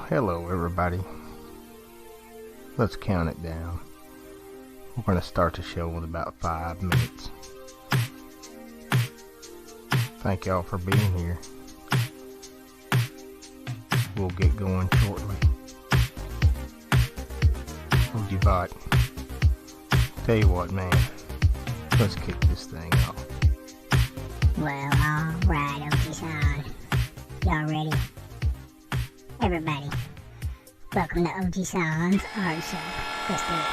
hello everybody. Let's count it down. We're going to start the show in about 5 minutes. Thank y'all for being here. We'll get going shortly. Ojibot, tell you what, man, let's kick this thing off. Well, alright, OG-san. Y'all ready? Everybody, welcome to OG-san's Art Show. Let's do it.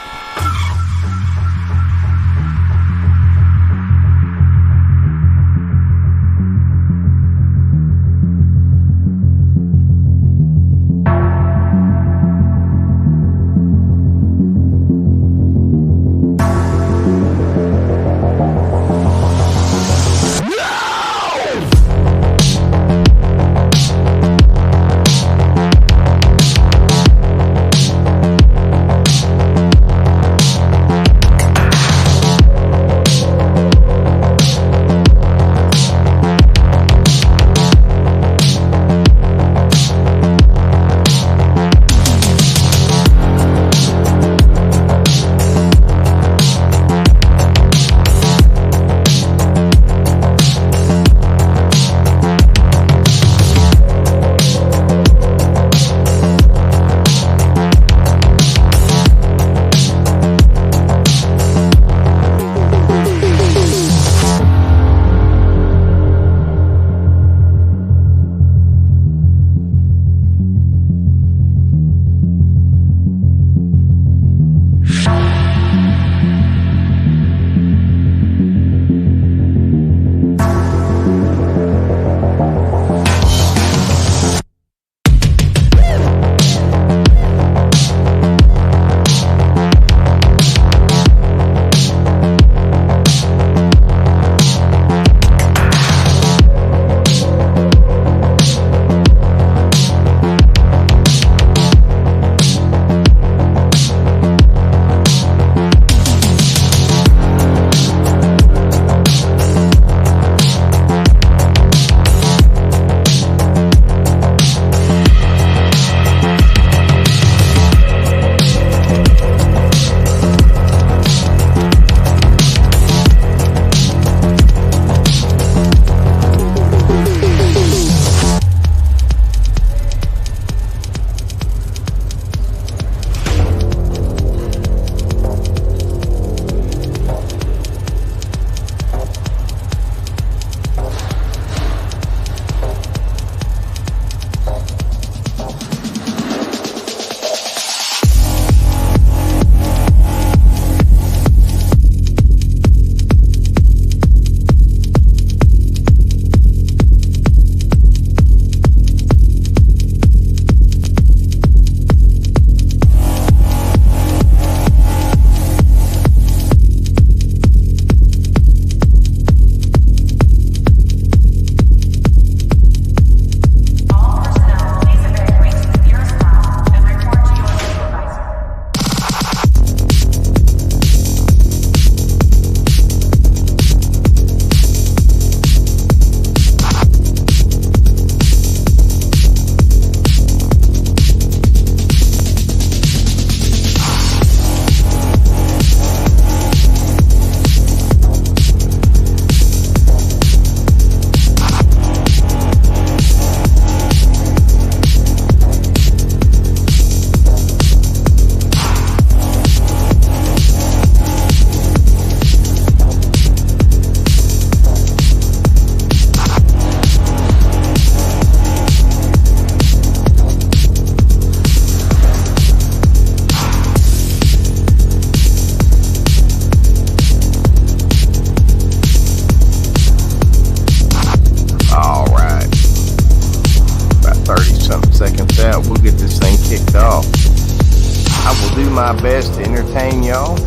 My best to entertain y'all.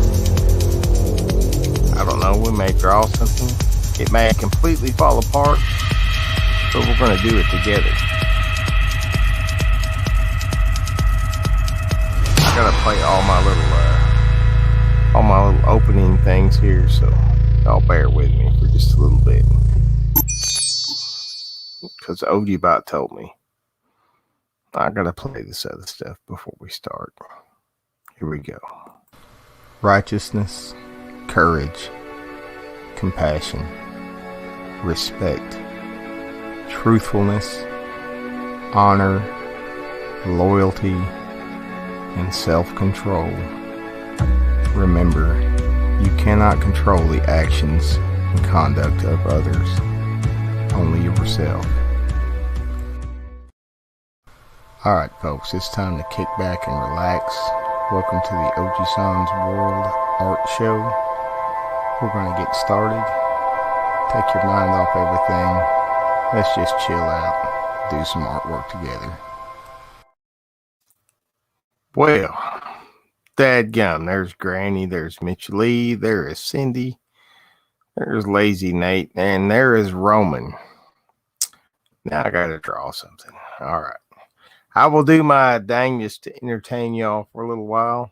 I don't know, we may draw something. It may completely fall apart, but we're going to do it together. I gotta play all my little opening things here, so y'all bear with me for just a little bit. Because Ojibot told me. I gotta play this other stuff before we start. Here we go. Righteousness, courage, compassion, respect, truthfulness, honor, loyalty, and self-control. Remember, you cannot control the actions and conduct of others, only yourself. Alright folks, it's time to kick back and relax. Welcome to the Oji-san's World Art Show. We're going to get started. Take your mind off everything. Let's just chill out, do some artwork together. Well, dadgum, there's Granny, there's Mitch Lee, there is Cindy, there's Lazy Nate, and there is Roman. Now I gotta draw something. Alright. I will do my dangest to entertain y'all for a little while.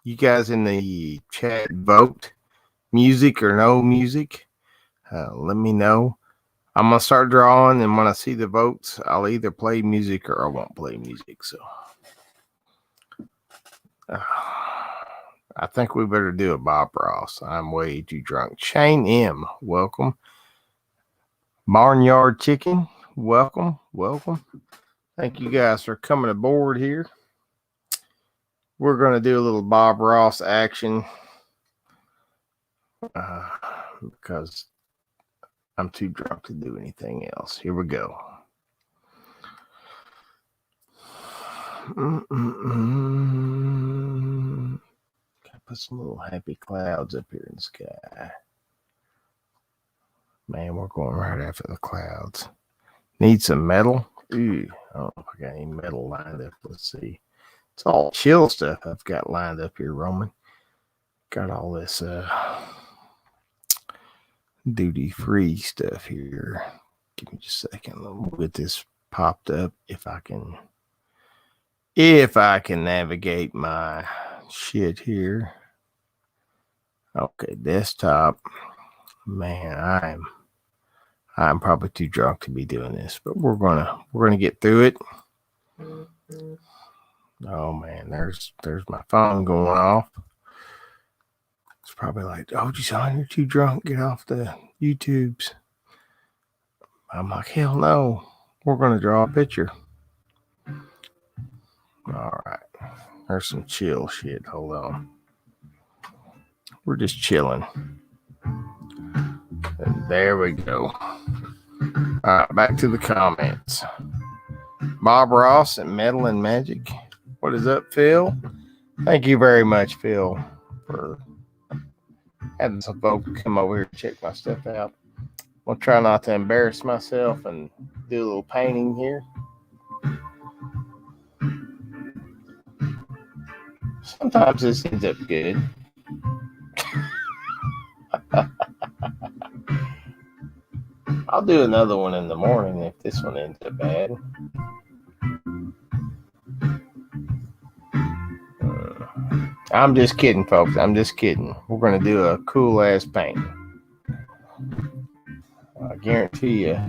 You guys in the chat vote, music or no music. Let me know. I'm going to start drawing, and when I see the votes, I'll either play music or I won't play music. So I think we better do a Bob Ross. I'm way too drunk. Shane M., welcome. Barnyard Chicken, welcome. Thank you guys for coming aboard here. We're going to do a little Bob Ross action because I'm too drunk to do anything else. Here we go. Gotta put some little happy clouds up here in the sky. Man, we're going right after the clouds. Need some metal? Ooh, I don't know if I got any metal lined up. Let's see. It's all chill stuff I've got lined up here, Roman. Got all this duty-free stuff here. Give me just a second. Let me get this popped up if I can navigate my shit here. Okay, desktop. Man, I'm probably too drunk to be doing this, but we're gonna get through it. Oh man, there's my phone going off. It's probably like, oh, John, you're too drunk. Get off the YouTubes. I'm like, hell no. We're gonna draw a picture. All right. There's some chill shit. Hold on. We're just chilling. And there we go. All right, back to the comments. Bob Ross and Metal and Magic. What is up, Phil? Thank you very much, Phil, for having some folks come over here and check my stuff out. I'll try not to embarrass myself and do a little painting here. Sometimes this ends up good. I'll do another one in the morning if this one ends up bad. I'm just kidding, folks. I'm just kidding. We're going to do a cool-ass paint. I guarantee you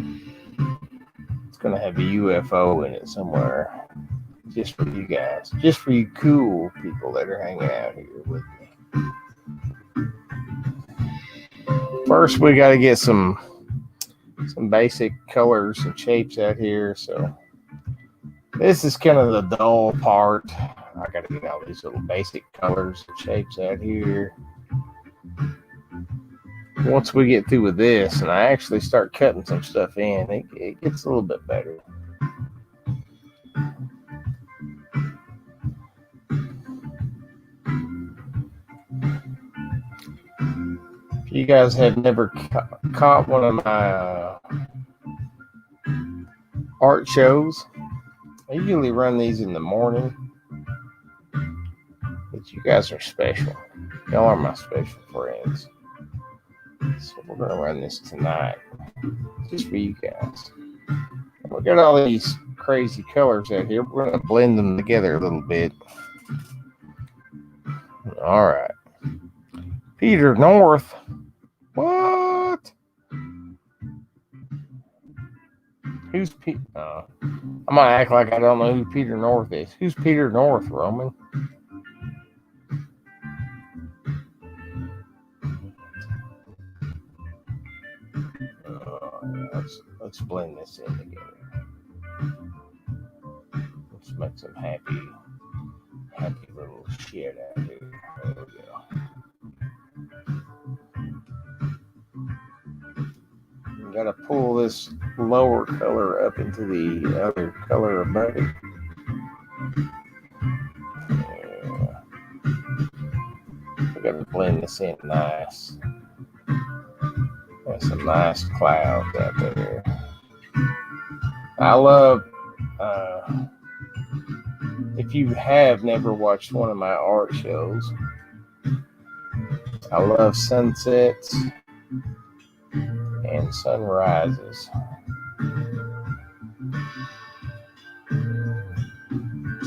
it's going to have a UFO in it somewhere. Just for you guys. Just for you cool people that are hanging out here with me. First, we got to get some basic colors and shapes out here. So this is kind of the dull part. I got to get all these little basic colors and shapes out here. Once we get through with this and I actually start cutting some stuff in, it gets a little bit better. If you guys have never caught one of my art shows, I usually run these in the morning. But you guys are special. Y'all are my special friends. So we're going to run this tonight. Just for you guys. We got all these crazy colors out here. We're going to blend them together a little bit. All right. Peter North. What? Who's Pete? I'm gonna act like I don't know who Peter North is. Who's Peter North, Roman? Let's blend this in together. Let's make some happy little shit out here. There we go. You gotta pull this lower color up into the other color above it. Yeah. We gotta blend this in nice. There's some nice clouds out there. I love, if you have never watched one of my art shows, I love sunsets and sunrises.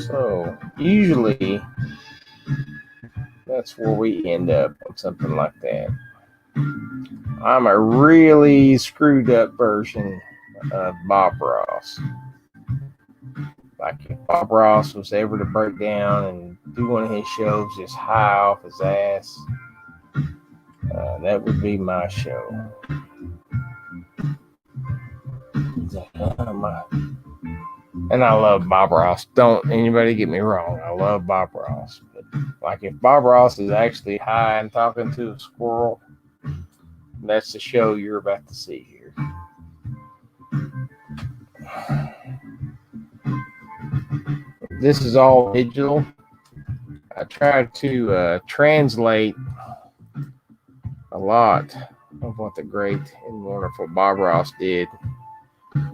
So usually that's where we end up on something like that. I'm a really screwed up version of Bob Ross. Like if Bob Ross was ever to break down and do one of his shows just high off his ass, that would be my show. And I love Bob Ross. Don't anybody get me wrong. I love Bob Ross. But like if Bob Ross is actually high and talking to a squirrel, that's the show you're about to see here. This is all digital. I tried to translate a lot of what the great and wonderful Bob Ross did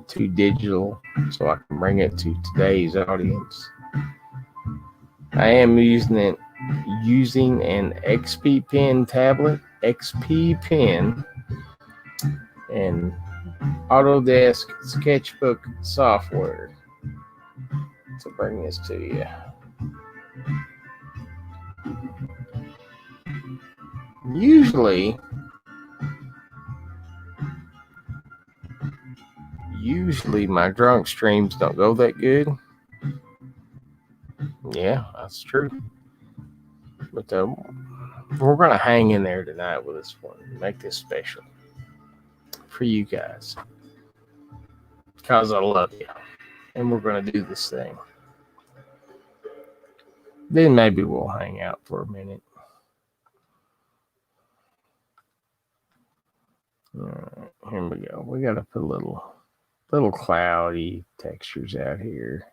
to digital so I can bring it to today's audience. I am using an XP Pen tablet, XP Pen, and Autodesk Sketchbook software to bring this to you. Usually my drunk streams don't go that good. Yeah, that's true. But we're going to hang in there tonight with this one. Make this special for you guys. Because I love you. And we're going to do this thing. Then maybe we'll hang out for a minute. All right, here we go. We got to put little cloudy textures out here.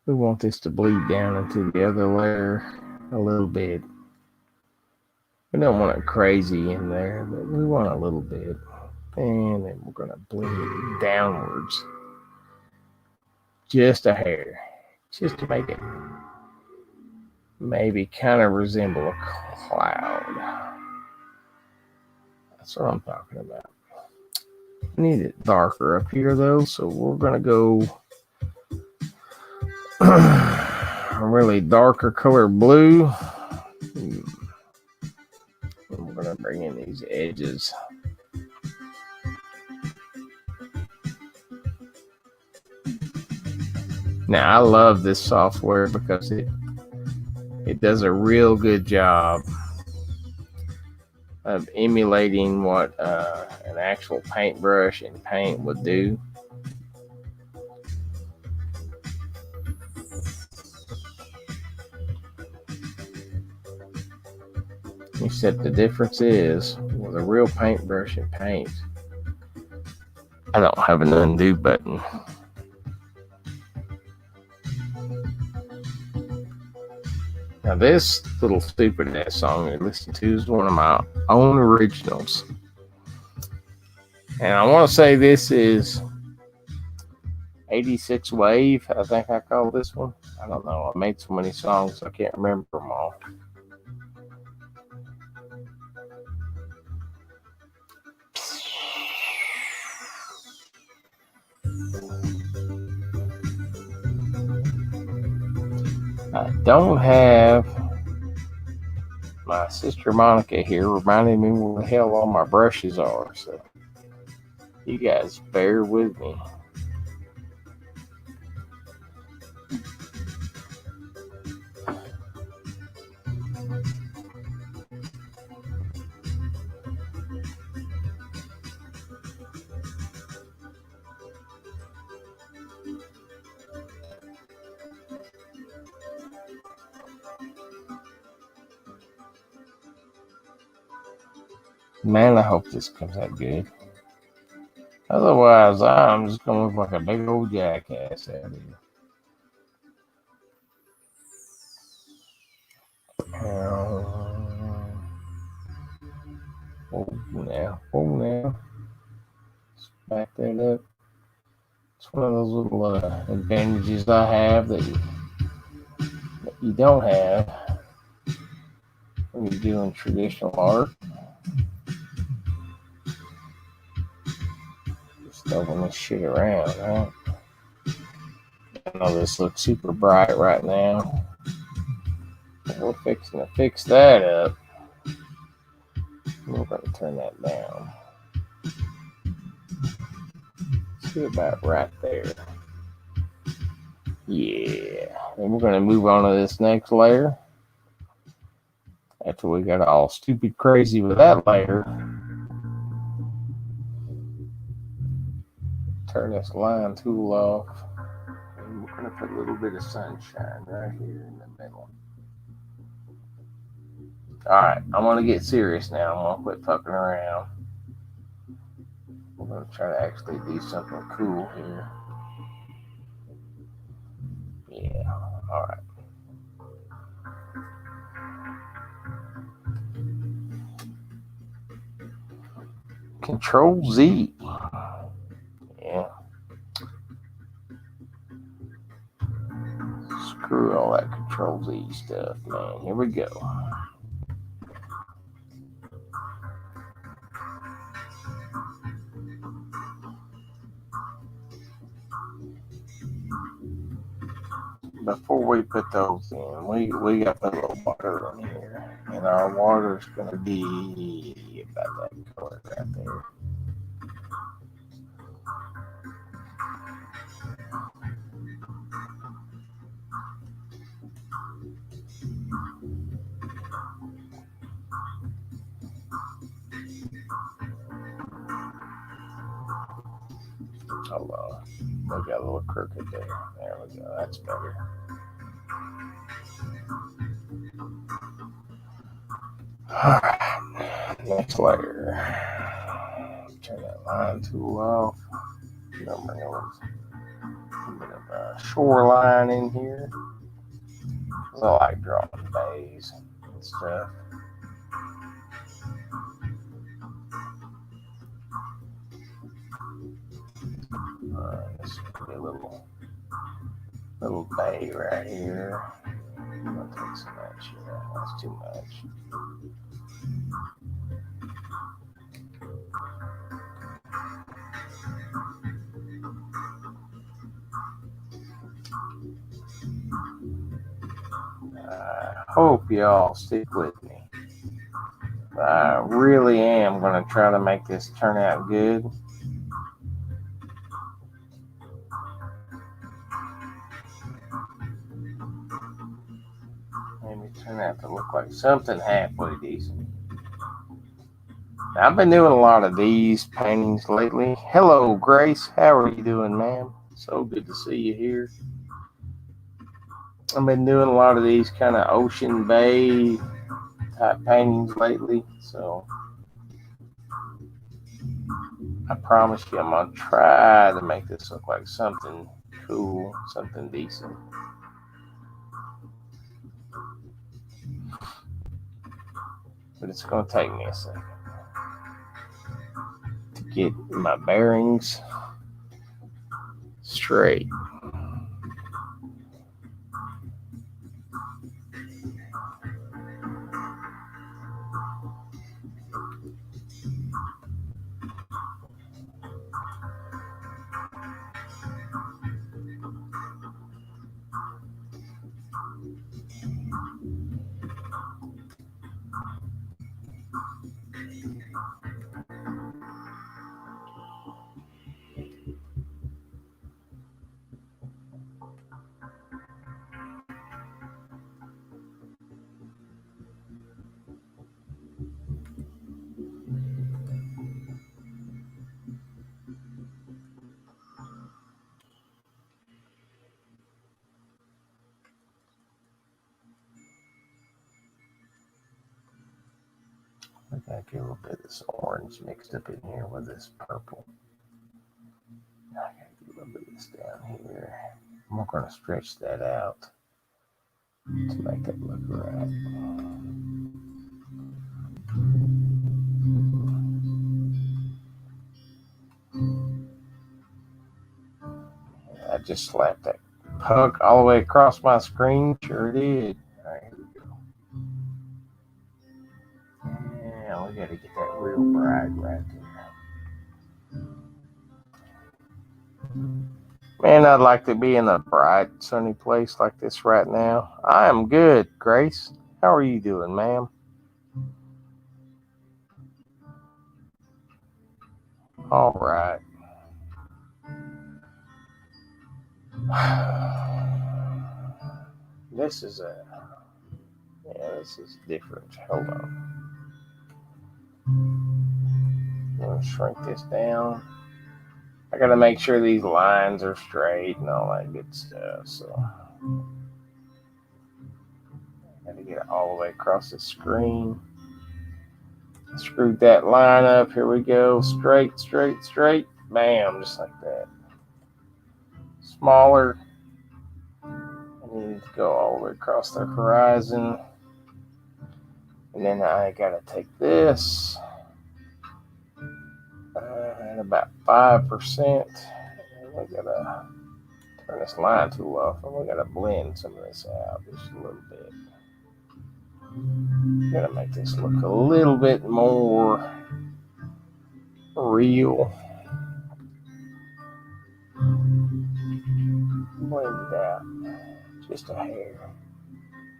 We want this to bleed down into the other layer a little bit. We don't want it crazy in there, but we want a little bit. And then we're going to blend it downwards. Just a hair. Just to make it maybe kind of resemble a cloud. That's what I'm talking about. I need it darker up here though, so we're gonna go a really darker color blue. And we're gonna bring in these edges. Now I love this software because it does a real good job of emulating what an actual paintbrush and paint would do. Except the difference is with a real paintbrush and paint, I don't have an undo button. Now this little stupid ass song you listen to is one of my own originals. And I want to say this is 86 Wave, I think I call this one. I don't know. I made so many songs I can't remember them all. I don't have my sister Monica here reminding me where the hell all my brushes are. So You guys bear with me. Man, I hope this comes out good. Otherwise, I'm just going to look like a big old jackass out here. Whoa now. Let's back that up. It's one of those little advantages I have that you don't have when you're doing traditional art. Just throwing this shit around, right? I know this looks super bright right now. But we're fixing to fix that up. We're going to turn that down. See about right there. Yeah. And we're going to move on to this next layer. After we got all stupid crazy with that layer, turn this line tool off. And we're going to put a little bit of sunshine right here in the middle. Alright, I'm going to get serious now. I'm going to quit fucking around. We're going to try to actually do something cool here. Yeah, alright. Control Z. Yeah. Screw all that Control Z stuff, man. Here we go. Before we put those in, we got to put a little water in here. And our water is going to be about that color right there. Hold on. We got a little crooked there. There we go. That's better. Alright. Next layer. Turn that line tool off. Bring a bit of a shoreline in here. I like drawing bays and stuff. This could be a little bay right here. I'm gonna take some of that shit out. That's too much. I hope y'all stick with me. I really am going to try to make this turn out good. Maybe turn out to look like something halfway decent. I've been doing a lot of these paintings lately. Hello, Grace. How are you doing, ma'am? So good to see you here. I've been doing a lot of these kind of ocean bay type paintings lately, so I promise you I'm going to try to make this look like something cool, something decent. But it's going to take me a second to get my bearings straight. I gotta get a little bit of this orange mixed up in here with this purple. I gotta get a little bit of this down here. I'm not gonna stretch that out to make that look right. I just slapped that punk all the way across my screen. Sure did. All right, here we go. Yeah, we gotta get that real bright right there. Man, I'd like to be in a bright, sunny place like this right now. I am good, Grace. How are you doing, ma'am? All right. This is different. Hold on. I'm gonna shrink this down. I gotta make sure these lines are straight and all that good stuff. So I gotta get it all the way across the screen. Screwed that line up. Here we go. Straight, straight, straight. Bam, just like that. Smaller. I need to go all the way across the horizon. And then I gotta take this at about 5%. And we gotta turn this line tool off, and we gotta blend some of this out just a little bit. Gotta make this look a little bit more real. Blend it out just a hair.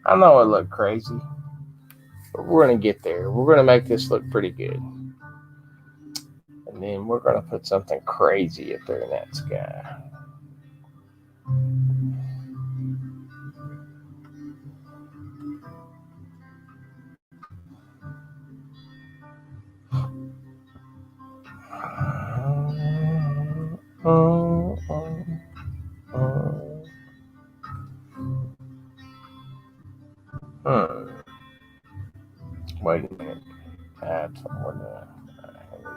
I know it looked crazy, but we're gonna get there. We're gonna make this look pretty good. And then we're gonna put something crazy up there in that sky. Wait a minute. That's what we're doing. Here we go.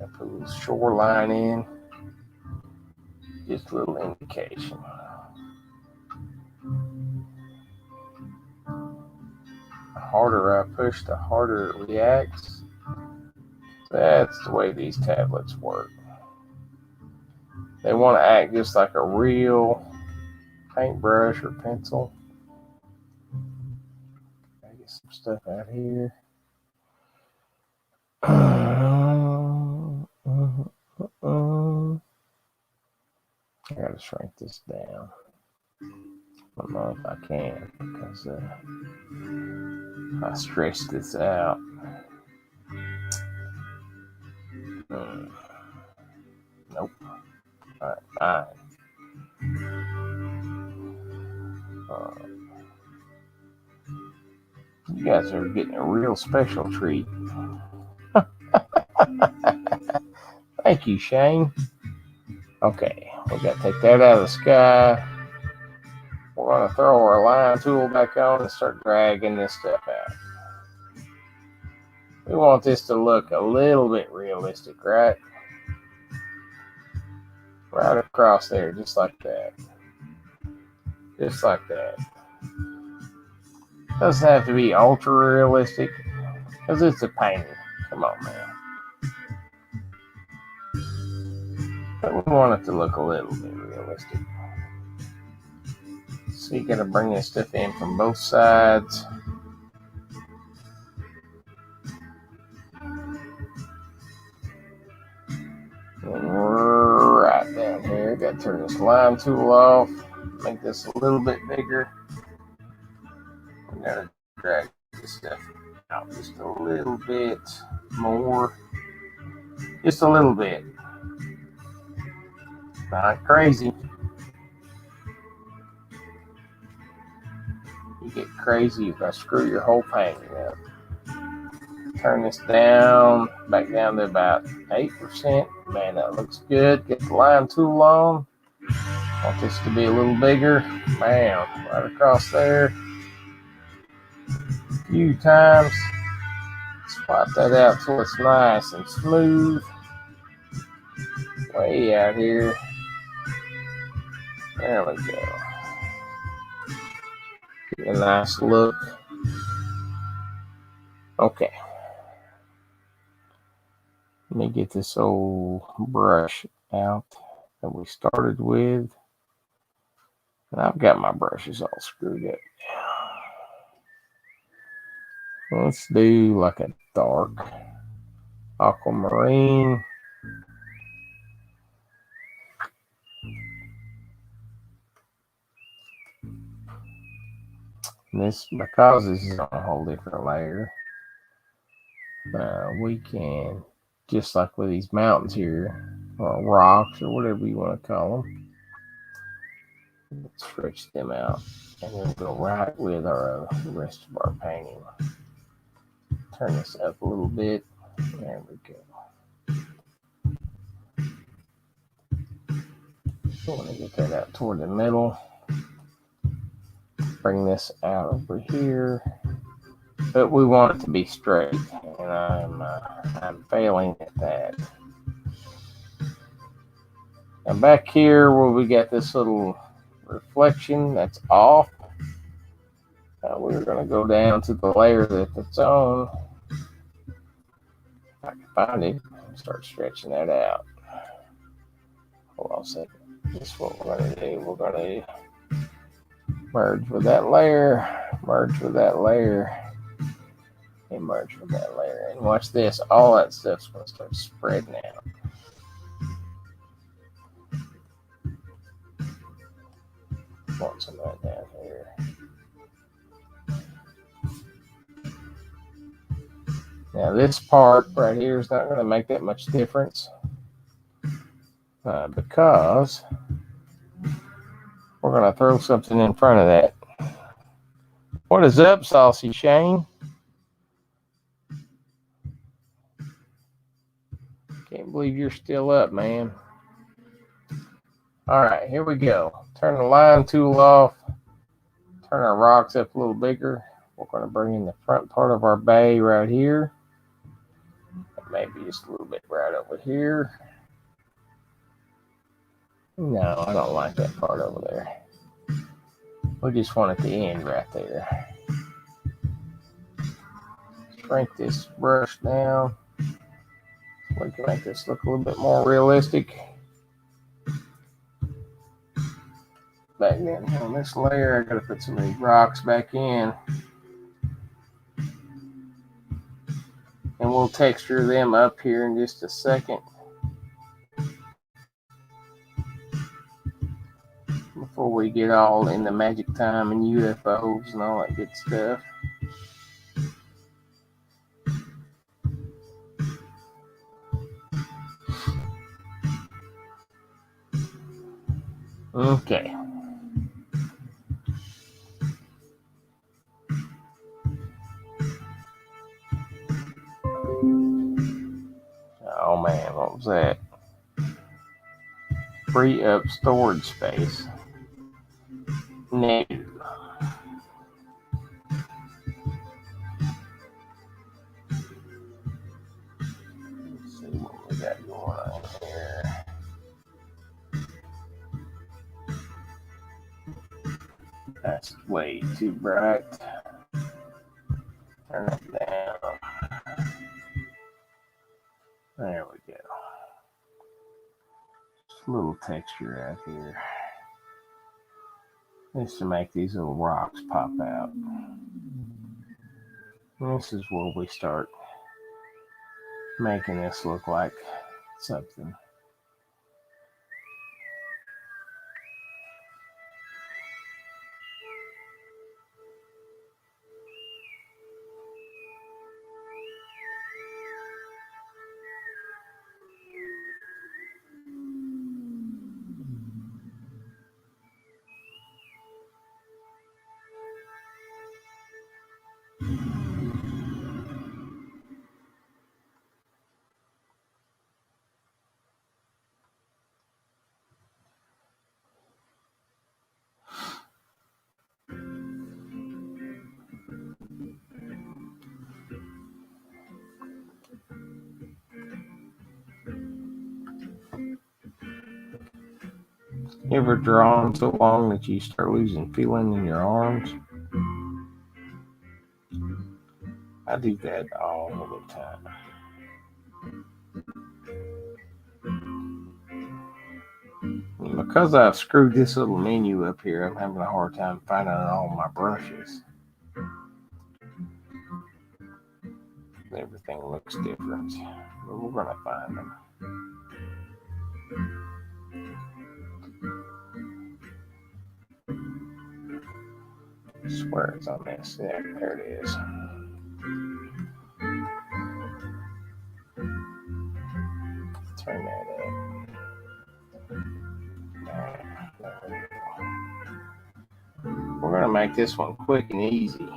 I put a little shoreline in. Just a little indication. The harder I push, the harder it reacts. That's the way these tablets work. They want to act just like a real paintbrush or pencil. Gotta get some stuff out here. I gotta shrink this down. I don't know if I can because I stretched this out. Nope. Alright, fine. You guys are getting a real special treat. Thank you, Shane. Okay, we got to take that out of the sky. We're going to throw our line tool back on and start dragging this stuff out. We want this to look a little bit realistic, right? Right across there, just like that. Just like that. Doesn't have to be ultra realistic because it's a painting. Come on, man. But we want it to look a little bit realistic. So you gotta bring this stuff in from both sides. And right down here, gotta turn this line tool off. Make this a little bit bigger. We gotta drag this stuff out just a little bit more. Just a little bit. Not crazy. You get crazy, you're gonna screw your whole painting up. Turn this down, back down to about 8%. Man, that looks good. Get the line tool on. Want this to be a little bigger. Bam, right across there. few times. Swap that out so it's nice and smooth. Way out here. There we go. Get a nice look. Okay. Let me get this old brush out that we started with. And I've got my brushes all screwed up. Let's do like a dark aquamarine. And this, because this is on a whole different layer, we can, just like with these mountains here, or rocks, or whatever you want to call them, stretch them out, and then go right with our the rest of our painting. Turn this up a little bit. There we go. I want to get that out toward the middle. Bring this out over here, but we want it to be straight, and I'm failing at that. And back here where we got this little reflection that's off, we're going to go down to the layer that it's on. If I can find it, start stretching that out. Hold on a second. This is what we're going to do. We're going to merge with that layer, merge with that layer, and merge with that layer. And watch this. All that stuff's going to start spreading out. Want some of that down here. Now this part right here is not going to make that much difference because we're going to throw something in front of that. What is up, Saucy Shane? Can't believe you're still up, man. All right, here we go. Turn the line tool off. Turn our rocks up a little bigger. We're going to bring in the front part of our bay right here. Maybe just a little bit right over here. No, I don't like that part over there. We just want it to end right there. Shrink this brush down so we can make this look a little bit more realistic. Back then on this layer, I gotta put some of these rocks back in. And we'll texture them up here in just a second. Before we get all in the magic time and UFOs and all that good stuff. Okay. Oh man, what was that? Free up storage space. No. Let's see what we got going on here. That's way too bright. Turn it down. There we go. Just a little texture out here. Just to make these little rocks pop out. And this is where we start making this look like something. You ever drawn so long that you start losing feeling in your arms? I do that all the time. And because I've screwed this little menu up here, I'm having a hard time finding all my brushes. Everything looks different, but we're going to find them. I swear it's on this. Yeah, there it is. Turn that up. We're going to make this one quick and easy.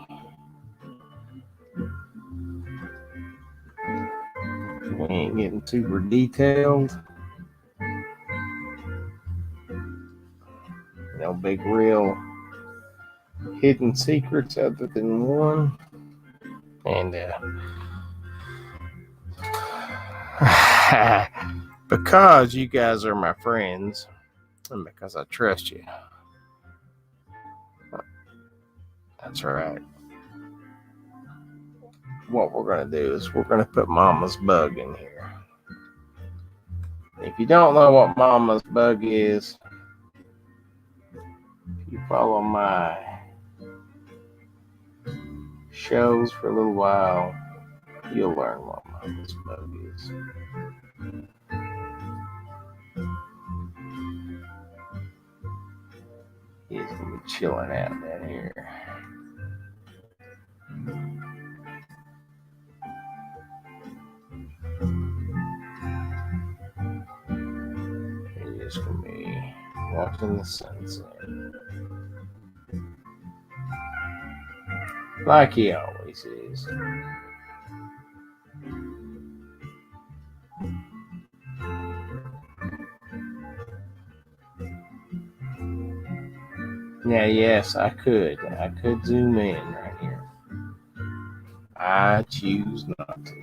We ain't getting super detailed. No big real hidden secrets other than one. And because you guys are my friends and because I trust you. That's right. What we're going to do is we're going to put Mama's Bug in here. If you don't know what Mama's Bug is, if you follow my shows for a little while, you'll learn what Mama's Bug is. He's going to be chilling out down here. He's just going to be watching the sunset. Like he always is. Now, yes, I could zoom in right here. I choose not to.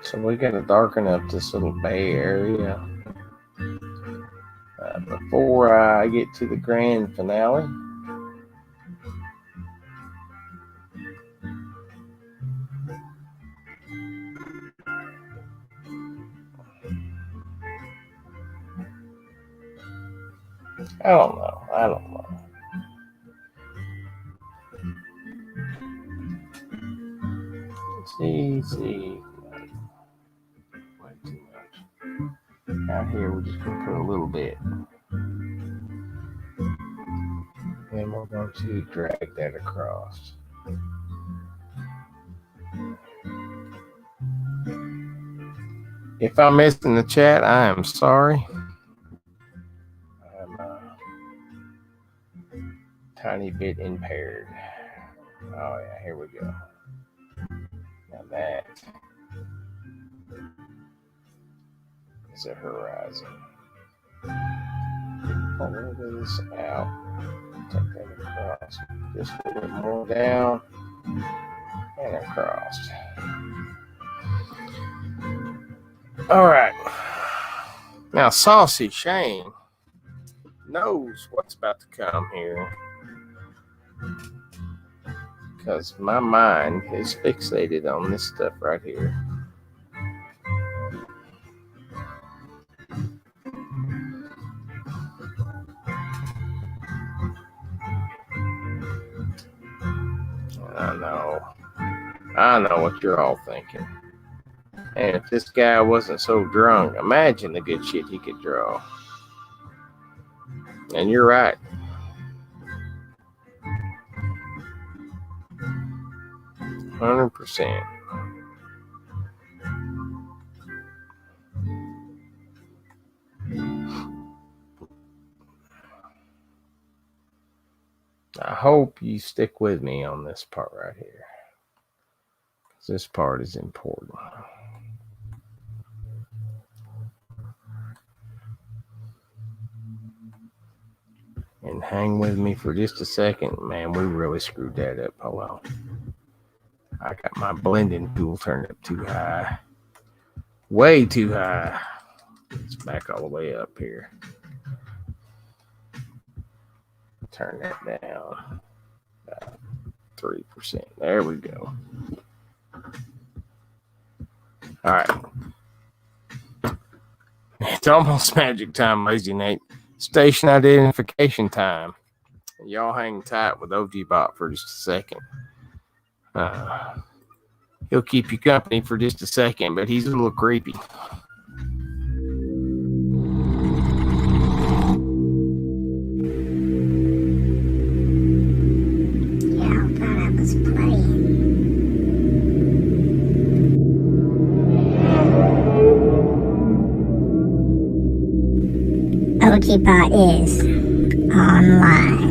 So we got to darken up this little bay area before I get to the grand finale. I don't know. See. Way too much. Out here, we're just going to put a little bit. Then we're going to drag that across. If I'm missing the chat, I am sorry. I'm a tiny bit impaired. Oh, yeah, here we go. Now that is a horizon. Pull this out. Take that across. Just a little bit more down and across. All right. Now, Saucy Shane knows what's about to come here because my mind is fixated on this stuff right here. I know what you're all thinking. And if this guy wasn't so drunk, imagine the good shit he could draw. And you're right. %. I hope you stick with me on this part right here. This part is important. And hang with me for just a second. Man, we really screwed that up. Hold on. I got my blending tool turned up too high. Way too high. It's back all the way up here. Turn that down. 3%. There we go. All right. It's almost magic time, Lazy Nate. Station identification time. Y'all hang tight with OGBot for just a second. He'll keep you company for just a second, but he's a little creepy. Yeah, I thought I was playing. OGBot is online.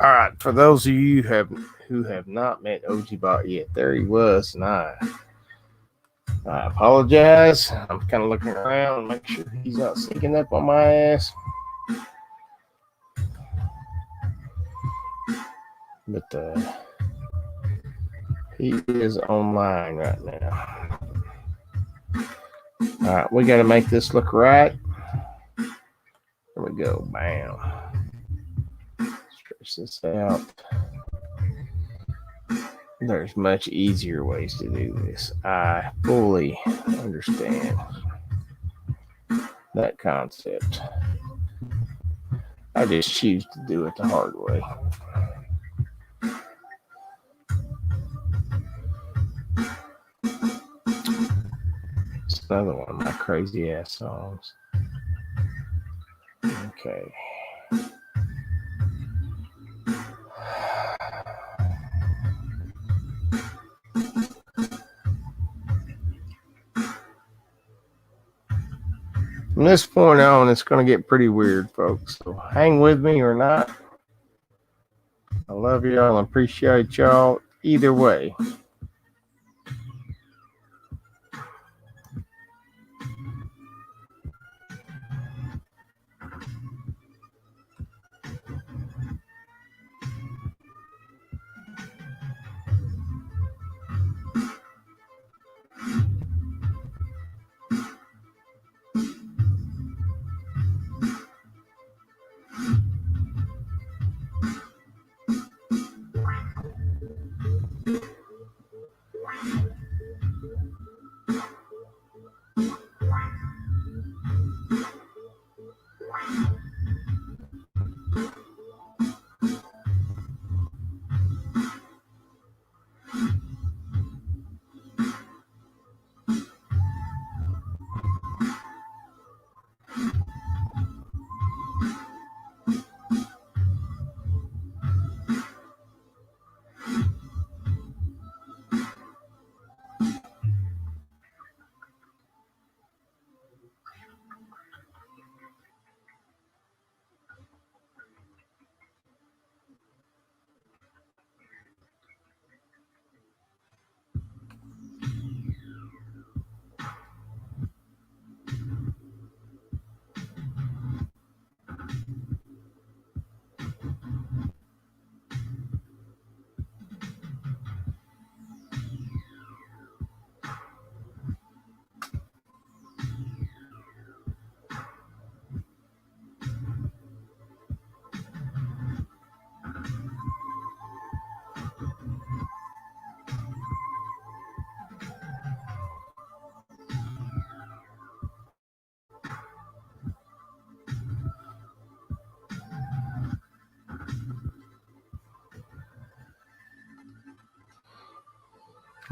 All right, for those of you who have not met OGBot yet, there he was, and I apologize. I'm kind of looking around, make sure he's not sneaking up on my ass. But he is online right now. All right, we got to make this look right. There we go. Bam. Stretch this out. There's much easier ways to do this. I fully understand that concept. I just choose to do it the hard way. It's another one of my crazy ass songs. Okay. From this point on, it's going to get pretty weird, folks. So hang with me or not. I love y'all and appreciate y'all either way.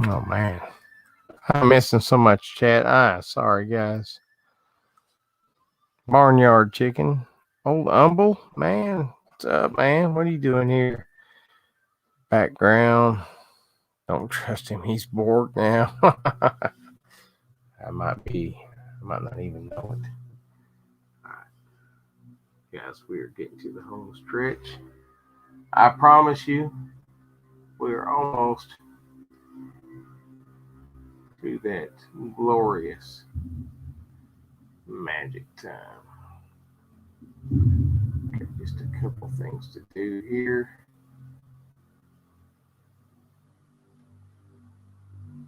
Oh, man. I'm missing so much chat. Sorry, guys. Barnyard Chicken. Old Humble. Man, what's up, man? What are you doing here? Background. Don't trust him. He's bored now. I might not even know it. All right. Guys, we are getting to the home stretch. I promise you, we are almost to that glorious magic time. Got just a couple things to do here.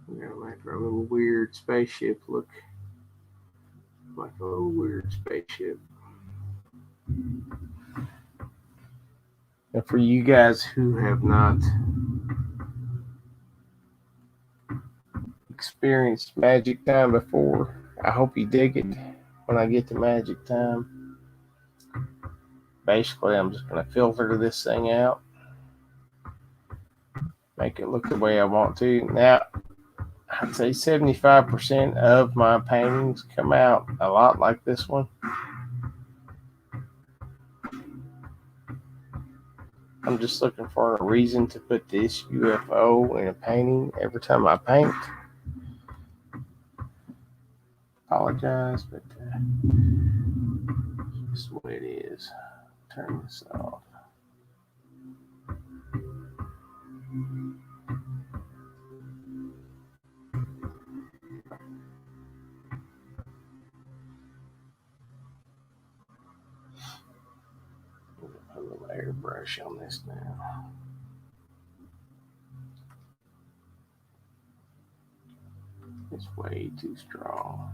We gotta make our little weird spaceship look like a little weird spaceship. And for you guys who have not experienced magic time before, I hope you dig it. When I get to magic time, basically I'm just going to filter this thing out, make it look the way I want to. Now, I'd say 75% of my paintings come out a lot like this one. I'm just looking for a reason to put this UFO in a painting every time I paint. Apologize, but this is the way it is. Turn this off. Put a little airbrush on this now. It's way too strong.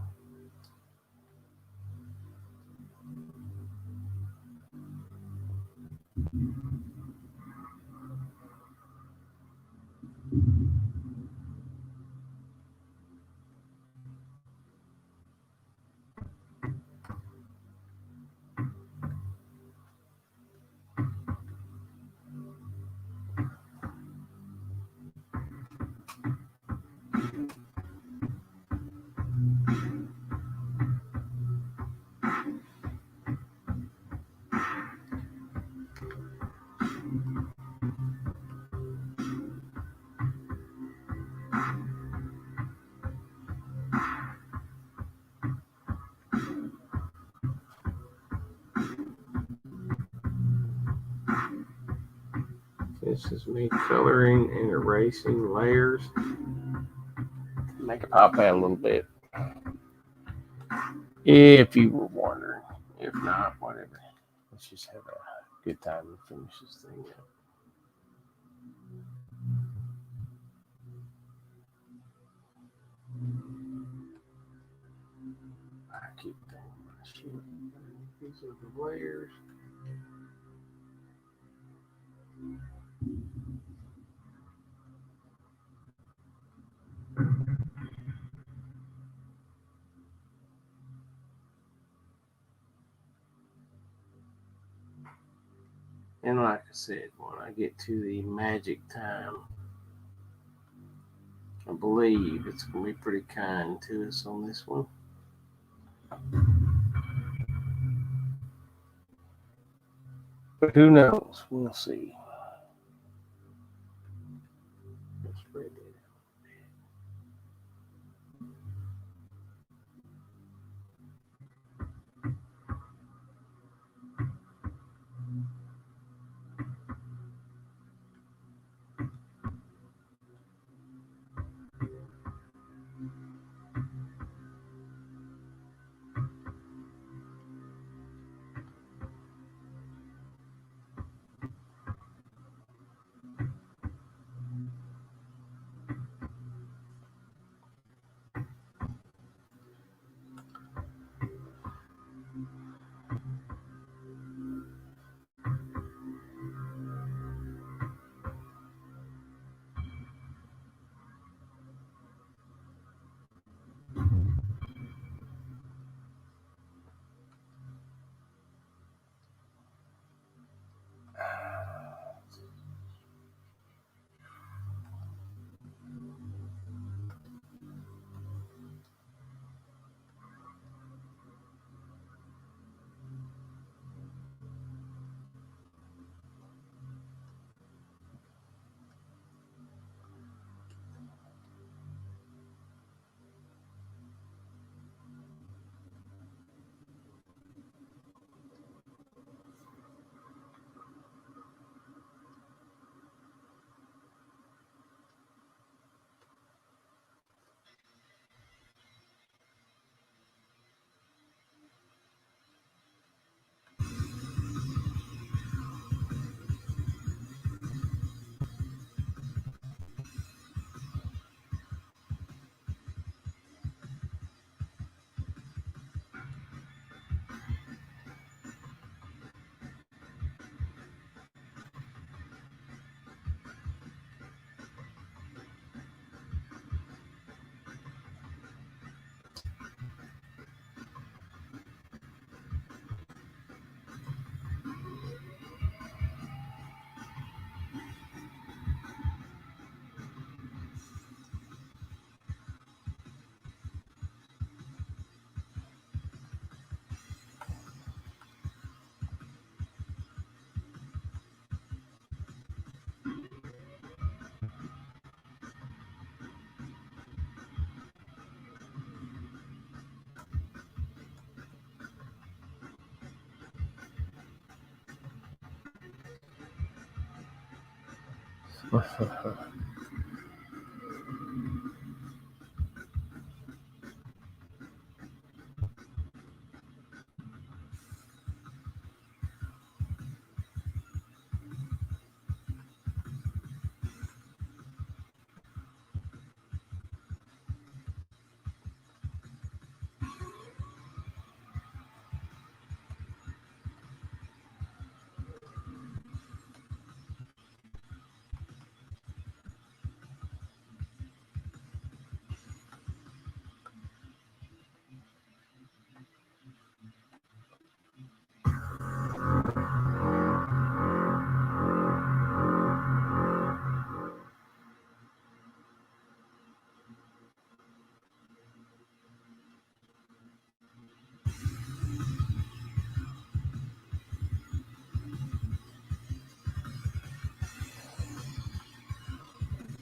This is me coloring and erasing layers. Make it pop out a little bit. If you were wondering. If not, whatever. Let's just have a good time and finish this thing up. I keep thinking, shit. These are the layers. And like I said, when I get to the magic time, I believe it's going to be pretty kind to us on this one. But who knows? We'll see. Let's spread it.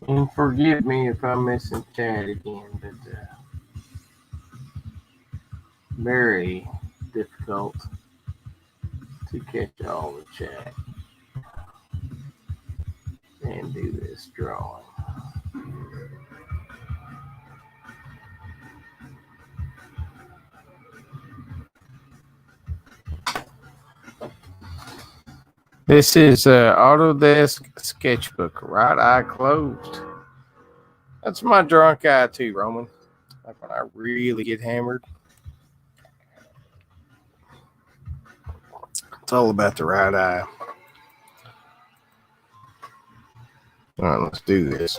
And forgive me if I'm missing chat again, but very difficult to catch all the chat and do this drawing. This is Autodesk Sketchbook, right eye closed. That's my drunk eye too, Roman. Like when I really get hammered. It's all about the right eye. All right, let's do this.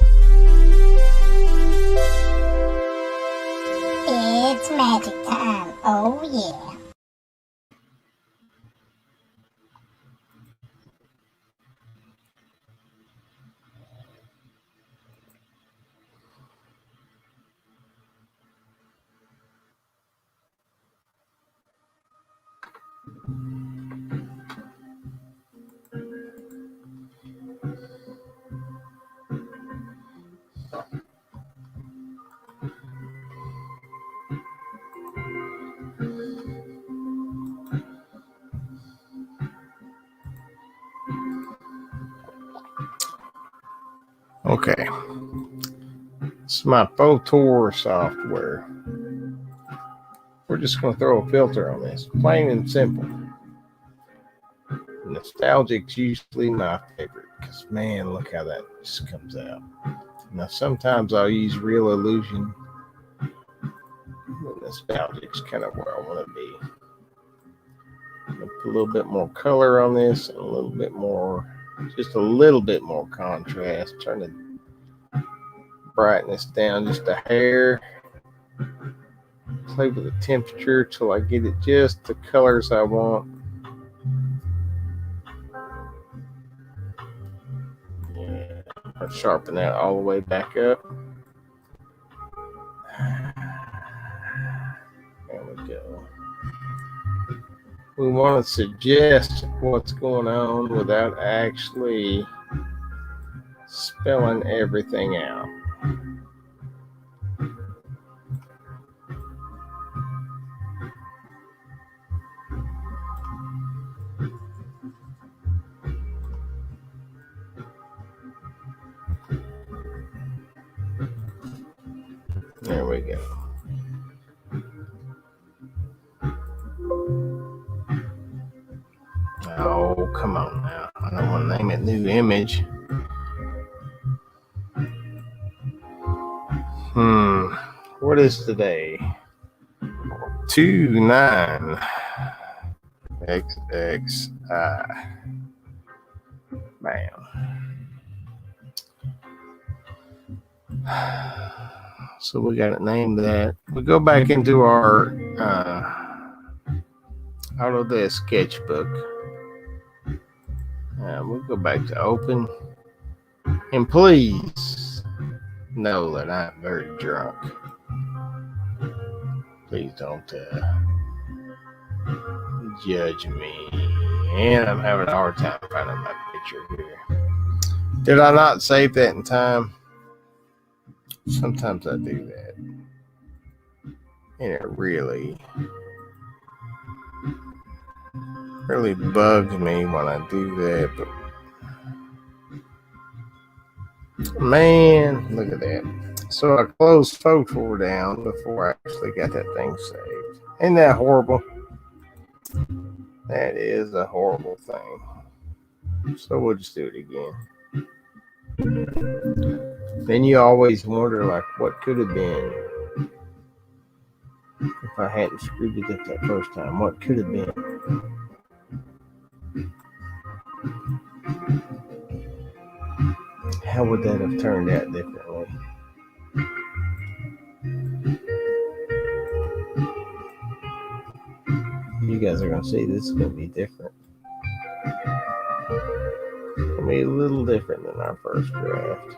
It's magic time. Oh, yeah. Okay. This is my Photor software. We're just going to throw a filter on this, plain and simple. Nostalgic's usually my favorite because, man, look how that just comes out. Now, sometimes I'll use Real Illusion, but Nostalgic's kind of where I want to be. Put a little bit more color on this and a little bit more, just a little bit more contrast. Turn the brightness down just a hair. Play with the temperature till I get it just the colors I want. Yeah, I'll sharpen that all the way back up. There we go. We want to suggest what's going on without actually spelling everything out. There we go. Oh, come on now. I don't want to name it new image. What is today? 2/9 XXI. Bam. So we got to name that. We go back into our Autodesk Sketchbook. We'll go back to open. And please know that I'm very drunk. Please don't judge me. And I'm having a hard time finding my picture here. Did I not save that in time? Sometimes I do that. And it really bugs me when I do that. But Man, look at that. So I closed Photo down before I actually got that thing saved. Ain't that horrible? That is a horrible thing. So we'll just do it again. Then you always wonder, like, what could have been if I hadn't screwed it up that first time. What could have been? How would that have turned out differently? You guys are going to see this is going to be different. It's going to be a little different than our first draft.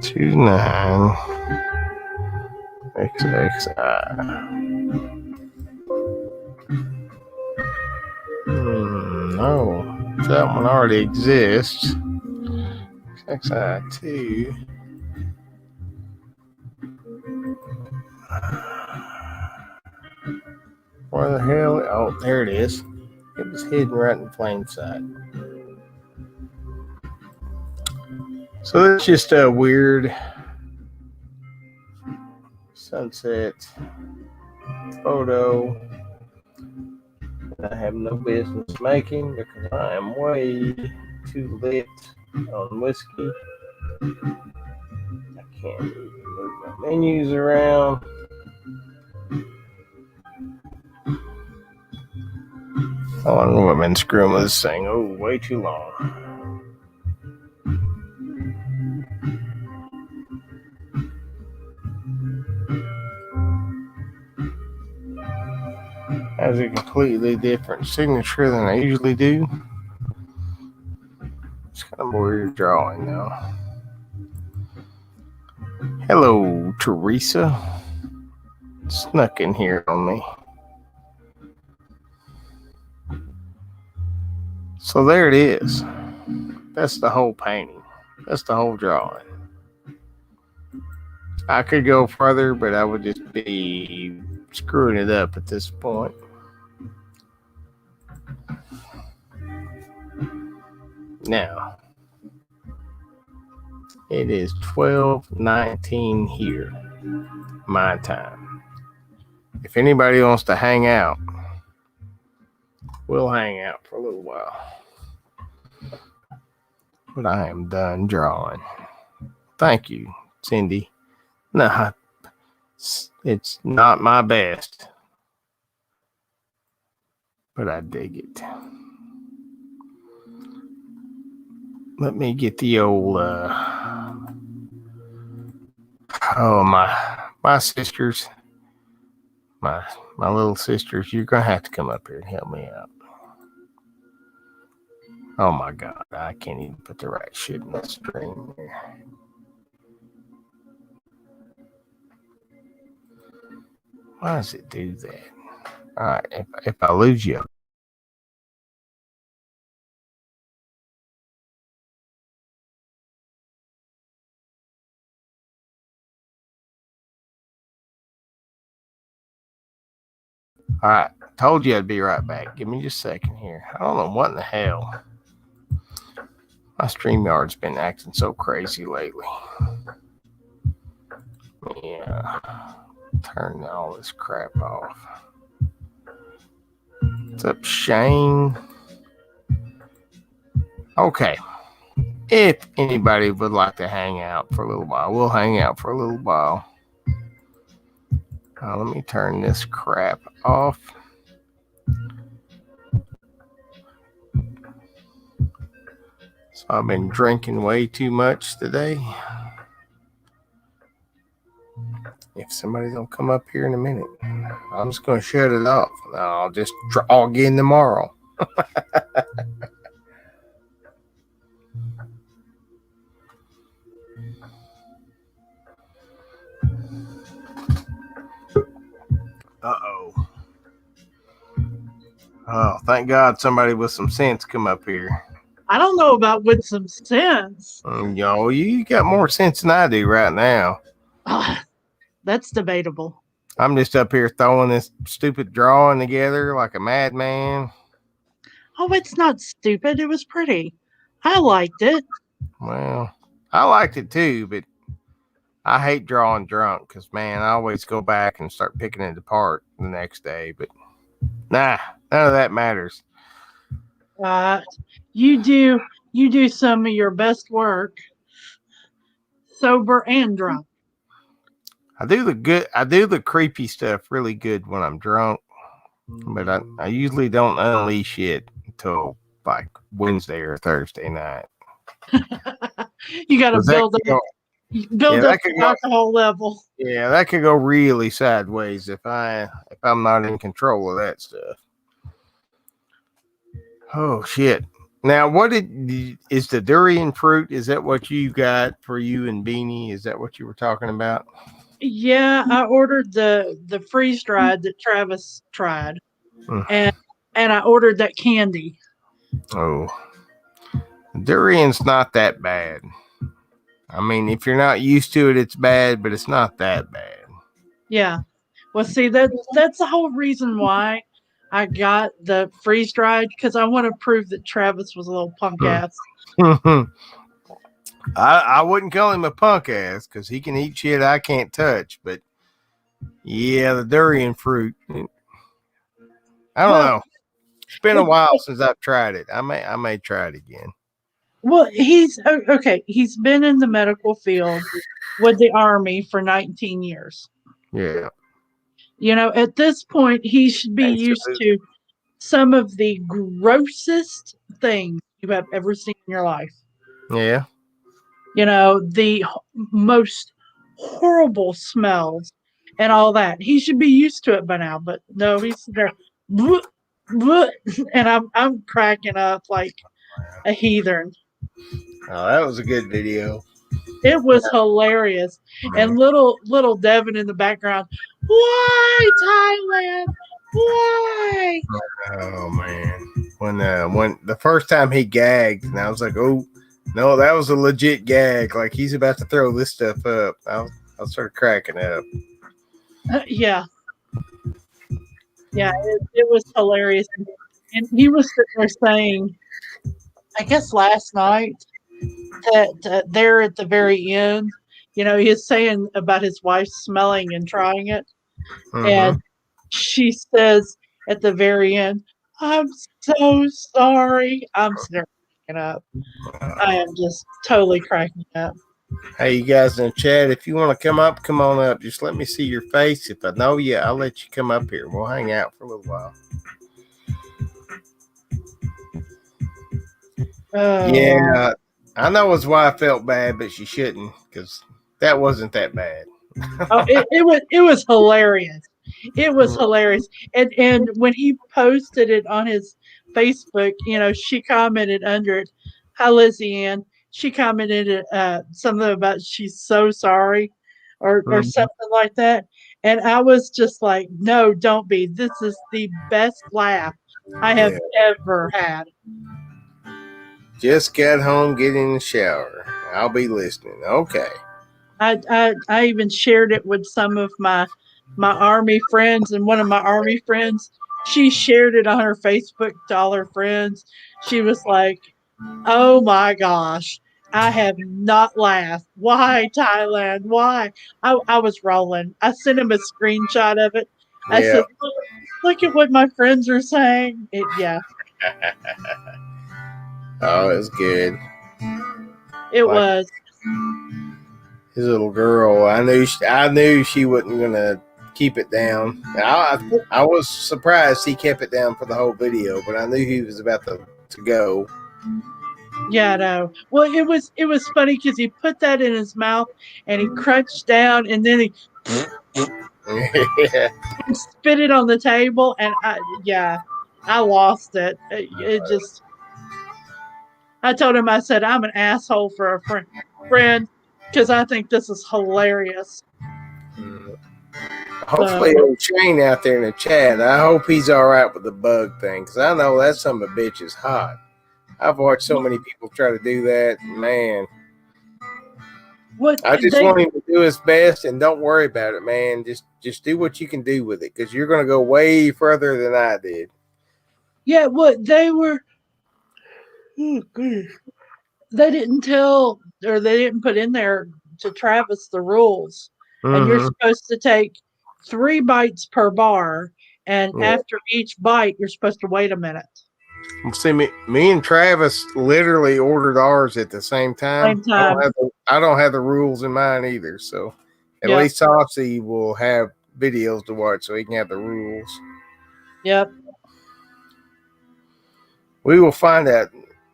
Two nine XXI. No, that one already exists. XXI2. Where the hell? Oh, there it is. It was hidden right in plain sight. So that's just a weird sunset photo that I have no business making because I am way too lit on whiskey. I can't even move my menus around. How long have I been screwing with this thing? Oh, way too long. Has a completely different signature than I usually do. It's kind of a weird drawing now. Hello, Teresa. Snuck in here on me. So there it is. That's the whole painting. That's the whole drawing. I could go further, but I would just be screwing it up at this point. Now, it is 12:19 here, my time. If anybody wants to hang out, we'll hang out for a little while. But I am done drawing. Thank you, Cindy. No, it's not my best, but I dig it. Let me get the old, my sisters, my little sisters, you're going to have to come up here and help me out. Oh my God, I can't even put the right shit in the stream here. Why does it do that? All right, if I lose you. All right, told you I'd be right back. Give me just a second here. I don't know what in the hell. My StreamYard's been acting so crazy lately. Yeah, turn all this crap off. What's up, Shane? Okay. If anybody would like to hang out for a little while, we'll hang out for a little while. Let me turn this crap off. So I've been drinking way too much today. If somebody don't come up here in a minute, I'm just going to shut it off. I'll just draw again tomorrow. Uh-oh. Oh, thank God somebody with some sense come up here. I don't know about with some sense. Yo, you got more sense than I do right now. That's debatable. I'm just up here throwing this stupid drawing together like a madman. Oh, it's not stupid. It was pretty. I liked it. Well, I liked it too, but I hate drawing drunk because, man, I always go back and start picking it apart the next day. But nah, none of that matters. Uh, you do some of your best work sober and drunk. I do the creepy stuff really good when I'm drunk, but I usually don't unleash it until like Wednesday or Thursday night. You got to build up, that could the go, alcohol level. yeah, that could go really sideways if I'm not in control of that stuff. Oh shit! Now, is the durian fruit? Is that what you got for you and Beanie? Is that what you were talking about? Yeah, I ordered the freeze dried that Travis tried, Mm. and I ordered that candy. Oh, durian's not that bad. I mean, if you're not used to it, it's bad, but it's not that bad. Yeah. Well, see that's the whole reason why I got the freeze dried because I want to prove that Travis was a little punk ass. I wouldn't call him a punk ass because he can eat shit I can't touch, but yeah, the durian fruit. I don't know. It's been a while since I've tried it. I may try it again. Well, he's okay. He's been in the medical field with the Army for 19 years. Yeah. You know, at this point, he should be used to some of the grossest things you have ever seen in your life. Yeah. You know, the most horrible smells and all that. He should be used to it by now, but no, he's there. "Bleh, bleh," and I'm cracking up like a heathen. Oh, that was a good video. It was hilarious. And little Devin in the background, why Thailand? Why? Oh man, when the first time he gagged, and I was like, oh no, that was a legit gag. Like he's about to throw this stuff up. I started cracking up. Yeah, it was hilarious. And he was sitting there saying, I guess last night that there at the very end, you know, he was saying about his wife smelling and trying it, and she says at the very end, "I'm so sorry." I'm sitting there cracking up. I am just totally cracking up. Hey, you guys in the chat, if you want to come up, come on up. Just let me see your face. If I know you, I'll let you come up here. We'll hang out for a little while. Yeah, I know his wife felt bad, but she shouldn't because that wasn't that bad. It was hilarious. It was hilarious. And when he posted it on his Facebook, you know, she commented under it, "Hi Lizzie Ann." She commented something about she's so sorry or something like that. And I was just like, no, don't be. This is the best laugh I have ever had. Just got home, get in the shower. I'll be listening. Okay. I even shared it with some of my army friends, and one of my army friends, she shared it on her Facebook to all her friends. She was like, "Oh my gosh, I have not laughed. Why Thailand? Why?" I was rolling. I sent him a screenshot of it. I Yeah. said, look at what my friends are saying. Yeah. Oh, it's good. It was. His little girl. I knew she wasn't gonna keep it down. I was surprised he kept it down for the whole video, but I knew he was about to go. Yeah, no. Well, it was funny because he put that in his mouth and he crunched down and then he Yeah. spit it on the table and I lost it. It just I told him I said I'm an asshole for a friend because I think this is hilarious. Hopefully, old Shane out there in the chat. I hope he's all right with the bug thing, because I know that son of a bitch is hot. I've watched so many people try to do that. Man, I just want him to do his best and don't worry about it, man. Just do what you can do with it, because you're going to go way further than I did. Yeah, what they were. Oh, goodness. They didn't tell, or they didn't put in there to Travis the rules. And you're supposed to take 3 bites per bar, and after each bite, you're supposed to wait a minute. See, me and Travis literally ordered ours at the same time. I don't have the rules in mind either, so at least Saucy will have videos to watch, so he can have the rules. Yep. We will find out.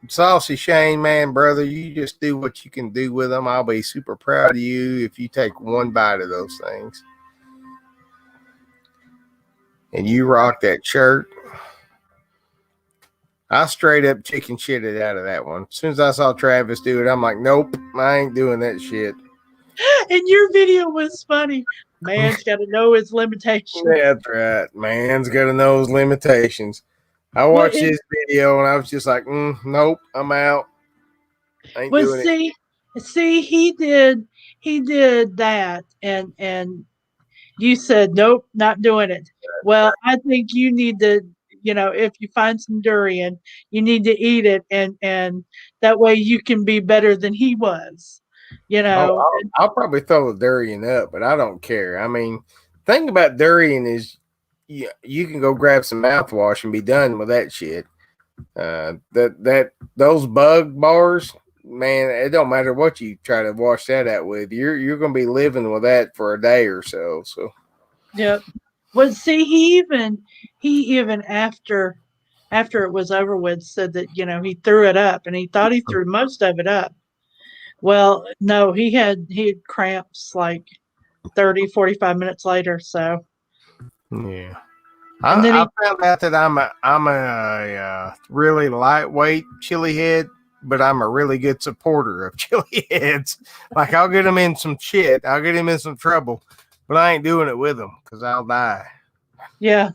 Saucy Shane, man, brother, you just do what you can do with them. I'll be super proud of you if you take one bite of those things. And you rock that shirt. I straight up chicken shitted out of that one. As soon as I saw Travis do it, I'm like, nope, I ain't doing that shit. And your video was funny. Man's got to know his limitations. That's right. Man's got to know his limitations. I watched his video and I was just like, nope, I'm out. I ain't doing it. See, he did that, and you said, nope, not doing it. Well, I think you need to, if you find some durian, you need to eat it, and that way you can be better than he was. I'll probably throw the durian up, but I don't care. I mean, the thing about durian is you can go grab some mouthwash and be done with that shit. Those bug bars, man, it don't matter what you try to wash that out with. You're gonna be living with that for a day or so. So yep. Well, see, he even after it was over with said that he threw it up, and he thought he threw most of it up. Well, no, he had cramps like 30, 45 minutes later. So yeah. I found out that I'm a really lightweight chili head, but I'm a really good supporter of chili heads. Like, I'll get him in some shit, I'll get him in some trouble, but I ain't doing it with him because I'll die. Yeah.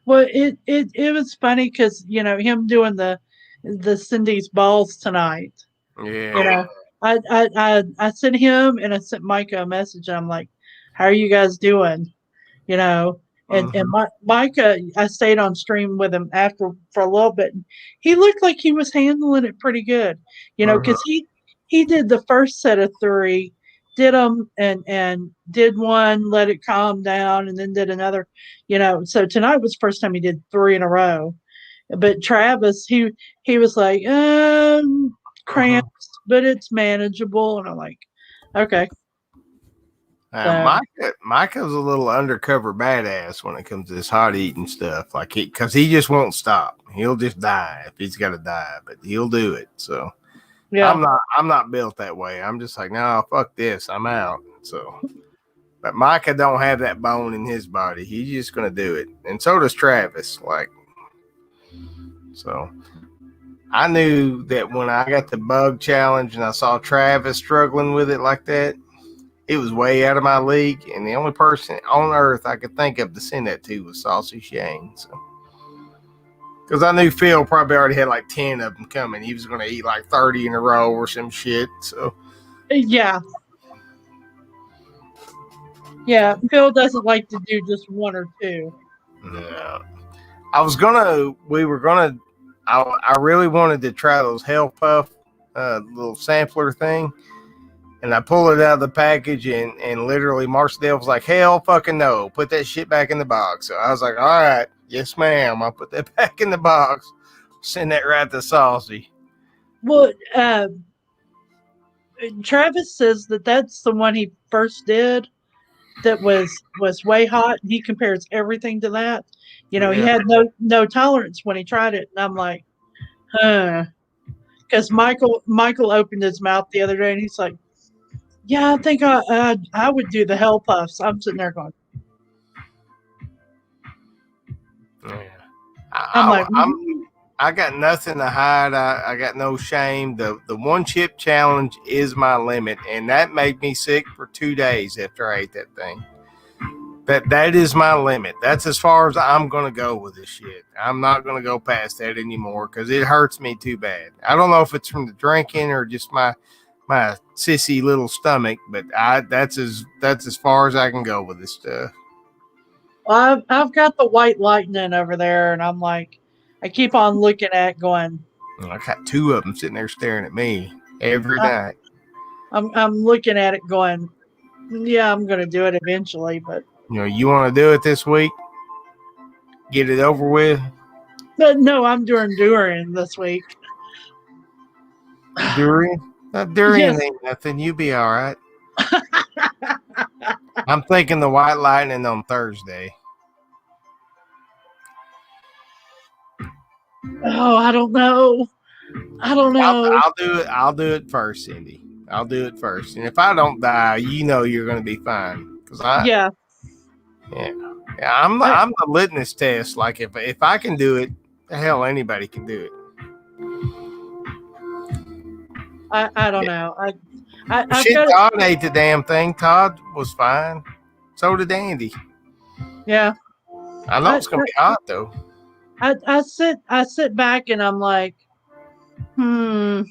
Well, it was funny because him doing the Cindy's balls tonight. Yeah. I sent him and I sent Micah a message. And I'm like, "How are you guys doing?" And Micah, I stayed on stream with him for a little bit. And he looked like he was handling it pretty good, because he did the first set of 3, did them and did one, let it calm down, and then did another. So tonight was the first time he did 3 in a row. But Travis, he was like, cramps, but it's manageable, and I'm like, okay. Micah's a little undercover badass when it comes to this hot eating stuff. Like, because he just won't stop. He'll just die if he's got to die, but he'll do it. So yeah, I'm not built that way. I'm just like, no, fuck this, I'm out. So, but Micah don't have that bone in his body. He's just gonna do it, and so does Travis. Like, so I knew that when I got the bug challenge and I saw Travis struggling with it like that, it was way out of my league, and the only person on earth I could think of to send that to was Saucy Shane. So, because I knew Phil probably already had like 10 of them coming. He was going to eat like 30 in a row or some shit. So, yeah. Phil doesn't like to do just 1 or 2. No. I really wanted to try those Hell Puff little sampler thing. And I pulled it out of the package, and literally Marcel was like, hell fucking no, put that shit back in the box. So I was like, all right, yes ma'am, I'll put that back in the box. Send that right to Saucy. Well, Travis says that's the one he first did that was way hot, and he compares everything to that. He had no tolerance when he tried it, and I'm like, because Michael opened his mouth the other day, and he's like, yeah, I think I would do the Hell Puffs. I'm sitting there going, yeah. I got nothing to hide. I got no shame. The 1 chip challenge is my limit, and that made me sick for 2 days after I ate that thing. That is my limit. That's as far as I'm gonna go with this shit. I'm not gonna go past that anymore because it hurts me too bad. I don't know if it's from the drinking or just my sissy little stomach, but that's as far as I can go with this stuff. Well, I've got the white lightning over there, and I'm like, I keep on looking at, going. I got two of them sitting there staring at me every night. I'm looking at it, going, yeah, I'm gonna do it eventually, but You want to do it this week? Get it over with. no, I'm doing durian this week. Durian? Durian Yes. ain't nothing. You be all right. I'm thinking the white lightning on Thursday. Oh, I don't know. I'll do it. I'll do it first, Cindy. I'll do it first, and if I don't die, you're going to be fine. Yeah. I'm the litmus test. Like if I can do it, the hell anybody can do it. I don't know. Todd ate the damn thing. Todd was fine. So did Andy. Yeah. I know it's gonna be hot though. I sit back and I'm like, and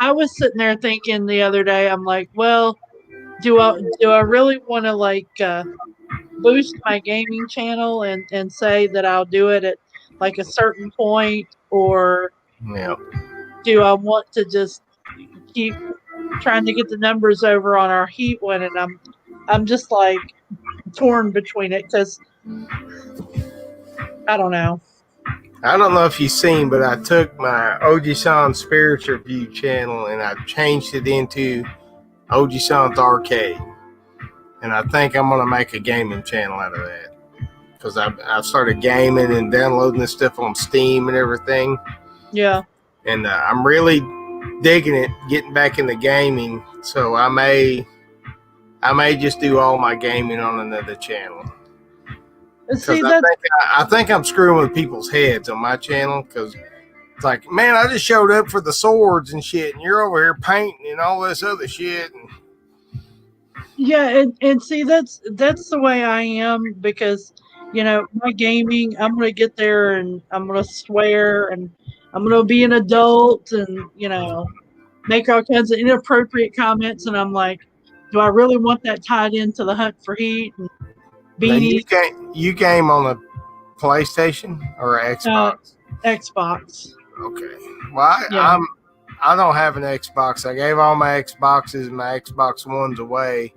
I was sitting there thinking the other day, I'm like, well, do I really want to boost my gaming channel and say that I'll do it at like a certain point, or do I want to just keep trying to get the numbers over on our Heat one? And I'm just like torn between it because I don't know. I don't know if you've seen, but I took my Oji-san Spiritual View channel and I changed it into Oji-san's Arcade. And I think I'm going to make a gaming channel out of that. Because I started gaming and downloading this stuff on Steam and everything. Yeah. And I'm really digging it, getting back into gaming. So I may just do all my gaming on another channel. See, I think I'm screwing with people's heads on my channel because it's like, man, I just showed up for the swords and shit, and you're over here painting and all this other shit. Yeah, and see, that's the way I am because my gaming, I'm gonna get there and I'm gonna swear and I'm gonna be an adult and make all kinds of inappropriate comments, and I'm like, do I really want that tied into the hunt for Heat and beanies? You game on a PlayStation or Xbox? Xbox. Okay. Well, I don't have an Xbox. I gave all my Xboxes and my Xbox Ones away.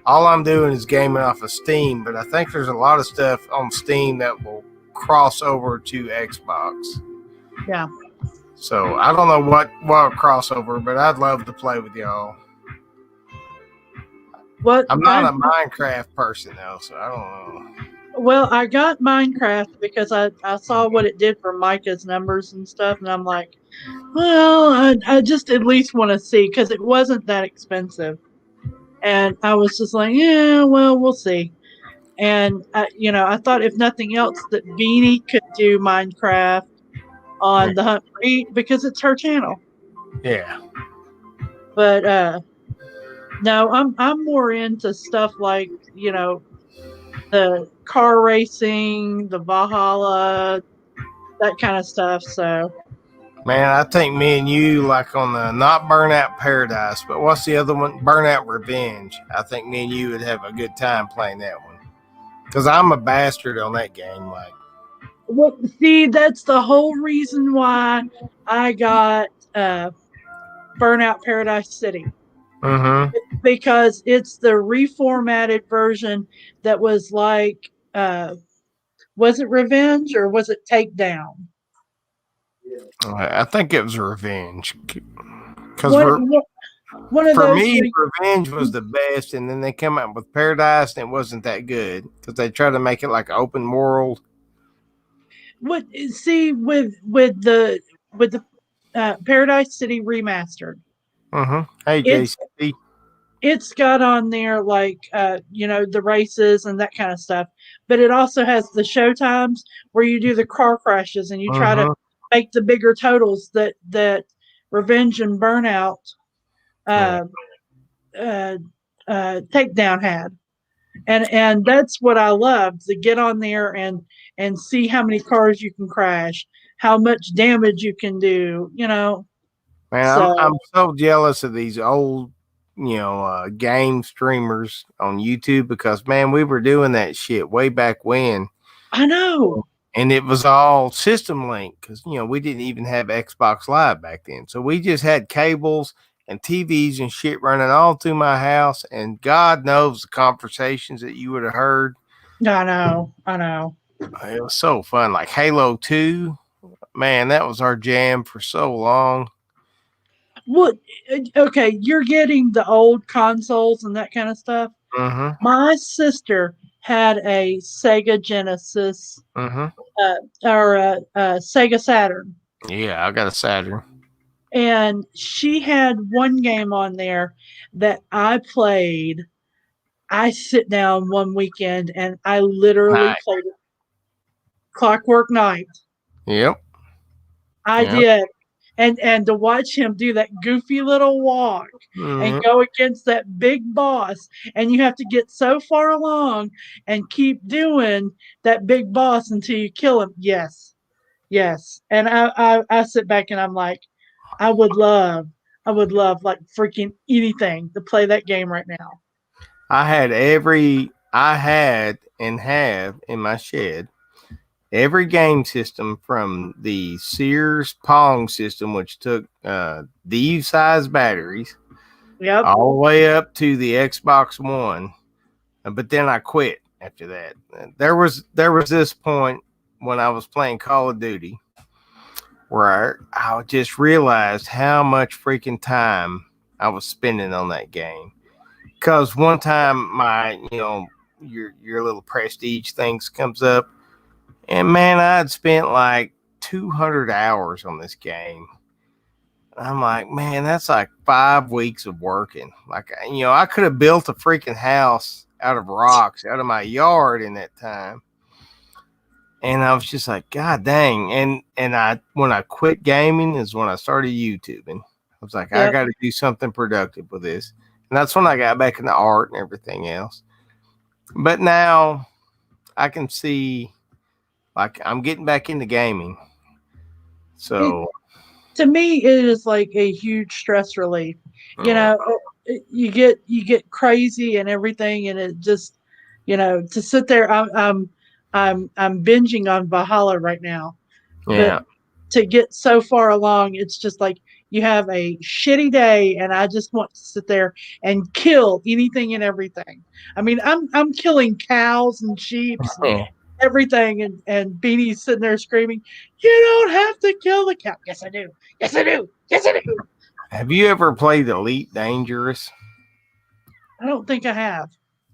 All I'm doing is gaming off of Steam, but I think there's a lot of stuff on Steam that will cross over to Xbox. Yeah. So I don't know what crossover, but I'd love to play with y'all. I'm not a Minecraft person though, so I don't know. Well, I got Minecraft because I saw what it did for Micah's numbers and stuff, and I'm like, well, I just at least want to see because it wasn't that expensive. And I was just like, yeah, well, we'll see. And, I thought if nothing else that Beanie could do Minecraft on the Hunt for Heat because it's her channel. Yeah. But no, I'm more into stuff like, the car racing, the Valhalla, that kind of stuff. So, man, I think me and you, like on the not Burnout Paradise, but what's the other one? Burnout Revenge. I think me and you would have a good time playing that one. Because I'm a bastard on that game. Well, see, that's the whole reason why I got Burnout Paradise City. Mm-hmm. Because it's the reformatted version that was like, was it Revenge or was it Takedown? I think it was Revenge. Because for me, Revenge was the best, and then they come out with Paradise, and it wasn't that good because they tried to make it like open world. With the Paradise City remastered. Mm-hmm. Hey, JCP. It's got on there like the races and that kind of stuff, but it also has the show times where you do the car crashes and you try to make the bigger totals that Revenge and Burnout Takedown had, and that's what I love, to get on there and see how many cars you can crash, how much damage you can do, Man, I'm So so jealous of these old, game streamers on YouTube because man, we were doing that shit way back when, I know. and it was all system link because we didn't even have Xbox Live back then, so we just had cables and TVs and shit running all through my house, and God knows the conversations that you would have heard. I know. It was so fun, like Halo 2. Man, that was our jam for so long. What? Okay, you're getting the old consoles and that kind of stuff. Mm-hmm. My sister had a Sega Genesis, Mm-hmm. or a Sega Saturn, Yeah, I got a Saturn. and she had one game on there that I played. I sit down one weekend and I literally Nice. played it. Clockwork Night. Yep. I Yep. did. And to watch him do that goofy little walk and Mm-hmm. go against that big boss, and you have to get so far along and keep doing that big boss until you kill him. Yes. Yes. And I sit back and I'm like, I would love, I would love like freaking anything to play that game right now. I had and have in my shed every game system from the Sears Pong system, which took these size batteries, Yep. all the way up to the Xbox One. But then I quit after that. There was this point when I was playing Call of Duty where I just realized how much freaking time I was spending on that game. Because one time my your little prestige things comes up, and man, I'd spent like 200 hours on this game. I'm like, man, that's like 5 weeks of working. Like, I could have built a freaking house out of rocks out of my yard in that time. And I was just like, God dang. And I when I quit gaming is when I started YouTubing. I was like, I Yep. got to do something productive with this. And that's when I got back into art and everything else. But now I can see like I'm getting back into gaming. It, So to me, it is like a huge stress relief. You yeah. know, you get crazy and everything, and it just, to sit there. I'm binging on Valhalla right now, but Yeah. to get so far along, it's just like you have a shitty day, and I just want to sit there and kill anything and everything. I mean, I'm killing cows and sheeps and Oh. everything, and Beanie's sitting there screaming, "You don't have to kill the cow." Yes, I do. Yes, I do. Yes, I do. Have you ever played Elite Dangerous? I don't think I have.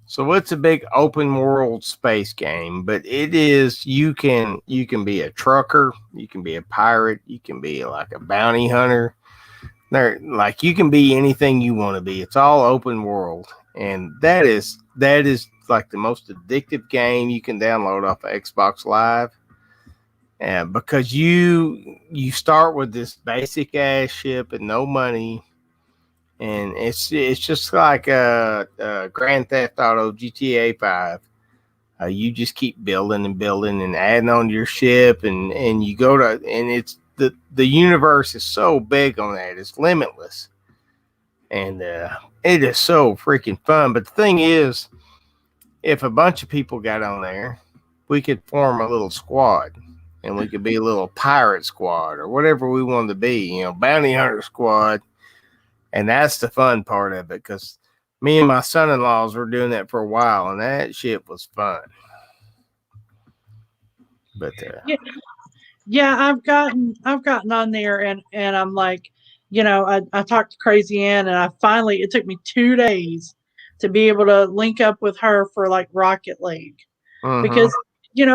So it's a big open world space game, but it is you can be a trucker, you can be a pirate, you can be like a bounty hunter. There, like you can be anything you want to be. It's all open world, and that is like the most addictive game you can download off of Xbox Live. And because you start with this basic ass ship and no money, and it's just like a Grand Theft Auto GTA 5. You just keep building and building and adding on to your ship, and you go to and it's the universe is so big on that, it's limitless, and it is so freaking fun. But the thing is, if a bunch of people got on there, we could form a little squad, and we could be a little pirate squad or whatever we wanted to be, bounty hunter squad. And that's the fun part of it because me and my son-in-laws were doing that for a while, and that shit was fun. But Yeah, yeah, I've gotten on there, and I'm like, I talked to Crazy Ann, and I finally, it took me 2 days to be able to link up with her for like Rocket League, mm-hmm, because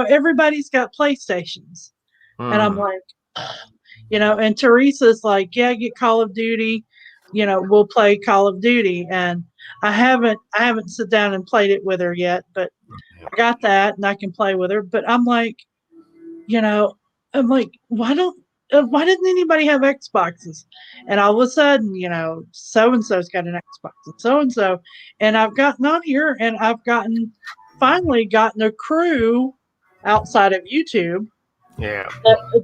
everybody's got PlayStations, and I'm mm-hmm. like, and Teresa's like, yeah, get Call of Duty, we'll play Call of Duty, and I haven't sit down and played it with her yet, but I got that and I can play with her, but you know, I'm like, why don't why didn't anybody have Xboxes? And all of a sudden, so and so's got an Xbox, and so and so, and I've gotten on here, and I've finally gotten a crew outside of YouTube Yeah.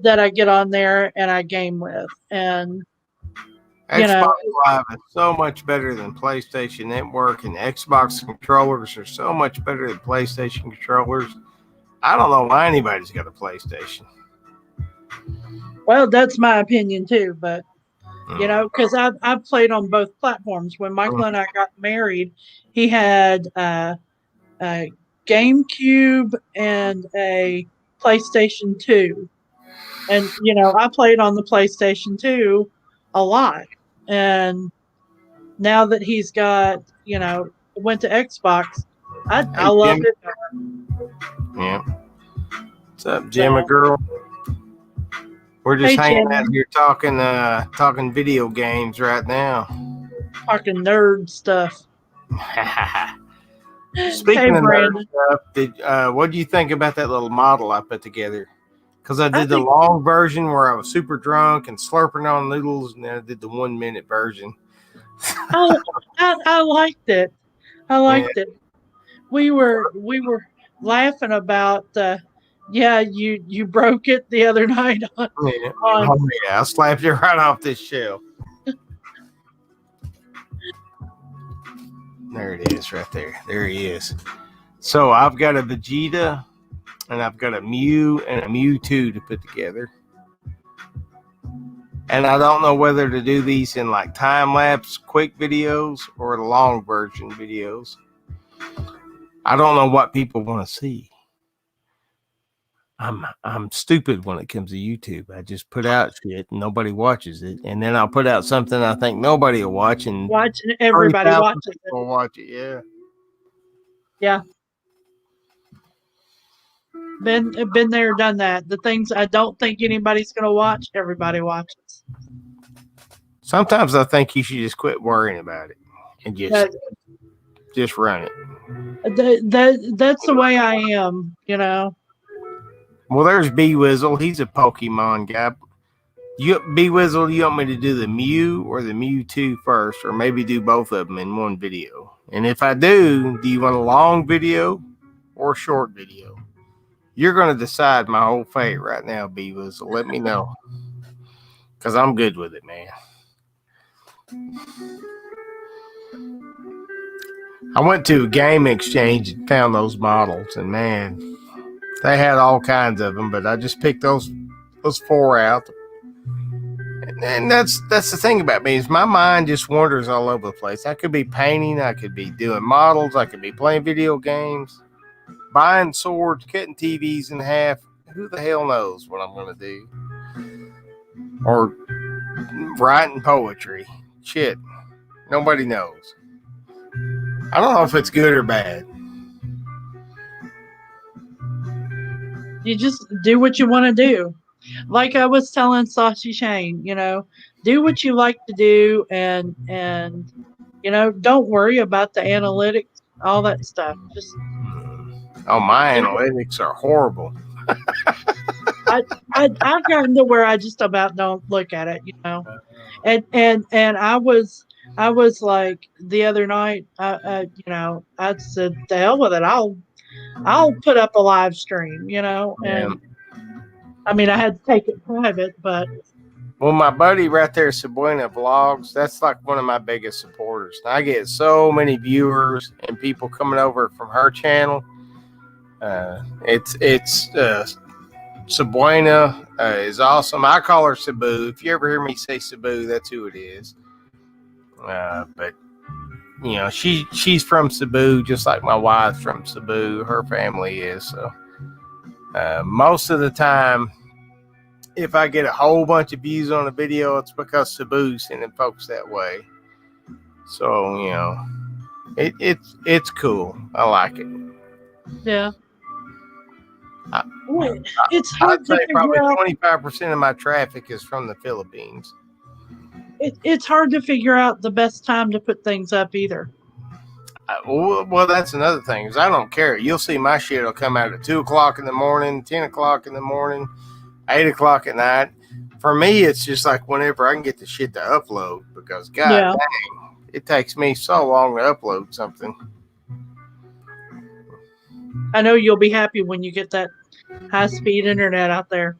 that I get on there and I game with, and Xbox Live is so much better than PlayStation Network, and Xbox controllers are so much better than PlayStation controllers. I don't know why anybody's got a PlayStation. Well, that's my opinion too, but because I've played on both platforms. When Michael and I got married, he had a GameCube and a PlayStation 2. And, I played on the PlayStation 2 a lot. And now that he's got, went to Xbox, I love it. Yeah. What's up, Gemma girl? We're just hanging out here talking video games right now. Talking nerd stuff. Speaking of nerd stuff, what do you think about that little model I put together? Because I did the long version where I was super drunk and slurping on noodles, and then I did the 1 minute version. I liked it. I liked it. We were laughing about you broke it the other night on. I slapped it right off this shelf. There it is right there. There he is. So I've got a Vegeta and I've got a Mew and a Mewtwo to put together. And I don't know whether to do these in like time-lapse quick videos or the long version videos. I don't know what people want to see. I'm stupid when it comes to YouTube. I just put out shit and nobody watches it, and then I'll put out something I think nobody will watch, and everybody watches it. Will watch it, yeah. Yeah. Been there, done that. The things I don't think anybody's going to watch, everybody watches. Sometimes I think you should just quit worrying about it and just run it. That's the way I am, Well, there's B-Wizzle. He's a Pokemon guy. B-Wizzle, you want me to do the Mew or the Mewtwo first, or maybe do both of them in one video? And if I do you want a long video or a short video? You're going to decide my whole fate right now, B-Wizzle. Let me know. Because I'm good with it, man. I went to a game exchange and found those models, and man, they had all kinds of them, but I just picked those 4 out. And that's the thing about me, is my mind just wanders all over the place. I could be painting, I could be doing models, I could be playing video games, buying swords, cutting TVs in half. Who the hell knows what I'm going to do? Or writing poetry. Shit. Nobody knows. I don't know if it's good or bad. You just do what you want to do. Like I was telling Saucy Shane, do what you like to do, and don't worry about the analytics, all that stuff. Just my analytics are horrible. I've gotten to where I just about don't look at it, and I was like the other night, I said, the hell with it, I'll put up a live stream, and I mean, I had to take it private, but. Well, my buddy right there, Sabuena Vlogs, that's like one of my biggest supporters. I get so many viewers and people coming over from her channel. It's Sabuena is awesome. I call her Sabu. If you ever hear me say Sabu, that's who it is. But she's from Cebu, just like my wife's from Cebu. Her family is. So most of the time, if I get a whole bunch of views on a video, it's because Cebu's sending folks that way. So it's cool. I like it. Yeah. It's hard I'd say to probably figure out. 25% of my traffic is from the Philippines. It's hard to figure out the best time to put things up either. Well, that's another thing, is I don't care. You'll see my shit will come out at 2 o'clock in the morning, 10 o'clock in the morning, 8 o'clock at night. For me, it's just like whenever I can get the shit to upload, because God Yeah. dang, it takes me so long to upload something. I know you'll be happy when you get that high-speed internet out there.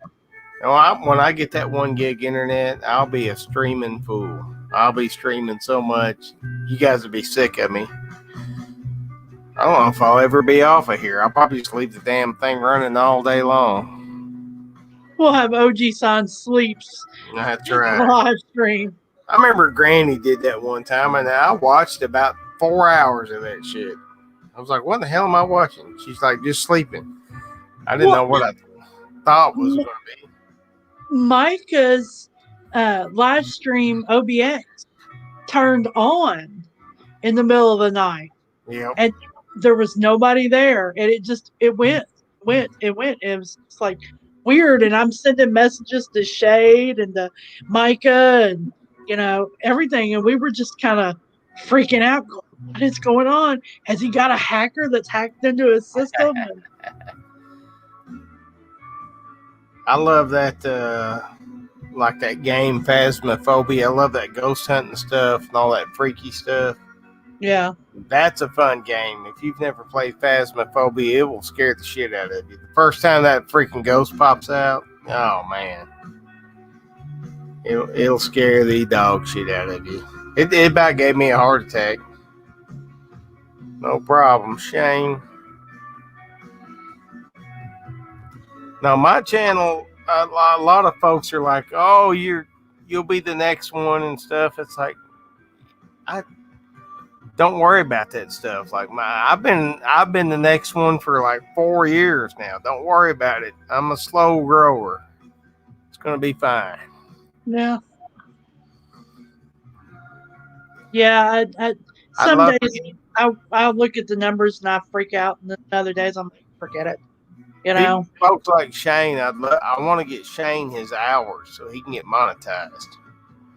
When I get that 1 gig internet, I'll be a streaming fool. I'll be streaming so much, you guys will be sick of me. I don't know if I'll ever be off of here. I'll probably just leave the damn thing running all day long. We'll have OG Son sleeps That's right. live stream. I remember Granny did that one time, and I watched about 4 hours of that shit. I was like, what the hell am I watching? She's like, just sleeping. I didn't know what I thought was going to be. Micah's live stream OBX turned on in the middle of the night. Yep. And there was nobody there. And it went. It was just like weird. And I'm sending messages to Shade and to Micah and, everything. And we were just kind of freaking out. What is going on? Has he got a hacker that's hacked into his system? I love that, like that game Phasmophobia. I love that ghost hunting stuff and all that freaky stuff. Yeah. That's a fun game. If you've never played Phasmophobia, it will scare the shit out of you. The first time that freaking ghost pops out, oh man. It'll scare the dog shit out of you. It about gave me a heart attack. No problem, Shane. Now my channel, a lot of folks are like, "Oh, you'll be the next one" and stuff. It's like, I don't worry about that stuff. Like I've been the next one for like 4 years now. Don't worry about it. I'm a slow grower. It's gonna be fine. Yeah. Yeah. Some days I'll look at the numbers and I freak out, and then other days I'm like, forget it. Folks like Shane, I want to get Shane his hours so he can get monetized.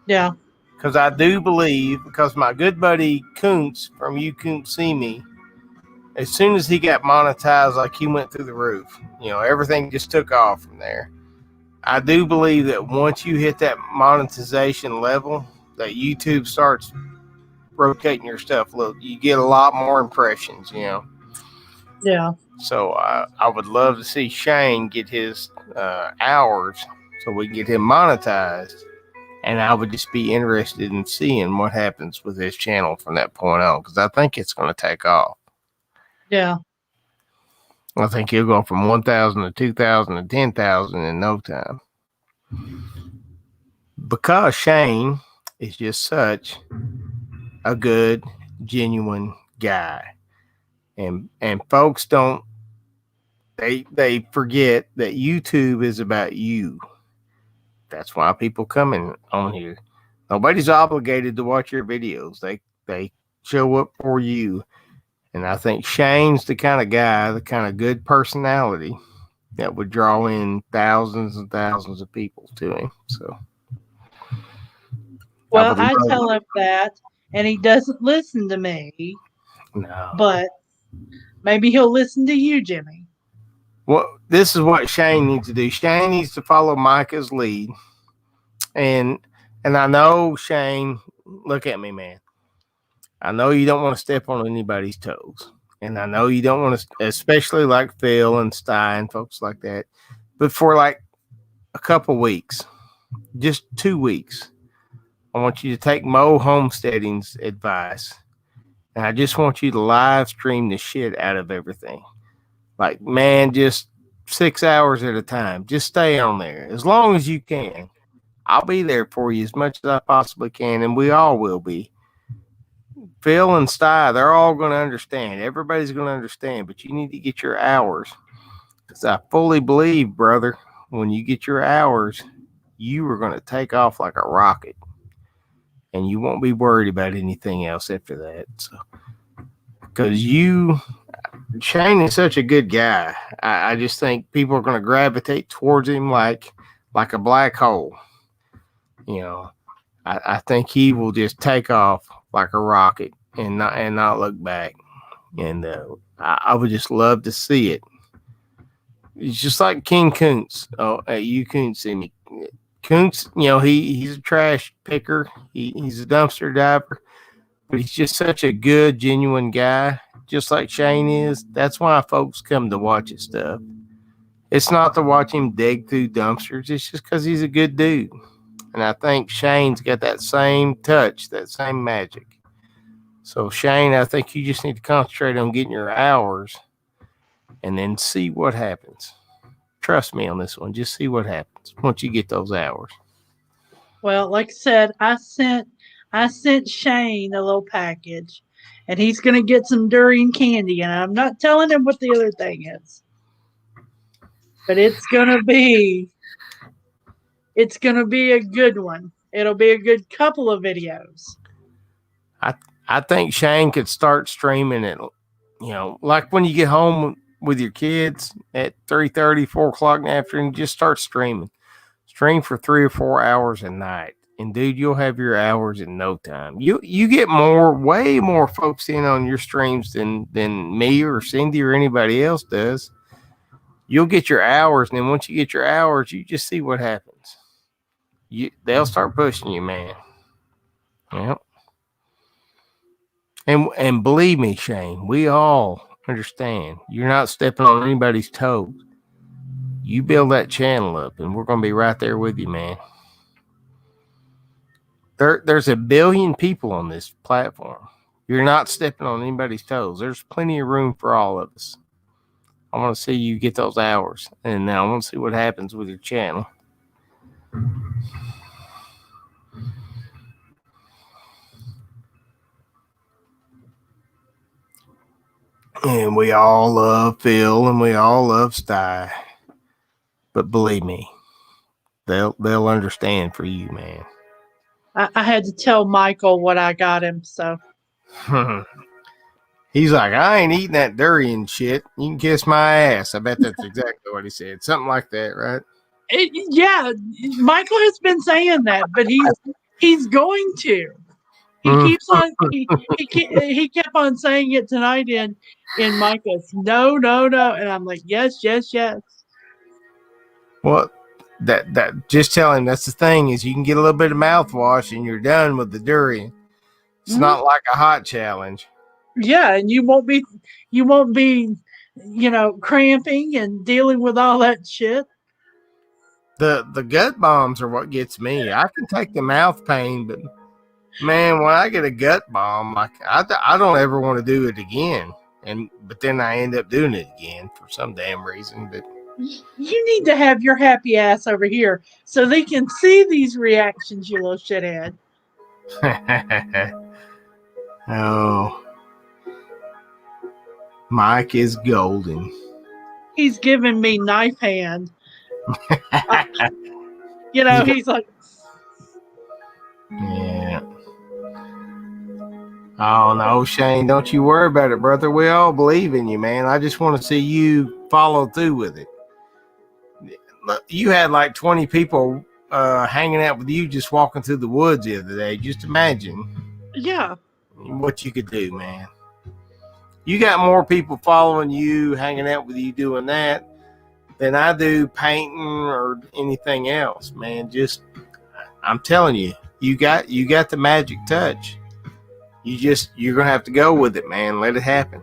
Yeah. Because I do believe, because my good buddy Kuntz from You Couldn't See Me, as soon as he got monetized, like he went through the roof. Everything just took off from there. I do believe that once you hit that monetization level, that YouTube starts rotating your stuff. Look, you get a lot more impressions, Yeah. So I would love to see Shane get his hours so we can get him monetized. And I would just be interested in seeing what happens with his channel from that point on, because I think it's going to take off. Yeah. I think he'll go from 1,000 to 2,000 to 10,000 in no time. Because Shane is just such a good, genuine guy. And folks don't, they forget that YouTube is about you. That's why people coming on here. Nobody's obligated to watch your videos. They show up for you. And I think Shane's the kind of guy, the kind of good personality that would draw in thousands and thousands of people to him. So, well, I tell him that, and he doesn't listen to me. No. But maybe he'll listen to you, Jimmy. Well, this is what Shane needs to do. Shane needs to follow Micah's lead. And I know, Shane, look at me, man. I know you don't want to step on anybody's toes. And I know you don't want to, especially like Phil and Stein, folks like that. But for like a couple weeks, just 2 weeks, I want you to take Mo Homesteading's advice. And I just want you to live stream the shit out of everything. Like, man, just 6 hours at a time. Just stay on there as long as you can. I'll be there for you as much as I possibly can, and we all will be. Phil and Sty, they're all going to understand. Everybody's going to understand, but you need to get your hours. Because I fully believe, brother, when you get your hours, you are going to take off like a rocket. And you won't be worried about anything else after that. So, because Shane is such a good guy. I just think people are going to gravitate towards him like a black hole. I think he will just take off like a rocket and not look back. And I would just love to see it. It's just like King Kuntz. Oh, You Couldn't See Me. Kuntz, he's a trash picker. He's a dumpster diver, but he's just such a good, genuine guy, just like Shane is. That's why folks come to watch his stuff. It's not to watch him dig through dumpsters. It's just because he's a good dude. And I think Shane's got that same touch, that same magic. So, Shane, I think you just need to concentrate on getting your hours and then see what happens. Trust me on this one. Just see what happens once you get those hours. Well, like I said, I sent Shane a little package, and he's gonna get some durian candy, and I'm not telling him what the other thing is. But it's gonna be a good one. It'll be a good couple of videos. I think Shane could start streaming it, like when you get home with your kids at 3:30, 4 o'clock in the afternoon, just start streaming. Stream for 3 or 4 hours a night. And dude, you'll have your hours in no time. You get way more folks in on your streams than me or Cindy or anybody else does. You'll get your hours, and then once you get your hours, you just see what happens. They'll start pushing you, man. Yep. And believe me, Shane, we all understand. You're not stepping on anybody's toes. You build that channel up, and we're going to be right there with you, man. There's a billion people on this platform. You're not stepping on anybody's toes. There's plenty of room for all of us. I want to see you get those hours, and now I want to see what happens with your channel. And we all love Phil, and we all love Sty. But believe me, they'll understand for you, man. I had to tell Michael what I got him, so. He's like, I ain't eating that durian shit. You can kiss my ass. I bet that's exactly what he said. Something like that, right? Yeah, Michael has been saying that, but he's going to. He keeps on. He kept on saying it tonight in Michael's. No, and I'm like, yes. Well, that just tell him that's the thing is you can get a little bit of mouthwash and you're done with the durian. It's not like a hot challenge. Yeah, and you won't be, cramping and dealing with all that shit. The gut bombs are what gets me. I can take the mouth pain, but man, when I get a gut bomb, like I don't ever want to do it again. But then I end up doing it again for some damn reason. But you need to have your happy ass over here so they can see these reactions, you little shithead. Oh. Mike is golden. He's giving me knife hand. He's like, yeah. Oh no, Shane, don't you worry about it, brother. We all believe in you, man. I just want to see you follow through with it. You had like 20 people hanging out with you just walking through the woods the other day. Just imagine. Yeah. What you could do, man. You got more people following you, hanging out with you doing that than I do painting or anything else, man. I'm telling you, you got the magic touch. You're going to have to go with it, man. Let it happen.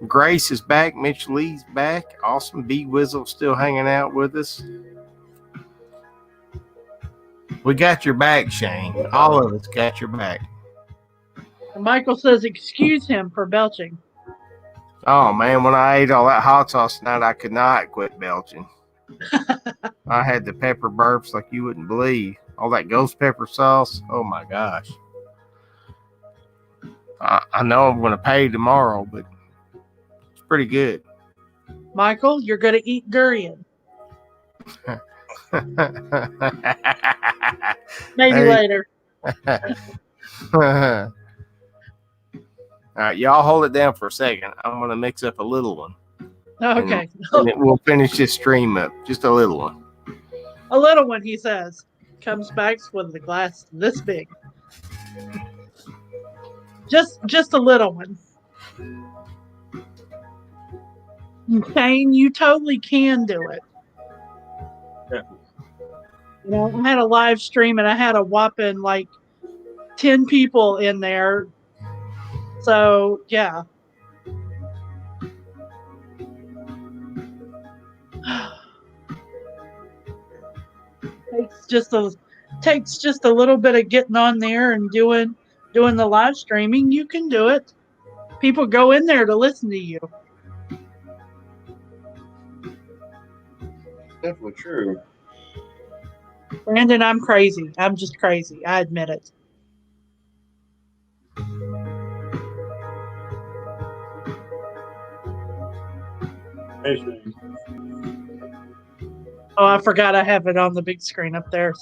Grace is back. Mitch Lee's back. Awesome. B Wizzle still hanging out with us. We got your back, Shane. All of us got your back. And Michael says, excuse him for belching. Oh, man, when I ate all that hot sauce tonight, I could not quit belching. I had the pepper burps like you wouldn't believe. All that ghost pepper sauce. Oh, my gosh. I know I'm going to pay tomorrow, but it's pretty good. Michael, you're going to eat durian. Maybe later. All right, y'all hold it down for a second. I'm going to mix up a little one. Okay. And we'll finish this stream up. Just a little one. A little one, he says. Comes back with a glass this big. Just a little one. Shane, you totally can do it. I had a live stream and I had a whopping like 10 people in there. So yeah. takes just a little bit of getting on there and doing the live streaming. You can do it. People go in there to listen to you. Definitely true. Brandon, I'm crazy. I'm just crazy. I admit it. Oh, I forgot I have it on the big screen up there.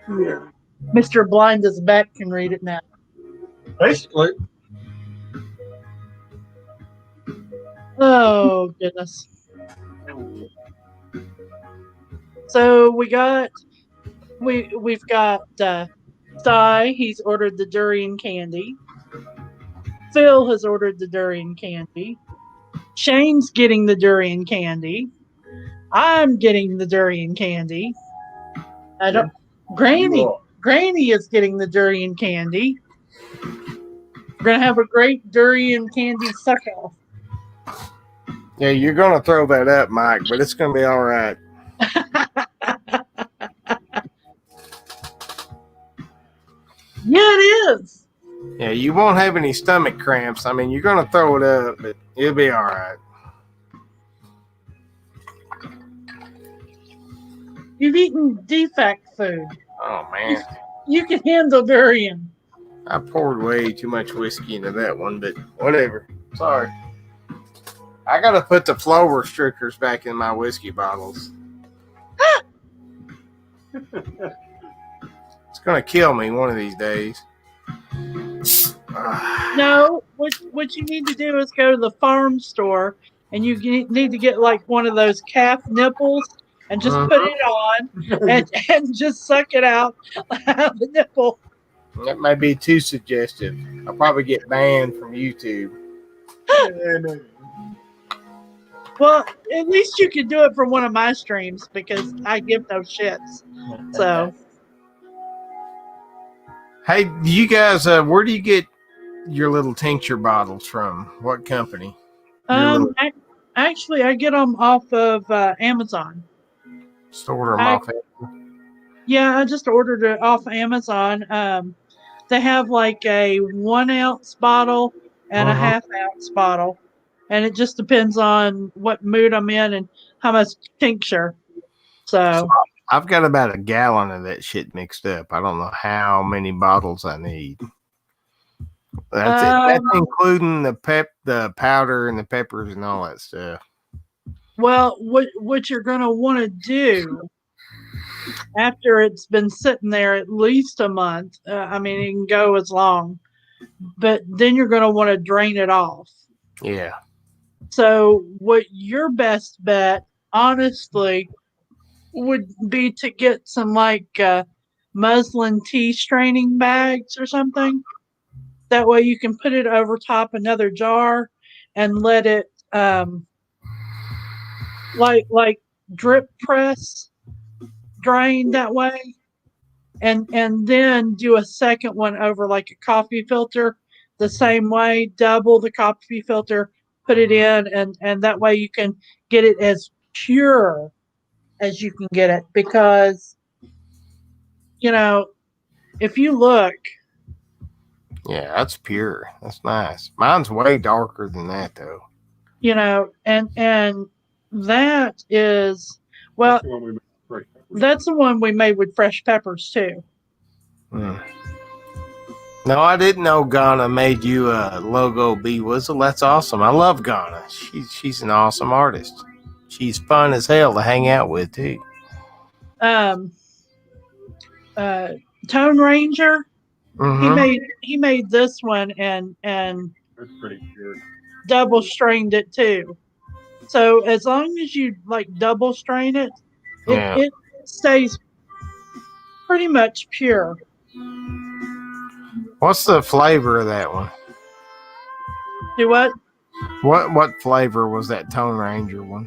Yeah. Mr. Blind as Bat can read it now. Basically. Oh, goodness. So we've got Cy. He's ordered the durian candy. Phil has ordered the durian candy. Shane's getting the durian candy. I'm getting the durian candy. Granny is getting the durian candy. We're gonna have a great durian candy suck-off. Yeah, you're gonna throw that up, Mike, but it's gonna be all right. Yeah, it is. Yeah, you won't have any stomach cramps. I mean, you're gonna throw it up, but it'll be all right. You've eaten defect food. Oh man, You can handle durian. I poured way too much whiskey into that one, but whatever. Sorry. I gotta put the flow restrictors back in my whiskey bottles. It's gonna kill me one of these days. No, what you need to do is go to the farm store and you need to get like one of those calf nipples and just put it on and just suck it out of the nipple. That might be too suggestive. I'll probably get banned from YouTube. Well, at least you could do it for one of my streams because I give no shits. So, hey, you guys, where do you get your little tincture bottles from? What company? actually, I get them off of Amazon. Store them off. Yeah, I just ordered it off Amazon. They have like a 1 ounce bottle and a half ounce bottle. And it just depends on what mood I'm in and how much tincture. So I've got about a gallon of that shit mixed up. I don't know how many bottles I need. That's it. That's including the powder and the peppers and all that stuff. Well, what you're gonna want to do after it's been sitting there at least a month. I mean, it can go as long, but then you're gonna want to drain it off. Yeah. So, what your best bet, honestly, would be to get some like muslin tea straining bags or something. That way, you can put it over top another jar and let it like drip press drain that way, and then do a second one over like a coffee filter the same way. Double the coffee filter. Put it in, and that way you can get it as pure as you can get it. Because, if you look. Yeah, that's pure. That's nice. Mine's way darker than that, though. And that is, well, that's the one we made with fresh peppers, too. No, I didn't know Ghana made you a logo bee whistle. That's awesome. I love Ghana. She's an awesome artist. She's fun as hell to hang out with too. Tone Ranger. He made this one and That's pretty pure. Double strained it too. So as long as you like double strain it, it stays pretty much pure. What's the flavor of that one? Do what? What flavor was that Tone Ranger one?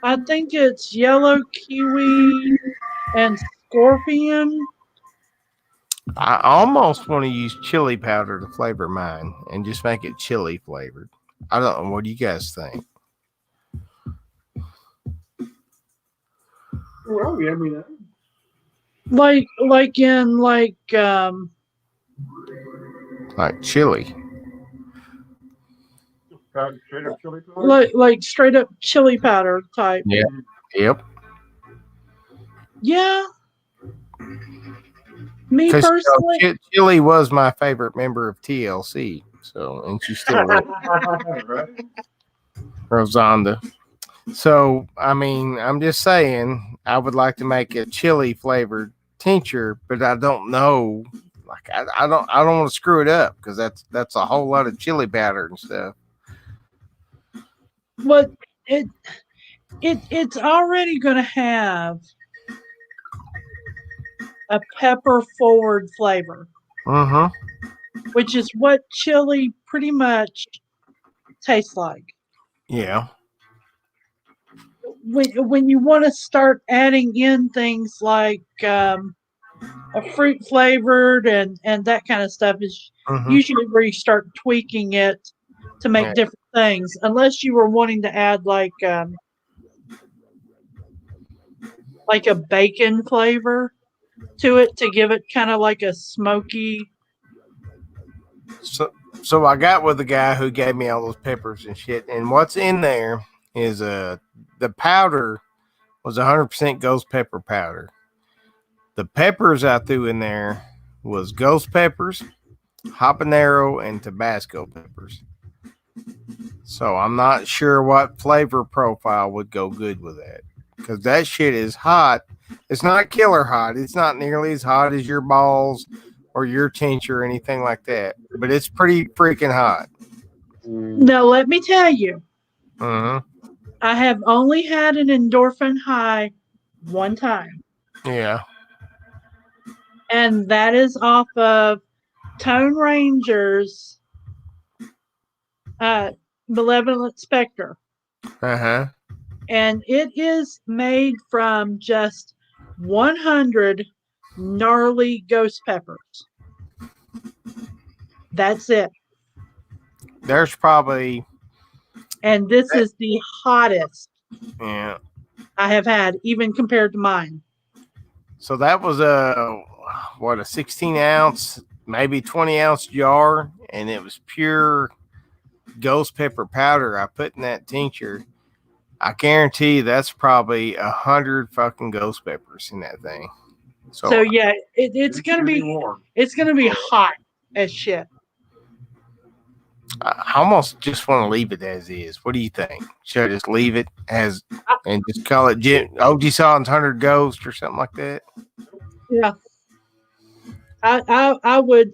I think it's yellow kiwi and scorpion. I almost want to use chili powder to flavor mine and just make it chili flavored. I don't know. What do you guys think? Well, yeah, I mean, Like Like chili. straight up chili powder. like straight up chili powder type. Yeah. Yep. Yeah. Me Because personally, Chili was my favorite member of TLC. So, and she still is. Right? Rosanda. So, I mean, I'm just saying, I would like to make a chili flavored tincture, but I don't know. Like, I don't want to screw it up because that's a whole lot of chili powder and stuff. what it's already going to have a pepper forward flavor, which is what chili pretty much tastes like. Yeah. When you want to start adding in things like a fruit flavored and that kind of stuff is usually where you start tweaking it to make different things, unless you were wanting to add like a bacon flavor to it to give it kind of like a smoky. So I got with the guy who gave me all those peppers and shit, and what's in there is the powder was 100% ghost pepper powder. The peppers I threw in there was ghost peppers, habanero, and Tabasco peppers. So I'm not sure what flavor profile would go good with that, because that shit is hot. It's not killer hot. It's not nearly as hot as your balls or your tincture or anything like that, but it's pretty freaking hot. Now let me tell you, I have only had an endorphin high one time. Yeah. And that is off of Tone Ranger's Malevolent Spectre. And it is made from just 100 gnarly ghost peppers. That's it. There's probably. And this is the hottest I have had, even compared to mine. So that was a 16 ounce, maybe 20 ounce jar, and it was pure ghost pepper powder I put in that tincture. I guarantee that's probably 100 fucking ghost peppers in that thing. So yeah, it's gonna be hot as shit. I almost just want to leave it as is. What do you think? Should I just leave it as and just call it OG Son's 100 Ghost or something like that? Yeah, I would.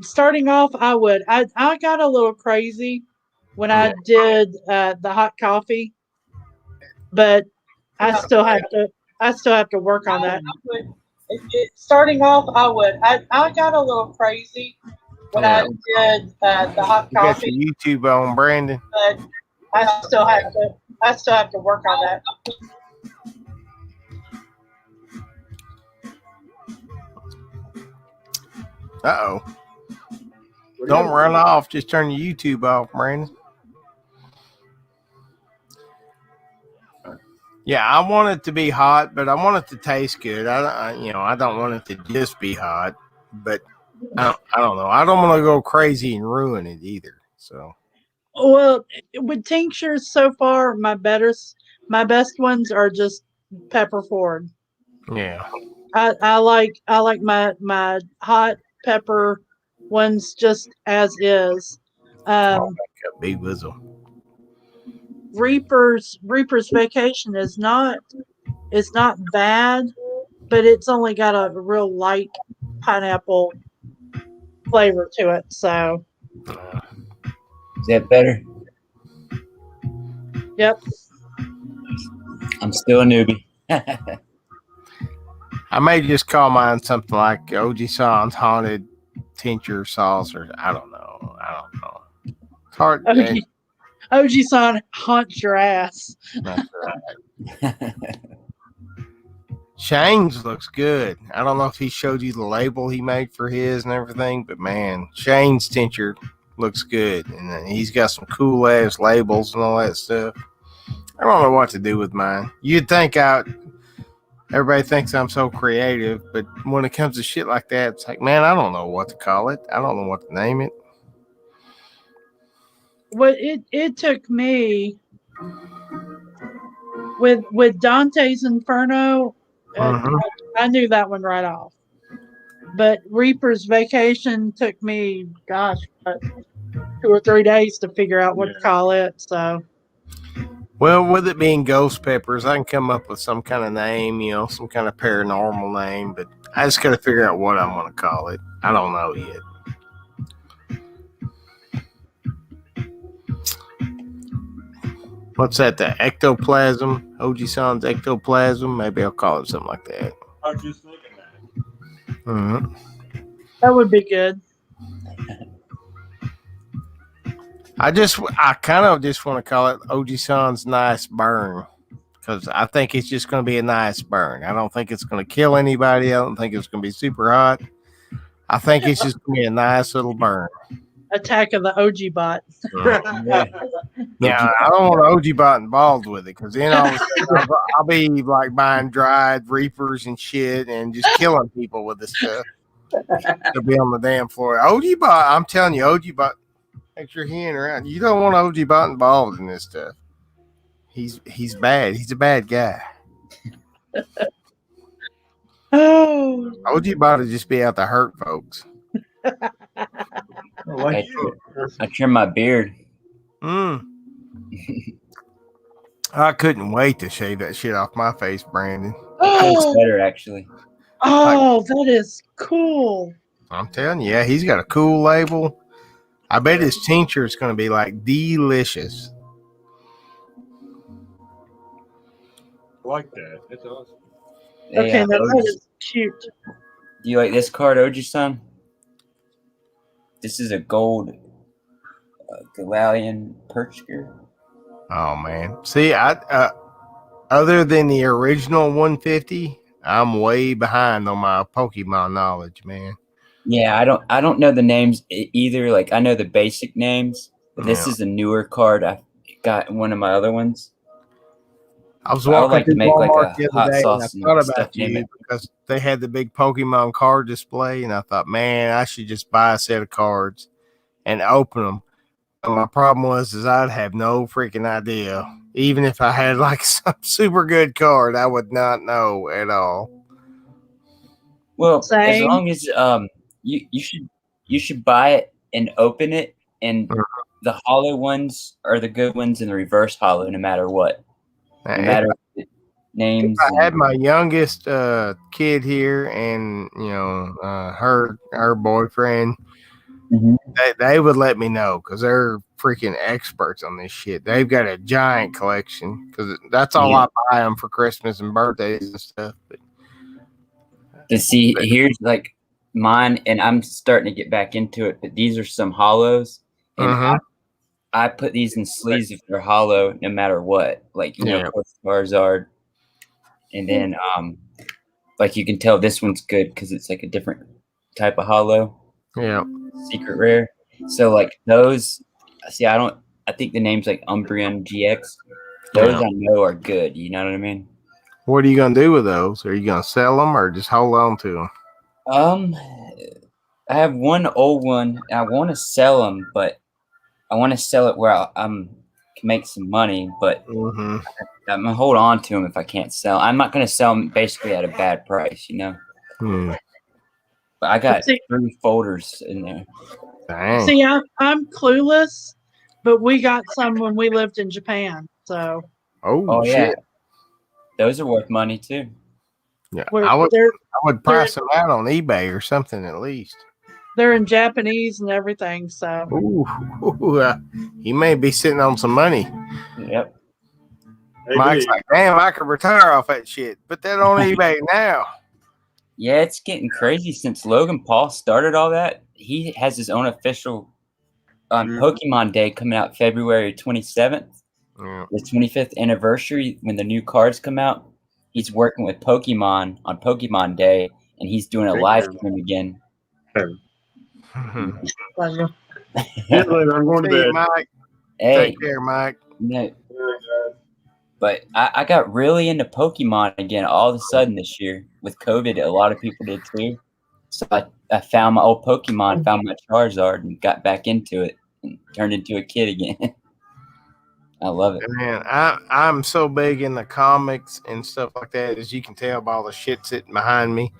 Starting off, I would. I got a little crazy when I did the hot coffee, but I still have to work on that. Starting off, I would. I got a little crazy when I did the hot coffee. You got your YouTube on, Brandon. But I still have to work on that. Uh-oh. Don't run off. Just turn your YouTube off, Brandon. Yeah, I want it to be hot, but I want it to taste good. I don't want it to just be hot, but I don't know. I don't want to go crazy and ruin it either. So, well, with tinctures so far, my best ones are just pepper forward. Yeah, I like my hot pepper ones just as is. big whistle. Reaper's Vacation is not bad, but it's only got a real light pineapple flavor to it. So, is that better? Yep. I'm still a newbie. I may just call mine something like OG Son's Haunted Tincture Sauce, or I don't know. It's hard. Okay. OG-san haunts your ass. That's right. Shane's looks good. I don't know if he showed you the label he made for his and everything, but man, Shane's tincture looks good, and he's got some cool ass labels and all that stuff. I don't know what to do with mine. You'd think everybody thinks I'm so creative, but when it comes to shit like that, it's like, man, I don't know what to call it. I don't know what to name it. What it took me with Dante's Inferno, I knew that one right off. But Reaper's Vacation took me, gosh, 2 or 3 days to figure out what to call it. So, well, with it being Ghost Peppers, I can come up with some kind of name, some kind of paranormal name, but I just got to figure out what I'm going to call it. I don't know yet. What's that? The ectoplasm? OG-san's ectoplasm? Maybe I'll call it something like that. I was just thinking that. Mm-hmm. that would be good. I kind of just want to call it OG-san's Nice Burn, because I think it's just going to be a nice burn. I don't think it's going to kill anybody. I don't think it's going to be super hot. I think it's just going to be a nice little burn. Attack of the OG bot. Yeah, I don't want OG bot involved with it, because then all of a sudden I'll be like buying dried reapers and shit and just killing people with this stuff. They'll be on the damn floor. OG bot, I'm telling you, OG bot, make your hand around. You don't want OG bot involved in this stuff. He's bad. He's a bad guy. Oh, OG bot would just be out to hurt folks. Like I trim my beard. I couldn't wait to shave that shit off my face, Brandon. It's oh, better, actually. that is cool. I'm telling you, yeah, he's got a cool label. I bet his tincture is going to be like delicious. I like that. That's awesome. Okay, Hey, now OG, that is cute. do you like this card, OG-san? This is a gold Galalian Perchker. Oh man, see, I other than the original 150, I'm way behind on my Pokemon knowledge, man. Yeah, I don't know the names either. Like I know the basic names, but this is a newer card. I got one of my other ones. I was I would walking like to through make like Walmart a the hot other day, and I sauce and thought about stuff. Name you it. because they had the big Pokemon card display, and I thought, man, I should just buy a set of cards and open them. But my problem was I'd have no freaking idea. Even if I had like some super good card, I would not know at all. Well, as Same. long as you should buy it and open it, and the hollow ones are the good ones, and the reverse hollow, no matter what, no matter the names. If I had my youngest kid here, and her boyfriend, they would let me know, because they're freaking experts on this shit. They've got a giant collection, because that's all I buy them for Christmas and birthdays and stuff. But see, here's like mine, and I'm starting to get back into it. But these are some hollows, and I put these in sleeves if they're hollow, no matter what. Like Charizard, and then like you can tell this one's good because it's like a different type of hollow. Yeah. Secret rare. So like those, see, I think the name's like Umbreon GX. Those I know are good. You know what I mean? What are you gonna do with those? Are you gonna sell them or just hold on to them? I have one old one. And I want to sell them, but I want to sell it where I can make some money. But I'm gonna hold on to them if I can't sell. I'm not gonna sell them basically at a bad price, you know. But I got 3 folders in there. Dang. See, I'm clueless, but we got some when we lived in Japan. So. Oh shit. Yeah. Those are worth money too. Yeah, I would price them out on eBay or something at least. They're in Japanese and everything, so. He may be sitting on some money. Yep. Hey, Mike's like, damn, I could retire off that shit. Put that on eBay now. Yeah, it's getting crazy since Logan Paul started all that. He has his own official on Pokemon Day coming out February 27th, Yeah. the 25th anniversary when the new cards come out. He's working with Pokemon on Pokemon Day, and he's doing a live stream again. Yeah, later, I'm going to See you, bed. Mike. Hey, Take care, Mike. no, but I got really into Pokemon again all of a sudden this year with COVID. A lot of people did too. So I found my old Pokemon, found my Charizard, and got back into it and turned into a kid again. I love it. Man, I'm so big in the comics and stuff like that, as you can tell by all the shit sitting behind me.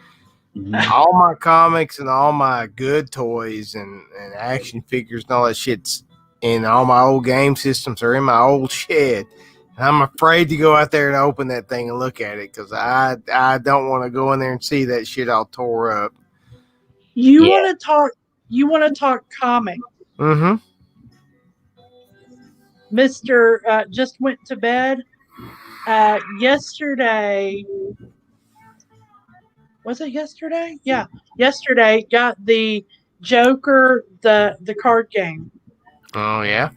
Mhm. All my comics and all my good toys and action figures and all that shit's in all my old game systems are in my old shed. And I'm afraid to go out there and open that thing and look at it because I don't want to go in there and see that shit all tore up. You Yeah. want to talk? You want to talk comics? Mm-hmm. Mister just went to bed. Yesterday, was it yesterday? Yeah, yesterday got the Joker the card game. Oh yeah.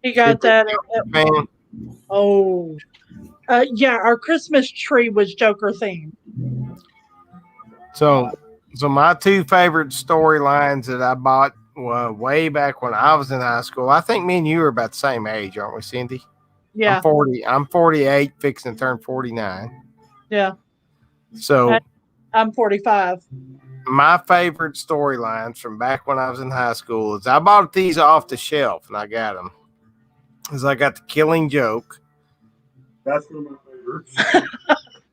He got that. Man. Oh, yeah. Our Christmas tree was Joker themed. So my two favorite storylines that I bought way back when I was in high school. I think me and you are about the same age, aren't we, Cindy? Yeah, I'm 48, fixing to turn 49. yeah. So I'm 45. my favorite storylines from back when I was in high school is I bought these off the shelf and I got them. Is I got the Killing Joke. That's one of my favorites.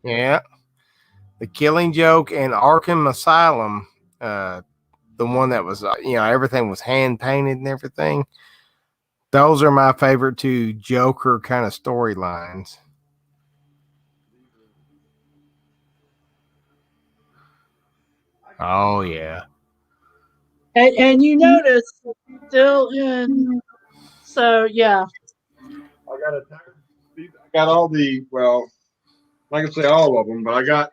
Yeah. The Killing Joke and Arkham Asylum. The one that was, everything was hand painted and everything. Those are my favorite two Joker kind of storylines. Oh, yeah. And you notice still in. So yeah, I got all the, well, I can say all of them, but I got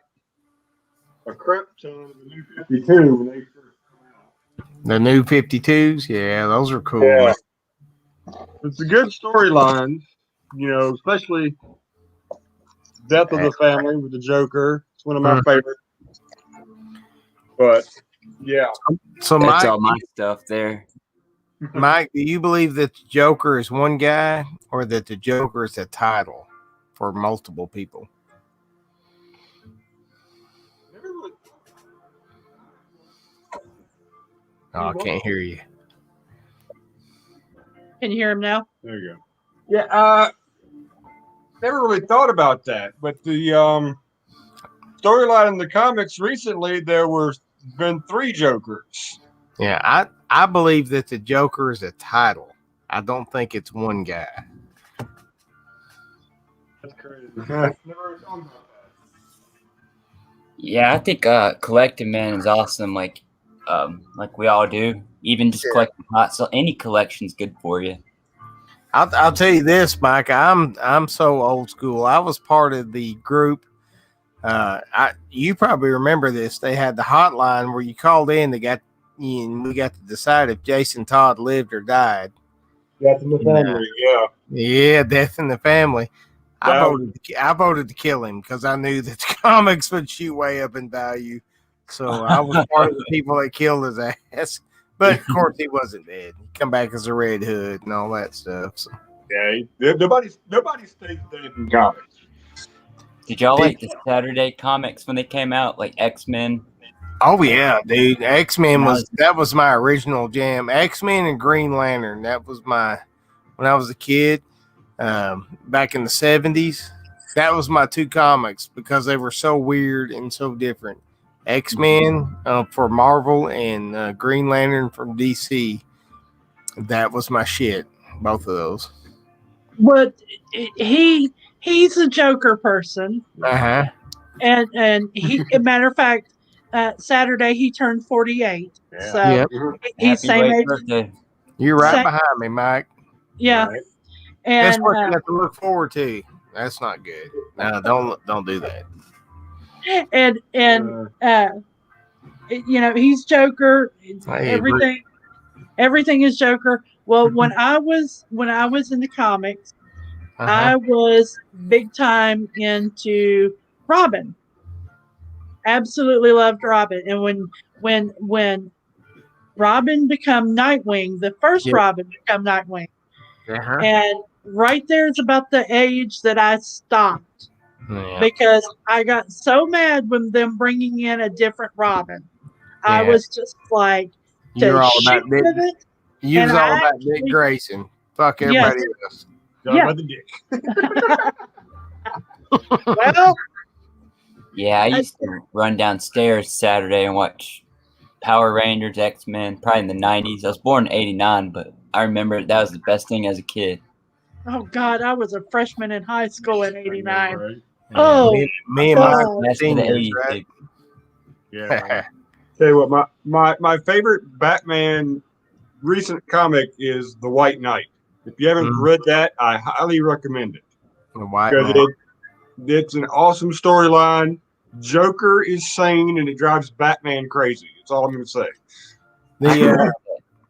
a crap ton of the new 52 when they first come out. The new 52s. Yeah, those are cool. Yeah. It's a good storyline, especially Death of the Family with the Joker. It's one of my favorites. But yeah. So That's Mike, all my stuff there. Mike, do you believe that the Joker is one guy or that the Joker is a title for multiple people? Oh, I can't hear you. can you hear him now? There you go. Yeah, never really thought about that. But the storyline in the comics recently, there were been 3 Jokers. Yeah, I believe that the Joker is a title. I don't think it's one guy. That's crazy. Never thought about that. Yeah, I think collecting, man, is awesome. Like we all do. Even just collecting hot, so any collection's good for you. I'll tell you this, Mike. I'm so old school. I was part of the group. You probably remember this. They had the hotline where you called in. We got to decide if Jason Todd lived or died. Death in the Family, yeah. Yeah, Death in the Family. I voted to kill him because I knew that the comics would shoot way up in value. So I was part of the people that killed his ass. But of course, he wasn't dead. He come back as a Red Hood and all that stuff. So. Yeah, nobody stays dead in comics. Did y'all like the Saturday comics when they came out, like X-Men? Oh yeah, dude. X-Men was my original jam. X-Men and Green Lantern. That was when I was a kid, back in the 70s. That was my 2 comics because they were so weird and so different. X-Men for Marvel and Green Lantern from DC. That was my shit. Both of those. But he's a Joker person. Uh-huh. And he, a matter of fact, Saturday he turned 48. Yeah. So Yep. he's same age. Birthday. You're right behind me, Mike. Yeah. Right. And that's what you have to look forward to. That's not good. No, don't do that. And he's Joker. Hey, Everything is Joker. Well, when I was in the comics, Uh-huh. I was big time into Robin. Absolutely loved Robin. And when Robin become Nightwing, the first Yeah. Robin become Nightwing. Uh-huh. And right there is about the age that I stopped Yeah. because I got so mad when them bringing in a different Robin. I Yeah. was just like, You're to all shoot about Dick. with it. You And was all I about Dick actually, Grayson. Fuck yes, everybody else. Got yeah. about the dick. Well, Yeah, I used to run downstairs Saturday and watch Power Rangers, X-Men, probably in the 90s. I was born in 89, but I remember that was the best thing as a kid. oh God, I was a freshman in high school in '89. Right? Yeah, Oh, me and my God. That's for the seniors, 80s, right? dude. Yeah. Tell you what, my favorite Batman recent comic is The White Knight. If you haven't read that, I highly recommend it The White because Man. it's an awesome storyline. Joker is sane and it drives Batman crazy. That's all I'm going to say.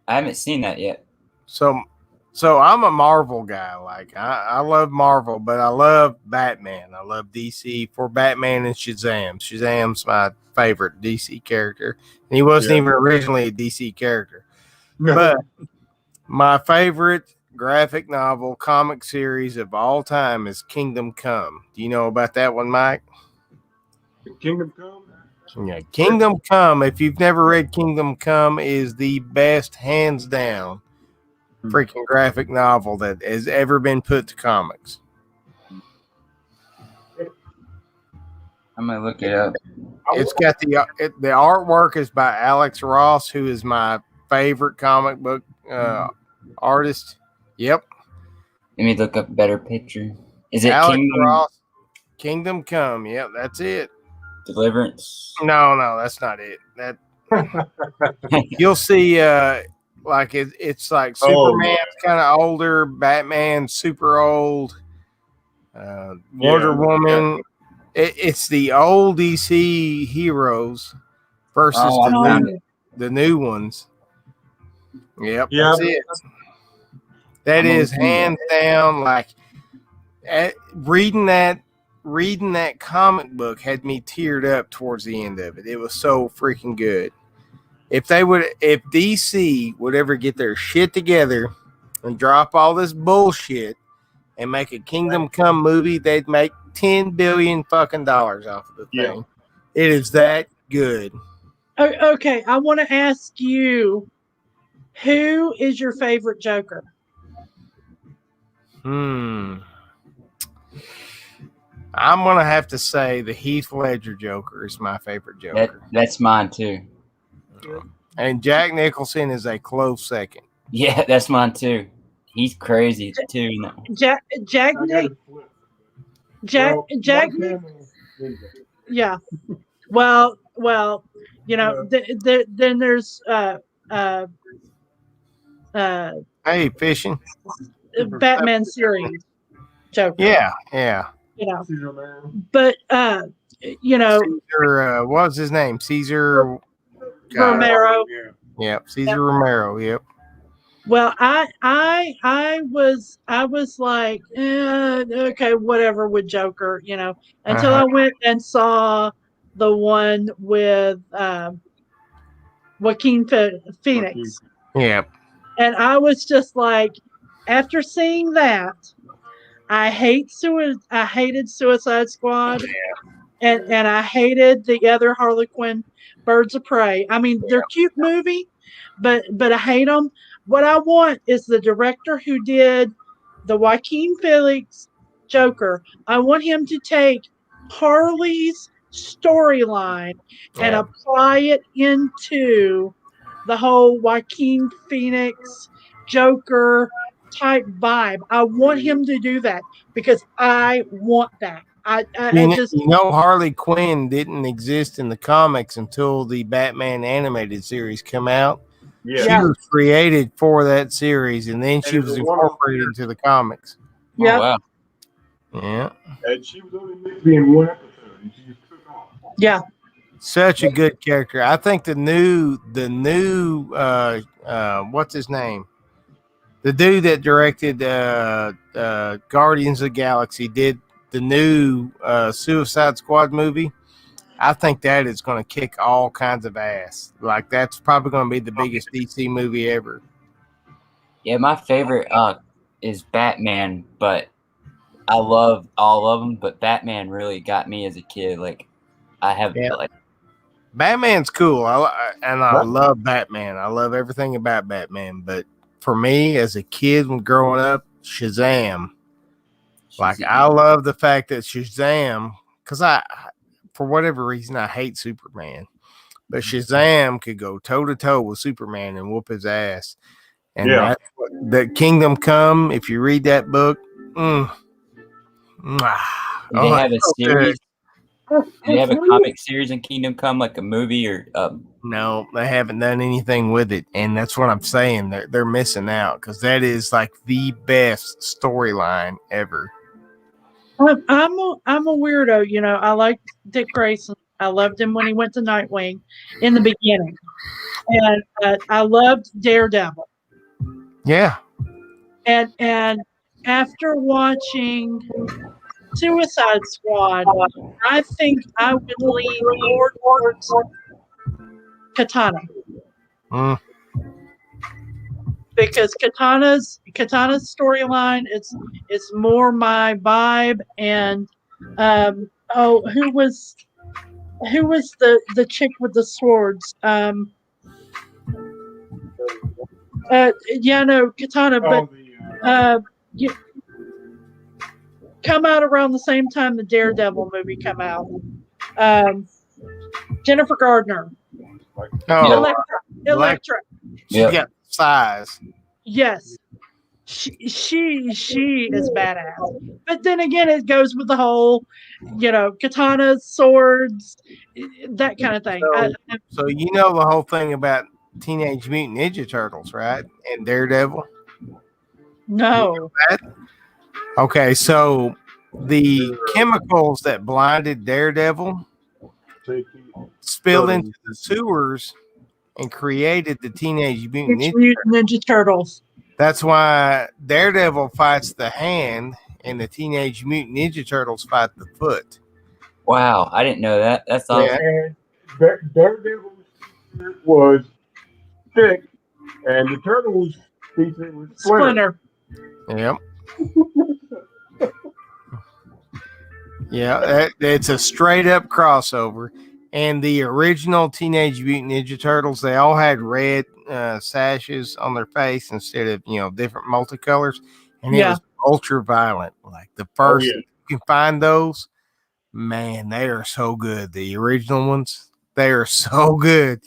I haven't seen that yet. So I'm a Marvel guy. Like I love Marvel, but I love Batman. I love DC for Batman and Shazam. Shazam's my favorite DC character, and he wasn't even originally a DC character. But my favorite graphic novel comic series of all time is Kingdom Come. Do you know about that one, Mike? Kingdom Come? Yeah, Kingdom Come. If you've never read Kingdom Come, is the best, hands down, freaking graphic novel that has ever been put to comics. I'm gonna look it up. It's got the artwork is by Alex Ross, who is my favorite comic book artist. Yep, Let me look up a better picture. Is it Alex Kingdom Ross. Kingdom Come. Yep, that's it. Deliverance? No, that's not it. That you'll see. Like it's like Superman's kind of older, Batman's super old, Wonder Woman. It's the old DC heroes versus the new ones. Yep, that's it. That is hands down. Like reading that comic book had me teared up towards the end of it. It was so freaking good. If DC would ever get their shit together and drop all this bullshit and make a Kingdom Come movie, they'd make $10 billion fucking dollars off of the thing. It is that good. Okay, I want to ask you, who is your favorite Joker? I'm gonna have to say the Heath Ledger Joker is my favorite Joker. That's mine too. And Jack Nicholson is a close second. Yeah, that's mine too. He's crazy too. Jack. Yeah. Well, you know, then there's Hey, fishing. Batman series Joker. Yeah. You know, but you know, Caesar, what was his name? Caesar Romero. Yep, Caesar Romero. Yep. Well, I was like, okay, whatever with Joker, you know, until I went and saw the one with Joaquin Phoenix. Yep. And I was just like, after seeing that, I hated Suicide Squad, and I hated the other Harley Quinn, Birds of Prey. I mean, they're cute movie, but I hate them. What I want is the director who did the Joaquin Phoenix Joker. I want him to take Harley's storyline and apply it into the whole Joaquin Phoenix Joker type vibe. I want him to do that because I want that. You know, Harley Quinn didn't exist in the comics until the Batman animated series come out. Yeah. She was created for that series, and then she was incorporated into the comics. Yeah. Oh, wow. Yeah. And she was only meant to be in one episode, and she just took off. Yeah. Such a good character. I think the new what's his name? The dude that directed Guardians of the Galaxy did the new Suicide Squad movie. I think that is going to kick all kinds of ass. Like, that's probably going to be the biggest DC movie ever. Yeah, my favorite is Batman, but I love all of them. But Batman really got me as a kid. Like, I have like Batman's cool. I love Batman. I love everything about Batman. But for me, as a kid when growing up, Shazam. Like, I love the fact that Shazam, because for whatever reason, I hate Superman. But Shazam could go toe to toe with Superman and whoop his ass. And that's what, the Kingdom Come, if you read that book, do they have a series? Do they have a comic series in Kingdom Come, like a movie or? No, they haven't done anything with it, and that's what I'm saying. They're missing out because that is like the best storyline ever. I'm a weirdo, you know. I like Dick Grayson. I loved him when he went to Nightwing in the beginning, and I loved Daredevil. Yeah. And after watching Suicide Squad, I think I would lean more towards Katana. Because Katana's storyline is more my vibe, and who was the chick with the swords? Katana, but come out around the same time the Daredevil movie come out. Jennifer Gardner. Electra. She got size. Yes. She is badass. But then again, it goes with the whole, katanas, swords, that kind of thing. So you know the whole thing about Teenage Mutant Ninja Turtles, right? And Daredevil? No. You know okay, so the chemicals that blinded Daredevil spilled into the sewers and created the Teenage Mutant Ninja Turtles. That's why Daredevil fights the hand and the Teenage Mutant Ninja Turtles fight the foot. Wow, I didn't know that. That's awesome. And Daredevil's was thick, and the Turtles' feature was Splinter. Yep. Yeah, it's a straight up crossover. And the original Teenage Mutant Ninja Turtles, they all had red sashes on their face instead of, different multicolors. And it was ultra violent. Like the first, you can find those. Man, they are so good. The original ones, they are so good.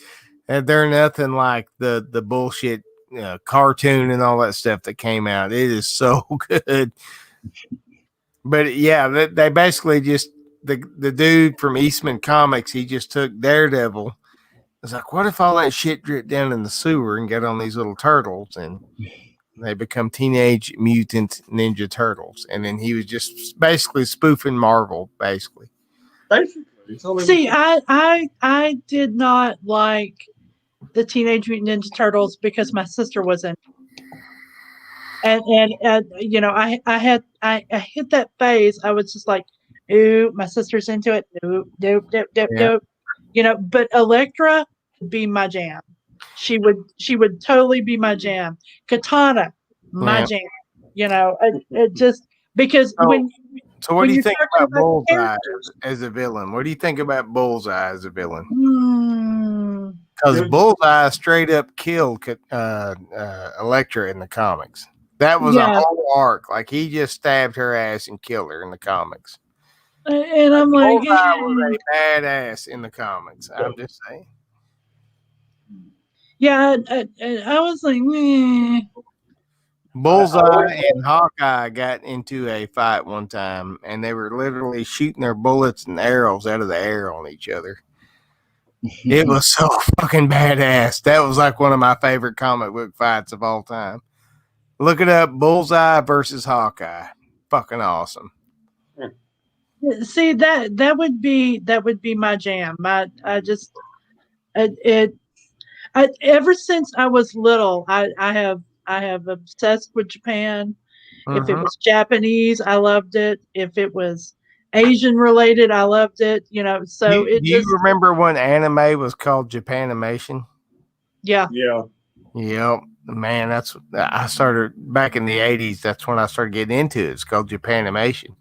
And they're nothing like the bullshit cartoon and all that stuff that came out. It is so good. But yeah, they basically just, the dude from Eastman Comics, he just took Daredevil. It's like, what if all that shit dripped down in the sewer and got on these little turtles and they become Teenage Mutant Ninja Turtles? And then he was just basically spoofing Marvel, basically. See, I did not like the Teenage Mutant Ninja Turtles because my sister was in. And I hit that phase. I was just like, ooh, my sister's into it. Nope. But Electra would be my jam. She would totally be my jam. Katana, my jam. It just because So what do you think about Bullseye as a villain? What do you think about Bullseye as a villain? Because Bullseye straight up killed Electra in the comics. That was a whole arc. Like, he just stabbed her ass and killed her in the comims. And I'm like, Bullseye was a badass in the comics. I'm just saying. Yeah, I was like, meh. Bullseye and Hawkeye got into a fight one time, and they were literally shooting their bullets and arrows out of the air on each other. It was so fucking badass. That was like one of my favorite comic book fights of all time. Look it up, Bullseye versus Hawkeye. Fucking awesome. See, that would be my jam. Ever since I was little, I have I have obsessed with Japan. If it Mhm. was Japanese, I loved it. If it was Asian related, I loved it. So Do it you just, remember when anime was called Japanimation? yeah. Yeah. Yep. Man, that's I started back in the 80s. That's when I started getting into it. It's called Japanimation.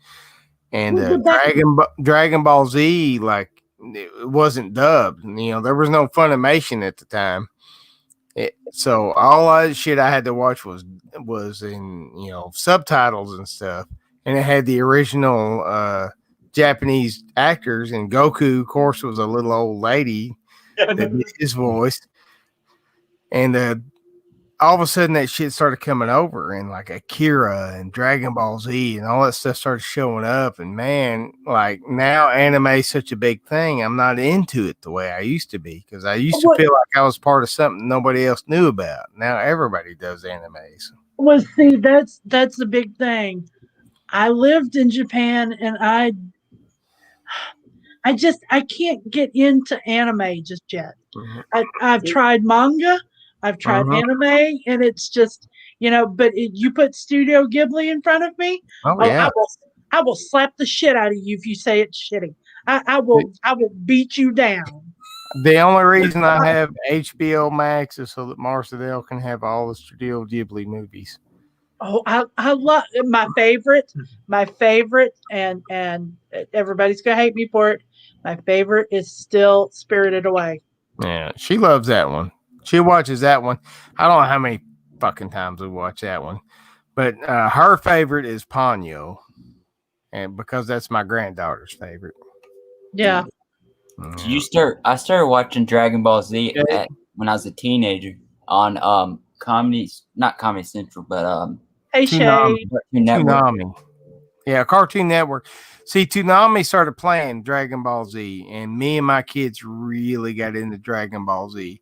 And Well, but that Dragon Ball Z, like it wasn't dubbed. There was no Funimation at the time. So all that shit I had to watch was in subtitles and stuff, and it had the original Japanese actors. And Goku, of course, was a little old lady that did his voice, and all of a sudden that shit started coming over, and like Akira and Dragon Ball Z and all that stuff started showing up. And man, like now anime is such a big thing. I'm not into it the way I used to be, because I used to what feel like I was part of something nobody else knew about. Now everybody does animes. was see that's the big thing. I lived in Japan and I can't get into anime just yet. Mhm. I've tried manga, I've tried Mhm. anime, and it's just but you put Studio Ghibli in front of me, Oh oh, yeah. I will slap the shit out of you if you say it's shitty. The, I will beat you down. the only reason I have HBO Max is so that Marcel can have all the Studio Ghibli movies. Oh, I love my favorite, and everybody's gonna hate me for it. My favorite is still Spirited Away. Yeah, she loves that one. She watches that one. I don't know how many fucking times we watch that one, but her favorite is Ponyo, and because that's my granddaughter's favorite. Yeah. I started watching Dragon Ball Z Yeah. when I was a teenager on not Comedy Central, but Hey Toonami. Shay. Cartoon Network. Toonami. Yeah, Cartoon Network. See, Toonami started playing Dragon Ball Z, and me and my kids really got into Dragon Ball Z.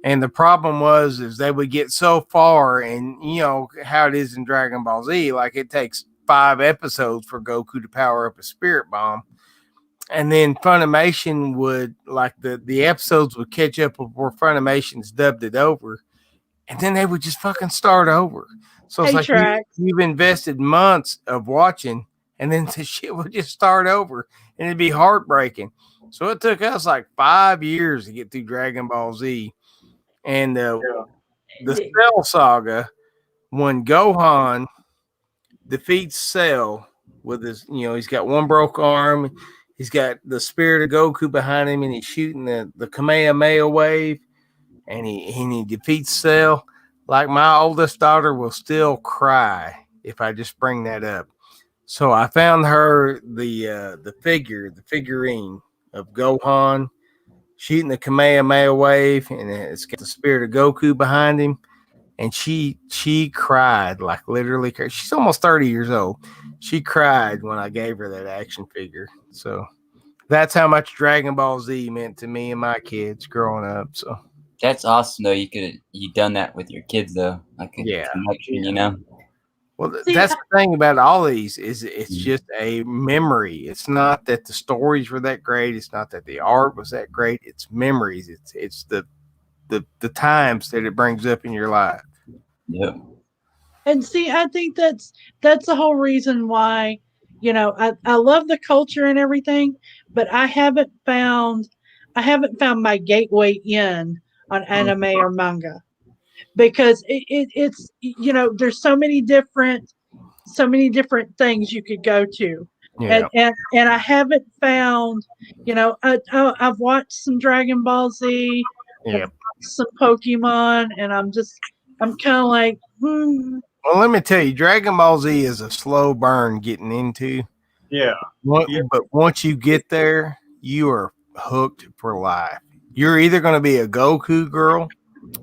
And the problem is they would get so far, and you know how it is in Dragon Ball Z, like it takes 5 episodes for Goku to power up a spirit bomb. And then Funimation would like the episodes would catch up before Funimation's dubbed it over, and then they would just fucking start over. So it's Hey like Trax. you've invested months of watching, and then the shit would just start over, and it'd be heartbreaking. So it took us like 5 years to get through Dragon Ball Z, and the Cell Saga, when Gohan defeats Cell with his, he's got one broke arm, he's got the spirit of Goku behind him, and he's shooting the Kamehameha wave, and he defeats Cell. Like my oldest daughter will still cry if I just bring that up. So I found her the figurine of Gohan shooting the Kamehameha wave, and it's got the spirit of Goku behind him. And she cried, like literally cried. She's almost 30 years old. She cried when I gave her that action figure. So that's how much Dragon Ball Z meant to me and my kids growing up. So That's awesome though. You done that with your kids though, like a yeah. connection, you know. Well, See, that's the thing about all these is it's just a memory. It's not that the stories were that great. It's not that the art was that great. It's memories. It's the times that it brings up in your life. Yeah. and see, I think that's the whole reason why, I love the culture and everything, but I haven't found my gateway in on anime or manga, because it's there's so many different things you could go to, Yeah. and I haven't found, I've watched some Dragon Ball Z, I've Yeah. watched some Pokemon, and I'm kind of like, Well, let me tell you, Dragon Ball Z is a slow burn getting into. Yeah. Yeah. But once you get there, you are hooked for life. You're either going to be a Goku girl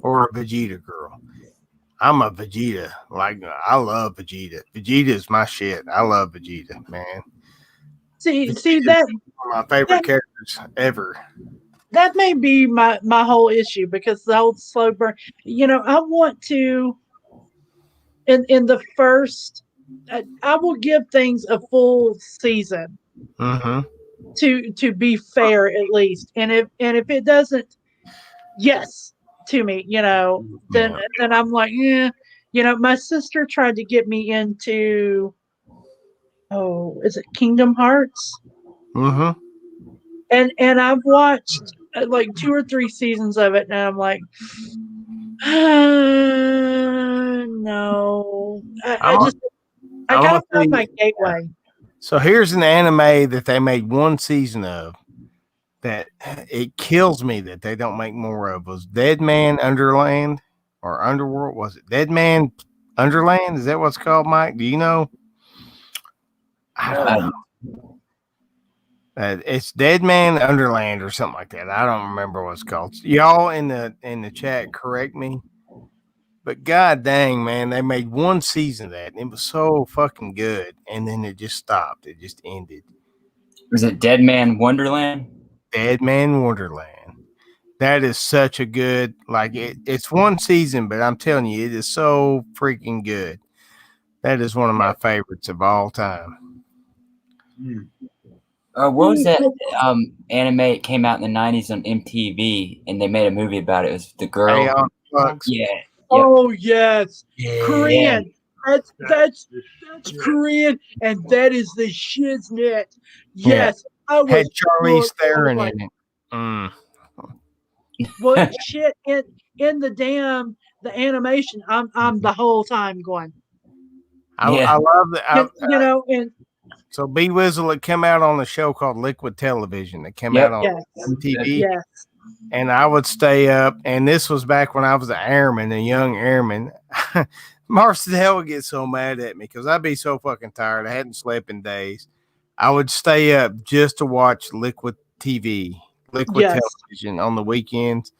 or a Vegeta girl. I'm a Vegeta. Like, I love Vegeta. Vegeta is my shit. I love Vegeta, man. see Vegeta's that one of my favorite characters ever. that may be my whole issue, because the whole slow burn. I want to, in the first, I will give things a full season Mm-hmm. to be fair, at least. And if it doesn't, yes, to me, then Yeah. I'm like, yeah, You know, my sister tried to get me into, is it Kingdom Hearts? Mm-hmm. And I've watched like 2 or 3 seasons of it, and I'm like, no. I I'm gotta gonna tell find you. my gateway. So here's an anime that they made one season of that it kills me that they don't make more of. Was Dead Man Underland or Underworld? Was it Dead Man Underland? Is that what's called, Mike? Do you know? I don't know. It's Dead Man Underland or something like that. I don't remember what it's called. Y'all in the chat correct me. But god dang, man, they made one season of that and it was so fucking good. And then it just stopped. It just ended. Was it Dead Man Wonderland? Dead Man Wonderland. That is such a good, like it's one season, but I'm telling you, it is so freaking good. That is one of my favorites of all time. What was that anime? It came out in the 90s on MTV, and they made a movie about it. It was the girl. Aeon Flux. Yeah. Yep. Oh yes, Yeah. Korean. That's Korean, and that is the shiznit. Yes, I was. Had Charlize hooked. Theron Like, in it. Mm. well, shit in the animation. I'm the whole time going. I Yeah. love that. You know, and So B Wizzle had come out on a show called Liquid Television. It came Yep. out on yes, MTV. yes, And I would stay up, and this was back when I was an airman, a young airman. Marcel would get so mad at me because I'd be so fucking tired. I hadn't slept in days. I would stay up just to watch Liquid yes. Television on the weekends.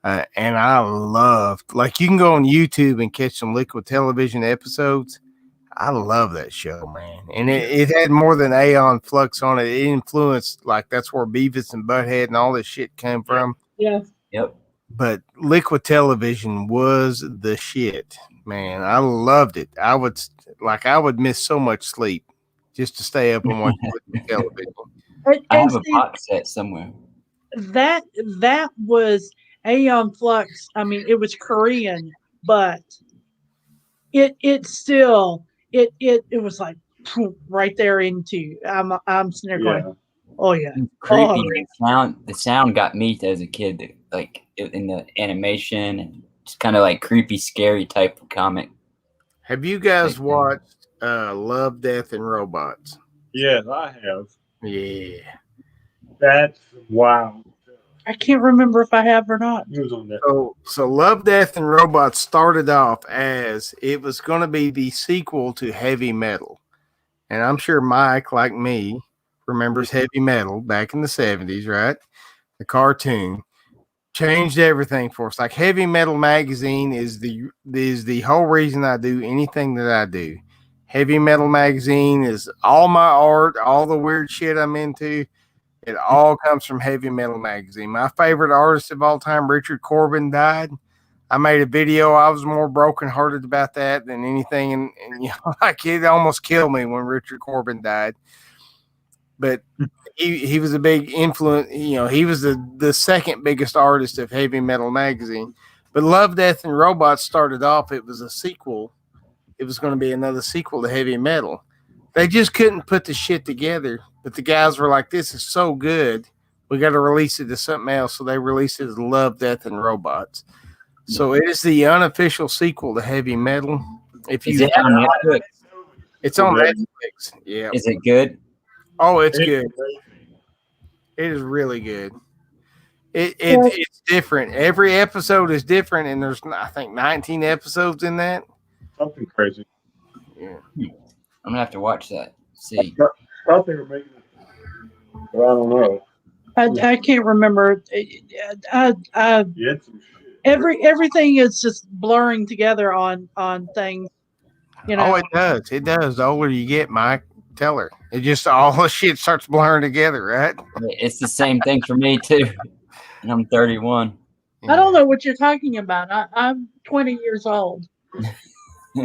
And I loved, like, you can go on YouTube and catch some Liquid Television episodes. I love that show, man. And it had more than Aeon Flux on it. It influenced, like, that's where Beavis and Butthead and all this shit came from. Yeah. Yep. But Liquid Television was the shit, man. I loved it. I would miss so much sleep just to stay up and watch Liquid Television. I And have a box set somewhere. that was Aeon Flux. I mean, it was Korean, but it still it was like right there into. I'm sitting there going, oh yeah, Creepy. Oh, The sound got me as a kid, like in the animation, and just kind of like creepy, scary type of comic. Have you guys watched Love, Death, and Robots? Yes, I have. Yeah. That's wow. I can't remember if I have or not. He was on that. So Love, Death, and Robots started off as it was going to be the sequel to Heavy Metal. And I'm sure Mike, like me, remembers Heavy Metal back in the 70s, right? The cartoon changed everything for us. Like Heavy Metal magazine is the whole reason I do anything that I do. Heavy Metal magazine is all my art, all the weird shit I'm into. It all comes from Heavy Metal magazine. My favorite artist of all time, Richard Corbin, died. I made a video. I was more brokenhearted about that than anything. And you know, like it almost killed me when Richard Corbin died. But he was a big influence. You know, he was the second biggest artist of Heavy Metal magazine. But Love, Death, and Robots started off. It was a sequel. It was going to be another sequel to Heavy Metal. They just couldn't put the shit together. But the guys were like, this is so good. We got to release it to something else. So they released it as Love, Death, and Robots. So it is the unofficial sequel to Heavy Metal. Is it on Netflix? It's on Netflix. Yeah. Is it good? Oh, it's good. It is really good. It's different. Every episode is different, and there's I think 19 episodes in that. Something crazy. Yeah. I'm gonna have to watch that. See. Thought they were making it. But I don't know. I can't remember. Everything is just blurring together on things. You know. Oh, it does. It does. The older you get, Mike, tell her. It just all the shit starts blurring together, right? It's the same thing for me too. And I'm 31. I don't know what you're talking about. I'm 20 years old,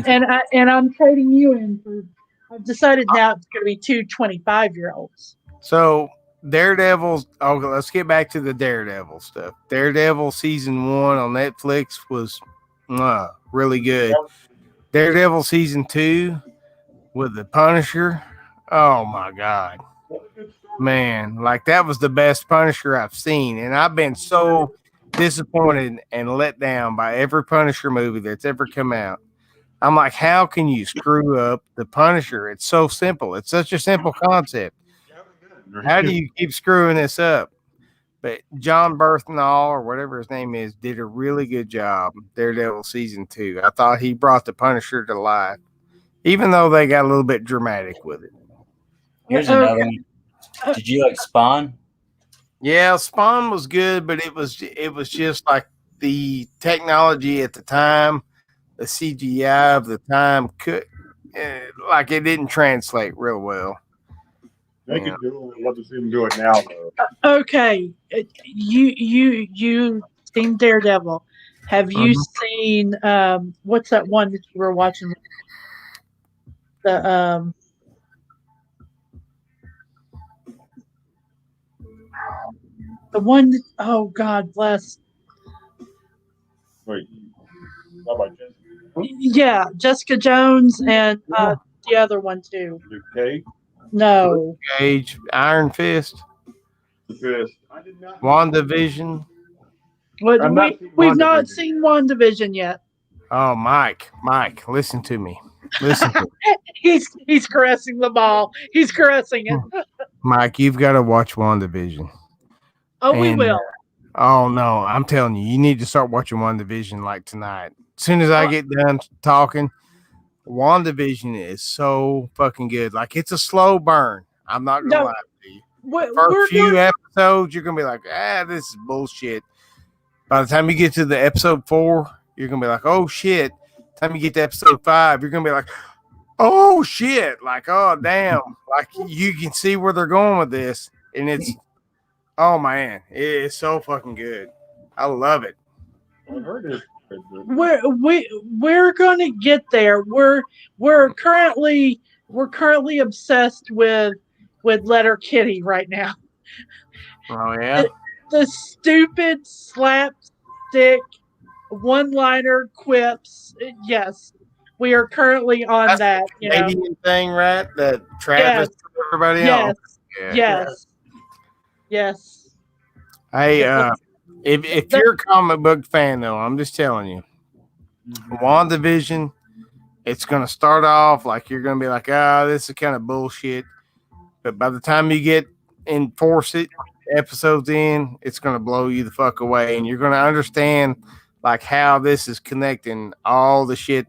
and I'm trading you in for. I've decided now it's going to be two 25-year-olds. So Daredevil's. Okay, let's get back to the Daredevil stuff. Daredevil season 1 on Netflix was really good. Daredevil season 2 with the Punisher. Oh my God, man! Like that was the best Punisher I've seen, and I've been so disappointed and let down by every Punisher movie that's ever come out. I'm like, how can you screw up the Punisher? It's so simple. It's such a simple concept. How do you keep screwing this up? But John Berthnall, or whatever his name is, did a really good job. Daredevil season 2. I thought he brought the Punisher to life, even though they got a little bit dramatic with it. Here's another one. Did you like Spawn? Yeah, Spawn was good, but it was just like the technology at the time, the CGI of the time could like it didn't translate real well. They could do it. I'd love to see them do it now, though. Okay, you seen Daredevil? Have you seen what's that one that you were watching? The one. Oh God bless. Wait, how about Jessica? Yeah, Jessica Jones and the other one too. Luke Cage? No. Cage, Iron Fist, Fist. I did not. WandaVision. We've not seen WandaVision yet. Oh, Mike, listen to me. Listen to me. He's caressing the ball. He's caressing it. Mike, you've got to watch WandaVision. Oh, we will. Oh no, I'm telling you, you need to start watching WandaVision like tonight. As soon as I get done talking, WandaVision is so fucking good. Like it's a slow burn. I'm not gonna lie to you. First few episodes, you're gonna be like, this is bullshit. By the time you get to the episode 4, you're gonna be like, oh shit. By the time you get to episode 5, you're gonna be like, oh shit. Like, oh damn. Like you can see where they're going with this, and it's oh man, it is so fucking good. I love it. I heard it. We're gonna get there. We're currently obsessed with Letterkenny right now. Oh yeah. The stupid slapstick one-liner quips. Yes, we are currently on that's that. The Canadian thing, right? That Travis everybody else. Yes. Hey, if you're a comic book fan, though, I'm just telling you, WandaVision, it's going to start off like you're going to be like, this is kind of bullshit. But by the time you get in 4 episodes in, it's going to blow you the fuck away. And you're going to understand like how this is connecting all the shit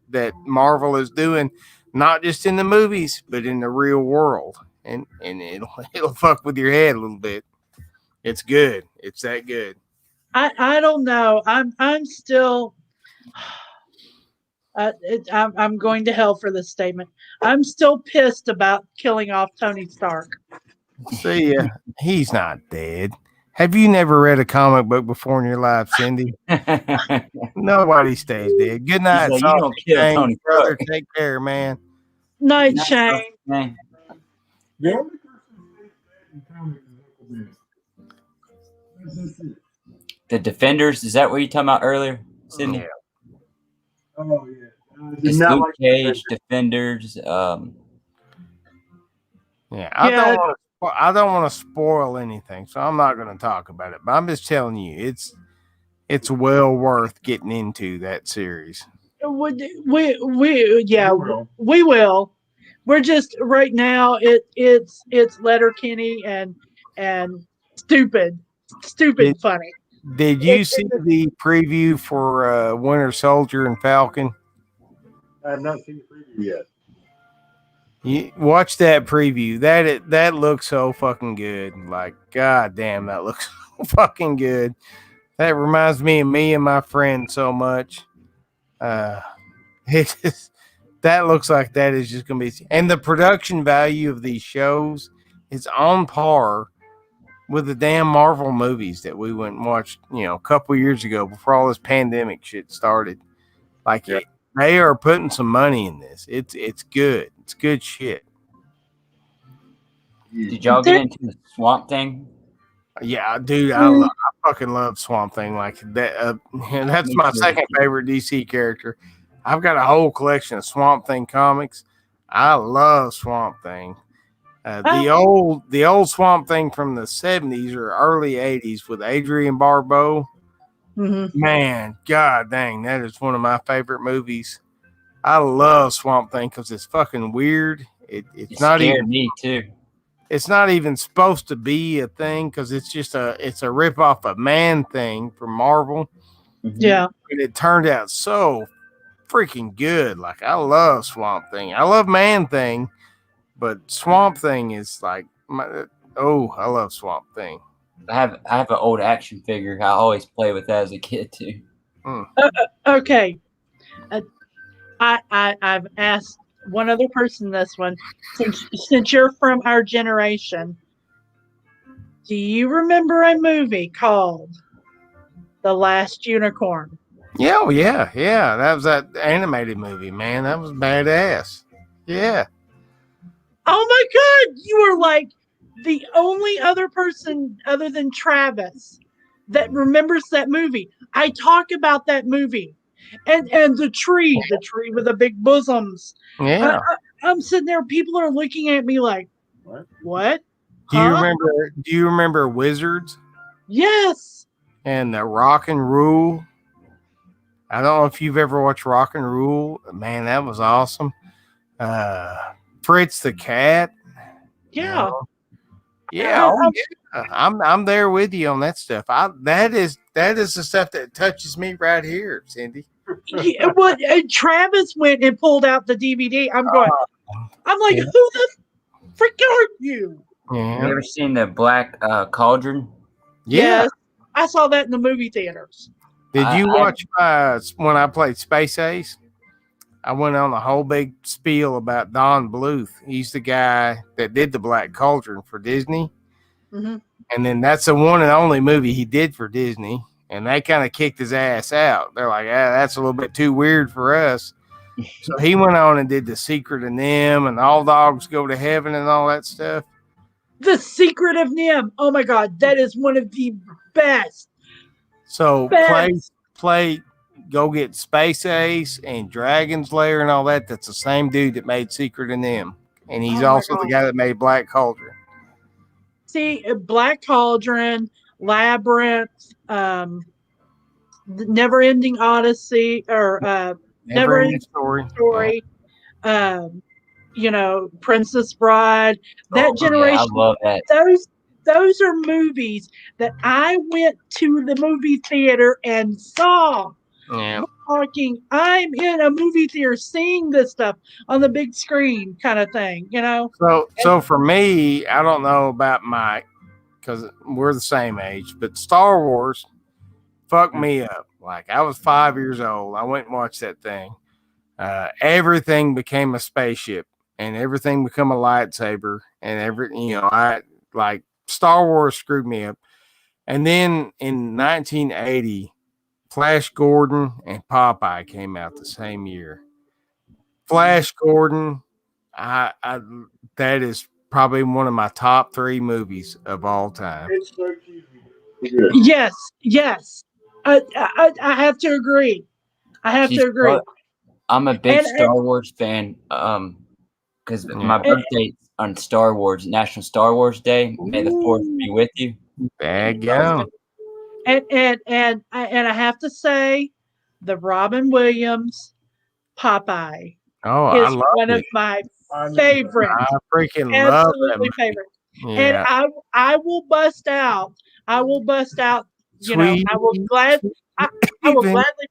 that Marvel is doing, not just in the movies, but in the real world. And it'll fuck with your head a little bit. It's good. It's that good. I don't know. I'm still. I'm going to hell for this statement. I'm still pissed about killing off Tony Stark. See, he's not dead. Have you never read a comic book before in your life, Cindy? Nobody stays dead. Good night, like, you don't kill Tony brother. Take care, man. Night, Shane. The only person in comics is Uncle Ben. The Defenders, is that what you were talking about earlier, Sydney? Yeah. Oh yeah. It's Luke Cage, Defenders. Yeah, I don't want to spoil anything, so I'm not going to talk about it. But I'm just telling you, it's well worth getting into that series. We will. We're just right now. It's Letterkenny and stupid funny. Did you see the preview for Winter Soldier and Falcon? I have not seen the preview yet. You watch that preview. That looks so fucking good. Like, god damn, that looks so fucking good. That reminds me of me and my friend so much. That looks like that is just gonna be, and the production value of these shows is on par with the damn Marvel movies that we went and watched, a couple years ago before all this pandemic shit started. Like, they are putting some money in this. It's good. It's good shit. Did y'all get into the Swamp Thing? Yeah, dude, I fucking love Swamp Thing. Like that. That's my second favorite DC character. I've got a whole collection of Swamp Thing comics. I love Swamp Thing. The old Swamp Thing from the 70s or early 80s with Adrian Barbeau. Mm-hmm. Man, god dang, that is one of my favorite movies. I love Swamp Thing because it's fucking weird. It's not scared even me too. it's not even supposed to be a thing because it's a rip off of Man Thing from Marvel. Mhm. Yeah. And it turned out so freaking good. Like I love Swamp Thing. I love Man Thing, but Swamp Thing is like I love Swamp Thing. I have an old action figure I always play with as a kid too. Okay. I've asked one other person this one. Since you're from our generation, do you remember a movie called The Last Unicorn? Yeah, oh, yeah. That was that animated movie, man. That was badass. Yeah. Oh my God! You are like the only other person other than Travis that remembers that movie. I talk about that movie, and the tree with the big bosoms. Yeah. I'm sitting there. People are looking at me like, what? Do you Huh? remember Wizards Yes. and the Rock and Rule? I don't know if you've ever watched Rock and Rule. Man, that was awesome. Fritz the Cat. Yeah. Yeah, I'm there with you on that stuff. That is the stuff that touches me right here, Cindy. Yeah, well, Travis went and pulled out the DVD. I'm like, yeah. who the frick are you? Yeah. Have you ever seen the Black Cauldron? Yeah. Yes, I saw that in the movie theaters. Did you watch when I played Space Ace? I went on a whole big spiel about Don Bluth. He's the guy that did the Black Cauldron for Disney. Mm-hmm. And then that's the one and only movie he did for Disney. And they kind of kicked his ass out. They're like, that's a little bit too weird for us. So he went on and did The Secret of Nim and All Dogs Go to Heaven and all that stuff. The Secret of Nim. Oh my God, that is one of the best. So play, go get Space Ace and Dragon's Lair and all that. That's the same dude that made Secret of Nim. And he's also the guy that made Black Cauldron. See, Black Cauldron, Labyrinth, Never Ending Odyssey, or Never Ending Story. Princess Bride. That generation. Yeah, I love that. Those are movies that I went to the movie theater and saw. Yeah. I'm in a movie theater seeing this stuff on the big screen, kind of thing, So for me, I don't know about Mike because we're the same age, but Star Wars fucked me up. Like I was 5 years old. I went and watched that thing. Everything became a spaceship and everything became a lightsaber and I like Star Wars screwed me up. And then in 1980, Flash Gordon and Popeye came out the same year. Flash Gordon, that is probably one of my top 3 movies of all time. It's so cheesy. Yes. I have to agree. To agree. I'm a big Star Wars fan. Because my birthday's on Star Wars, National Star Wars Day. May the Fourth be with you. There you go. And I have to say, the Robin Williams Popeye is one of my favorites. I freaking love absolutely that favorite. Yeah. And I will bust out. I will gladly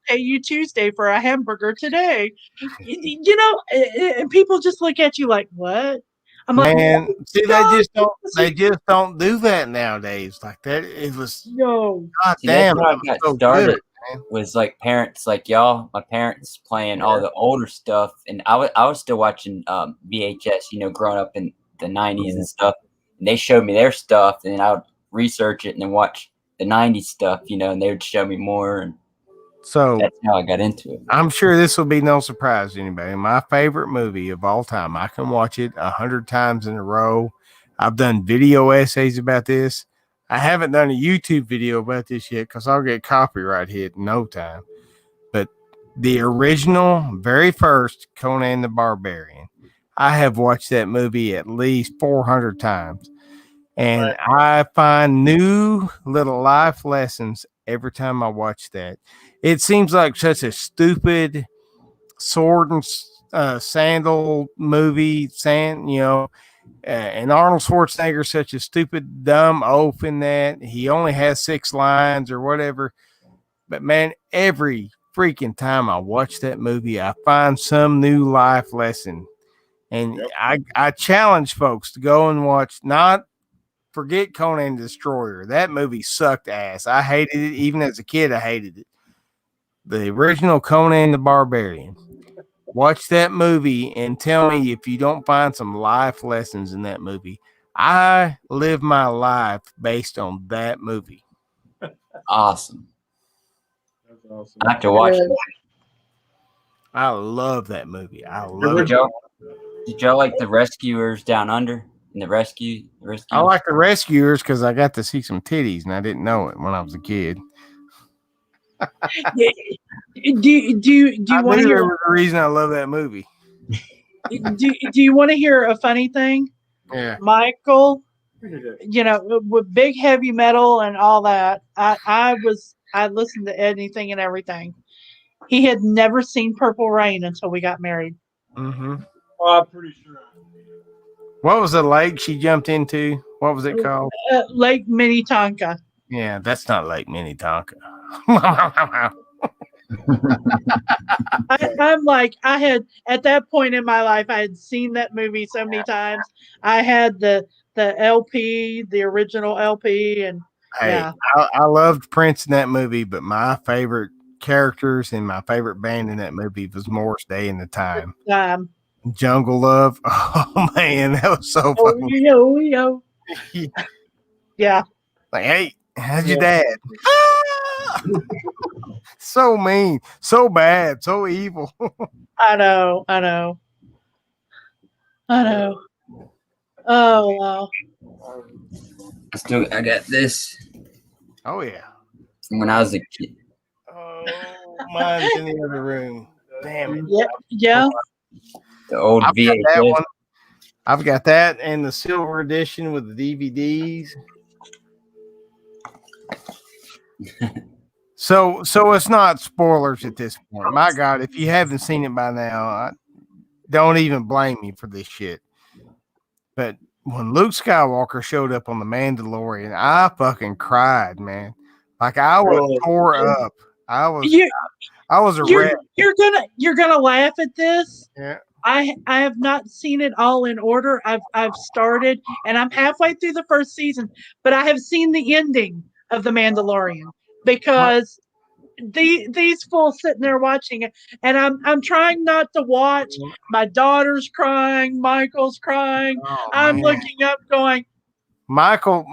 pay you Tuesday for a hamburger today. And people just look at you like, what? I'm like, man, see, they just don't do that nowadays. Like that, it was no. God See, damn. That's how I got started. Was like parents like y'all, my parents playing all the older stuff, and I was still watching VHS, growing up in the 90s and stuff. And they showed me their stuff, and then I would research it and then watch the 90s stuff, and they would show me more. And so that's how I got into it. I'm sure this will be no surprise to anybody. My favorite movie of all time. I can watch it 100 times in a row. I've done video essays about this. I haven't done a YouTube video about this yet because I'll get copyright hit in no time. But the original, very first Conan the Barbarian. I have watched that movie at least 400 times. And I find new little life lessons every time I watch that. It seems like such a stupid sword and sandal movie, and Arnold Schwarzenegger such a stupid, dumb oaf in that. He only has 6 lines or whatever. But man, every freaking time I watch that movie, I find some new life lesson. And I challenge folks to go and watch, not forget Conan the Destroyer. That movie sucked ass. I hated it. Even as a kid, I hated it. The original Conan the Barbarian. Watch that movie and tell me if you don't find some life lessons in that movie. I live my life based on that movie. Awesome. That's awesome. I have to watch it. I love that movie. I love it. Did y'all like the Rescuers Down Under? And the rescue? I like the Rescuers because I got to see some titties and I didn't know it when I was a kid. Do you want to hear? There was a reason I love that movie. Do you want to hear a funny thing? Yeah. Michael, with big heavy metal and all that, I listened to anything and everything. He had never seen Purple Rain until we got married. Mm-hmm. Well, I'm pretty sure. What was the lake she jumped into? What was it called? Lake Minnetonka. Yeah, that's not Lake Minnetonka. I'm like, I had at that point in my life, I had seen that movie so many times. I had the LP, the original LP, and hey, I loved Prince in that movie, but my favorite characters and my favorite band in that movie was Morris Day and the Time. Jungle Love. Oh man, that was so funny. Yo. Yeah. Like, hey, how's your dad? So mean, so bad, so evil. I know. Oh wow. I got this. Oh yeah. From when I was a kid. Oh, mine's in the other room. Damn it. Yeah. The old VHS. I've got that and the silver edition with the DVDs. So it's not spoilers at this point. My God, if you haven't seen it by now, don't even blame me for this shit. But when Luke Skywalker showed up on The Mandalorian, I fucking cried, man. Like I was tore up. I was a wreck. You're gonna laugh at this. Yeah. I have not seen it all in order. I've started and I'm halfway through the first season, but I have seen the ending of The Mandalorian because these fools sitting there watching it, and I'm trying not to watch. My daughter's crying, Michael's crying. Oh, I'm man. looking up, going. Michael,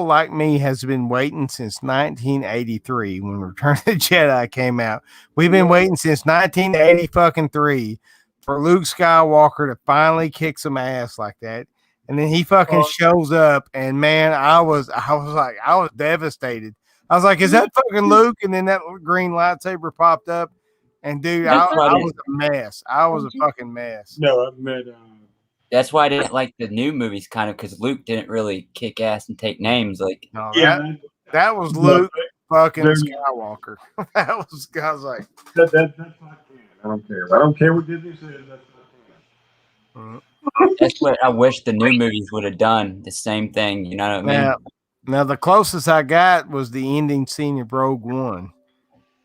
like me, has been waiting since 1983 when Return of the Jedi came out. We've been waiting since 1983 for Luke Skywalker to finally kick some ass like that. And then he fucking shows up, and man, I was devastated. I was like, is that fucking Luke? And then that green lightsaber popped up. And dude, I was a mess. I was a fucking mess. No, I meant that's why I didn't like the new movies, kind of, because Luke didn't really kick ass and take names. Like, no, that was Luke fucking Skywalker. I was like, that's not canon. I don't care. I don't care what Disney says. That's not canon. That's what I wish the new movies would have done. The same thing. You know what I mean? Now the closest I got was the ending scene of Rogue One.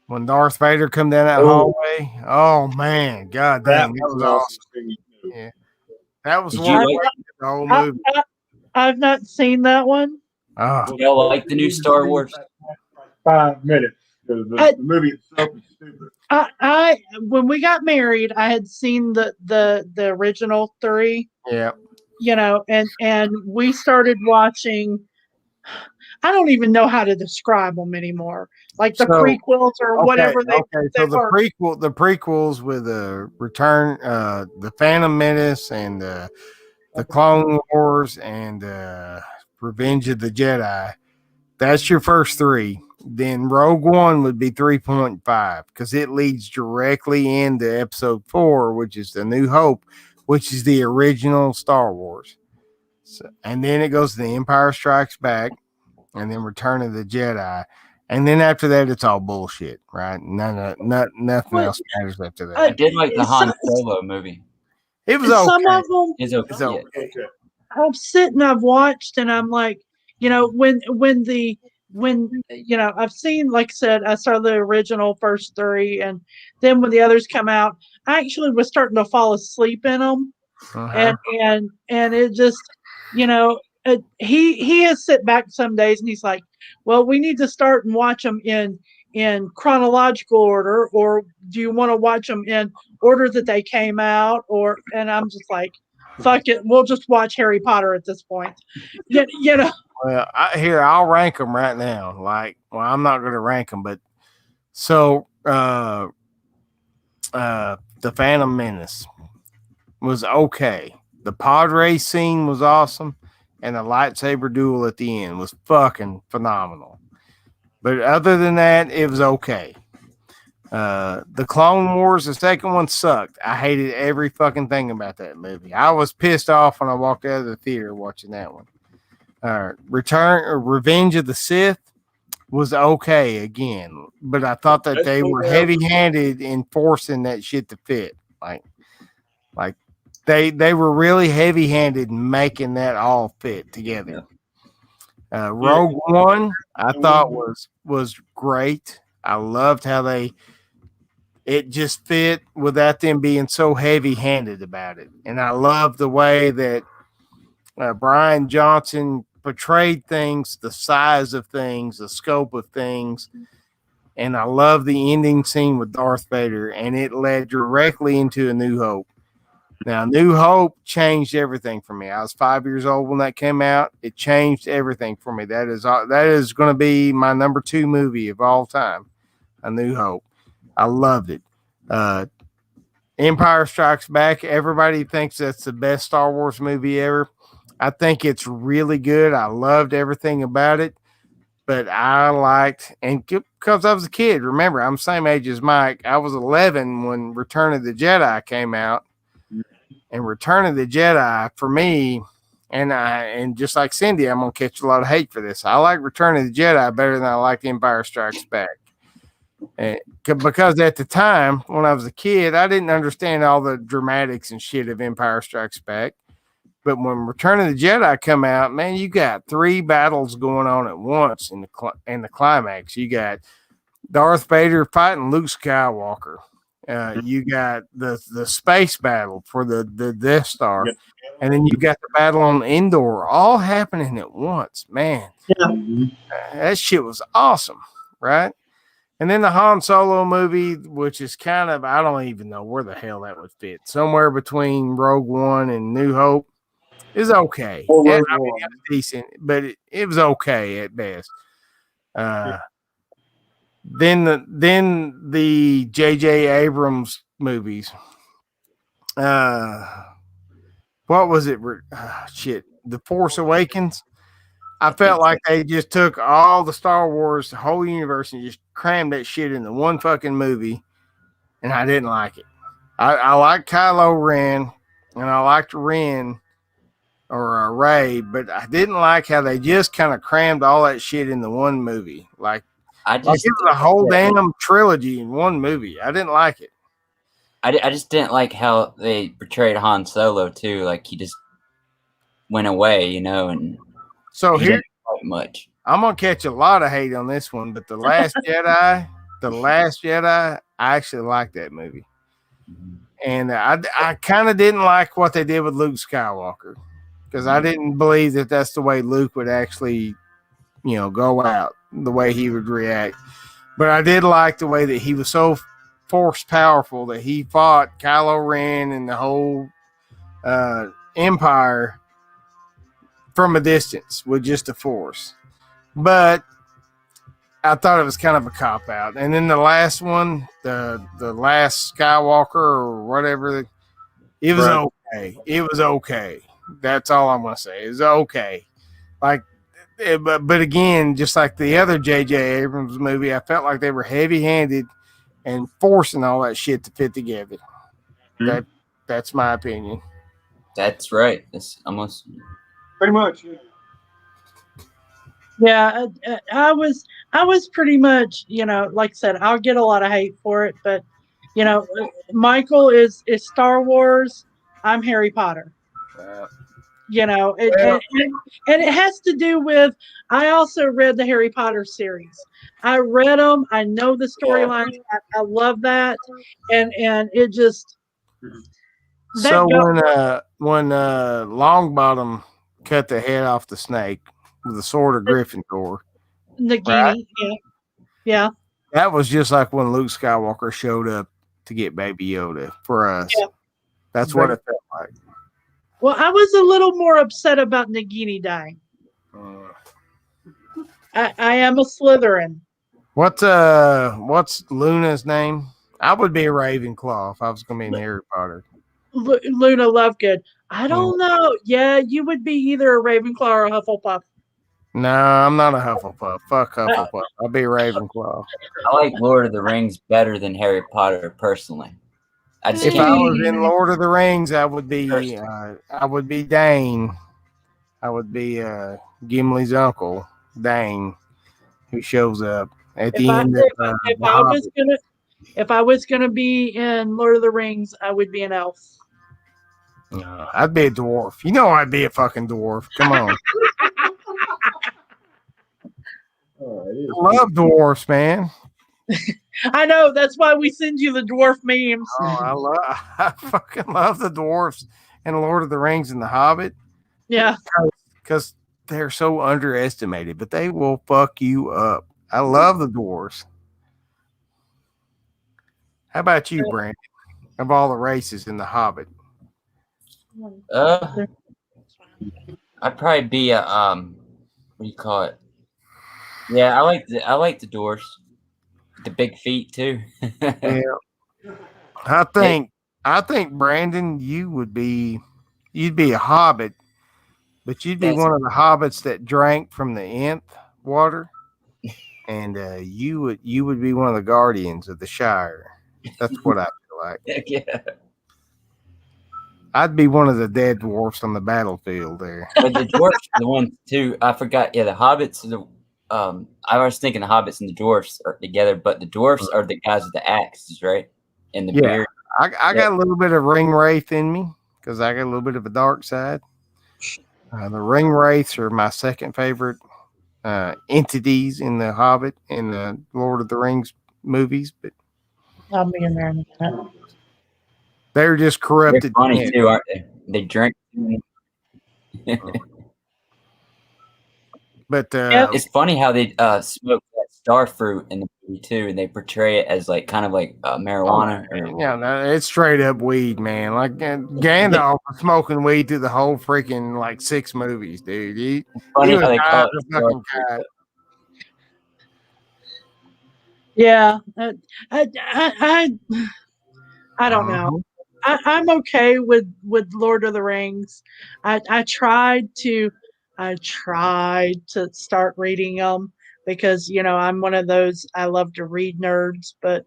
When Darth Vader come down that hallway. Oh man, God damn, that was awesome. Yeah. That was the whole movie. I've not seen that one. Oh. Y'all like the new Star Wars? 5 minutes. The movie itself is stupid. I when we got married, I had seen the original 3. Yeah. And we started watching. I don't even know how to describe them anymore. Like the prequels or whatever they so were. The prequels with the Return, the Phantom Menace, and the Clone Wars, and Revenge of the Jedi. That's your first 3. then Rogue One would be 3.5 because it leads directly into Episode 4, which is The New Hope, which is the original Star Wars. So, and then it goes to The Empire Strikes Back, and then Return of the Jedi. And then after that, it's all bullshit, right? Nothing else matters after that. I did like the Han Solo movie. It was okay. Some of them, It's okay. It's okay. Okay. I've sit and I've watched, and I'm like, when I've seen, like I said, I saw the original first three, and then when the others come out, I actually was starting to fall asleep in them, and it just, he has sit back some days, and he's like, well, we need to start and watch them in chronological order, or do you want to watch them in order that they came out, and I'm just like, fuck it, we'll just watch Harry Potter at this point. Well, I'll rank them right now. I'm not going to rank them, but so the Phantom Menace was okay. The pod race scene was awesome, and the lightsaber duel at the end was fucking phenomenal. But other than that, it was okay. The Clone Wars, the second one sucked. I hated every fucking thing about that movie. I was pissed off when I walked out of the theater watching that one. Revenge of the Sith was okay again, but I thought that they were heavy-handed in forcing that shit to fit. Like they were really heavy-handed in making that all fit together. Rogue One, I thought was great. I loved how it just fit without them being so heavy-handed about it, and I love the way that Brian Johnson portrayed things, the size of things, the scope of things. And I love the ending scene with Darth Vader, and it led directly into A New Hope. Now, New Hope changed everything for me. I was 5 years old when that came out. It changed everything for me. That is going to be my number 2 movie of all time, A New Hope. I loved it. Empire Strikes Back. Everybody thinks that's the best Star Wars movie ever. I think it's really good. I loved everything about it, but I liked, and because I was a kid, remember, I'm the same age as Mike. I was 11 when Return of the Jedi came out, and Return of the Jedi for me, and just like Cindy, I'm gonna catch a lot of hate for this. I like Return of the Jedi better than I like Empire Strikes Back, because at the time when I was a kid, I didn't understand all the dramatics and shit of Empire Strikes Back. But when Return of the Jedi come out, man, you got 3 battles going on at once in the climax. You got Darth Vader fighting Luke Skywalker. You got the space battle for the Death Star, and then you got the battle on Endor, all happening at once. Man, that shit was awesome, right? And then the Han Solo movie, which is kind of, I don't even know where the hell that would fit. Somewhere between Rogue One and New Hope. Is okay. It was decent, but it was okay at best. Then the J.J. Abrams movies. What was it? Shit. The Force Awakens. I felt like they just took all the Star Wars, the whole universe, and just crammed that shit into one fucking movie, and I didn't like it. I liked Kylo Ren, and I liked Ren. Or Ray, but I didn't like how they just kind of crammed all that shit into one movie. Like it was a whole damn trilogy in one movie. I didn't like it. I just didn't like how they portrayed Han Solo too. Like he just went away, and so here much. I'm gonna catch a lot of hate on this one, but the Last Jedi, I actually liked that movie, and I kind of didn't like what they did with Luke Skywalker. Because I didn't believe that that's the way Luke would actually, go out, the way he would react. But I did like the way that he was so force powerful that he fought Kylo Ren and the whole Empire from a distance with just a force. But I thought it was kind of a cop-out. And then the last one, the last Skywalker or whatever, it was okay. It was okay. That's all I'm going to say. It's okay. Like, but again, just like the other J.J. Abrams movie, I felt like they were heavy-handed and forcing all that shit to fit together. That's my opinion. That's right. It's almost Pretty much. Yeah, I was pretty much, like I said, I'll get a lot of hate for it, but Michael is Star Wars. I'm Harry Potter. And it has to do with. I also read the Harry Potter series. I read them. I know the storylines. I love that, and it just. So when Longbottom cut the head off the snake with the sword of Gryffindor, Nagini, yeah. That was just like when Luke Skywalker showed up to get Baby Yoda for us. Yeah. That's what it felt like. Well, I was a little more upset about Nagini dying. I am a Slytherin. What's Luna's name? I would be a Ravenclaw if I was going to be in Harry Potter. Luna Lovegood. I don't know. Yeah, you would be either a Ravenclaw or a Hufflepuff. No, I'm not a Hufflepuff. Fuck Hufflepuff. I'll be a Ravenclaw. I like Lord of the Rings better than Harry Potter personally. If I was in Lord of the Rings, I would be Dane. I would be Gimli's uncle, Dane, who shows up at the end. If I was gonna be in Lord of the Rings, I would be an elf. I'd be a dwarf. You know I'd be a fucking dwarf. Come on. I love dwarfs, man. I know. That's why we send you the dwarf memes. I fucking love the dwarfs in Lord of the Rings and The Hobbit. Yeah. Because they're so underestimated, but they will fuck you up. I love the dwarfs. How about you, Brandon? Of all the races in The Hobbit? I'd probably be a what do you call it? Yeah, I like the dwarfs. The big feet too. Yeah. I think Brandon, you'd be a hobbit, but you'd be one of the hobbits that drank from the nth water, and you would be one of the guardians of the Shire. That's what I feel like. Yeah. I'd be one of the dead dwarfs on the battlefield there. But the dwarfs are the ones too. I forgot. Yeah, the hobbits. I was thinking the hobbits and the dwarfs are together, but the dwarfs are the guys with the axes, right? And the beard. I got a little bit of ring wraith in me because I got a little bit of a dark side. The ring wraiths are my second favorite entities in the Hobbit and the Lord of the Rings movies, but I'll be in there in a minute. They're just corrupted. They're funny too, aren't they? They drink. But it's funny how they smoke that star fruit in the movie too, and they portray it as like kind of like marijuana. No, it's straight up weed, man. Like Gandalf was smoking weed through the whole freaking like 6 movies, dude. It's funny how they call it fucking guy. Yeah, I don't know. I'm okay with Lord of the Rings. I tried to start reading them because I'm one of those I love to read nerds, but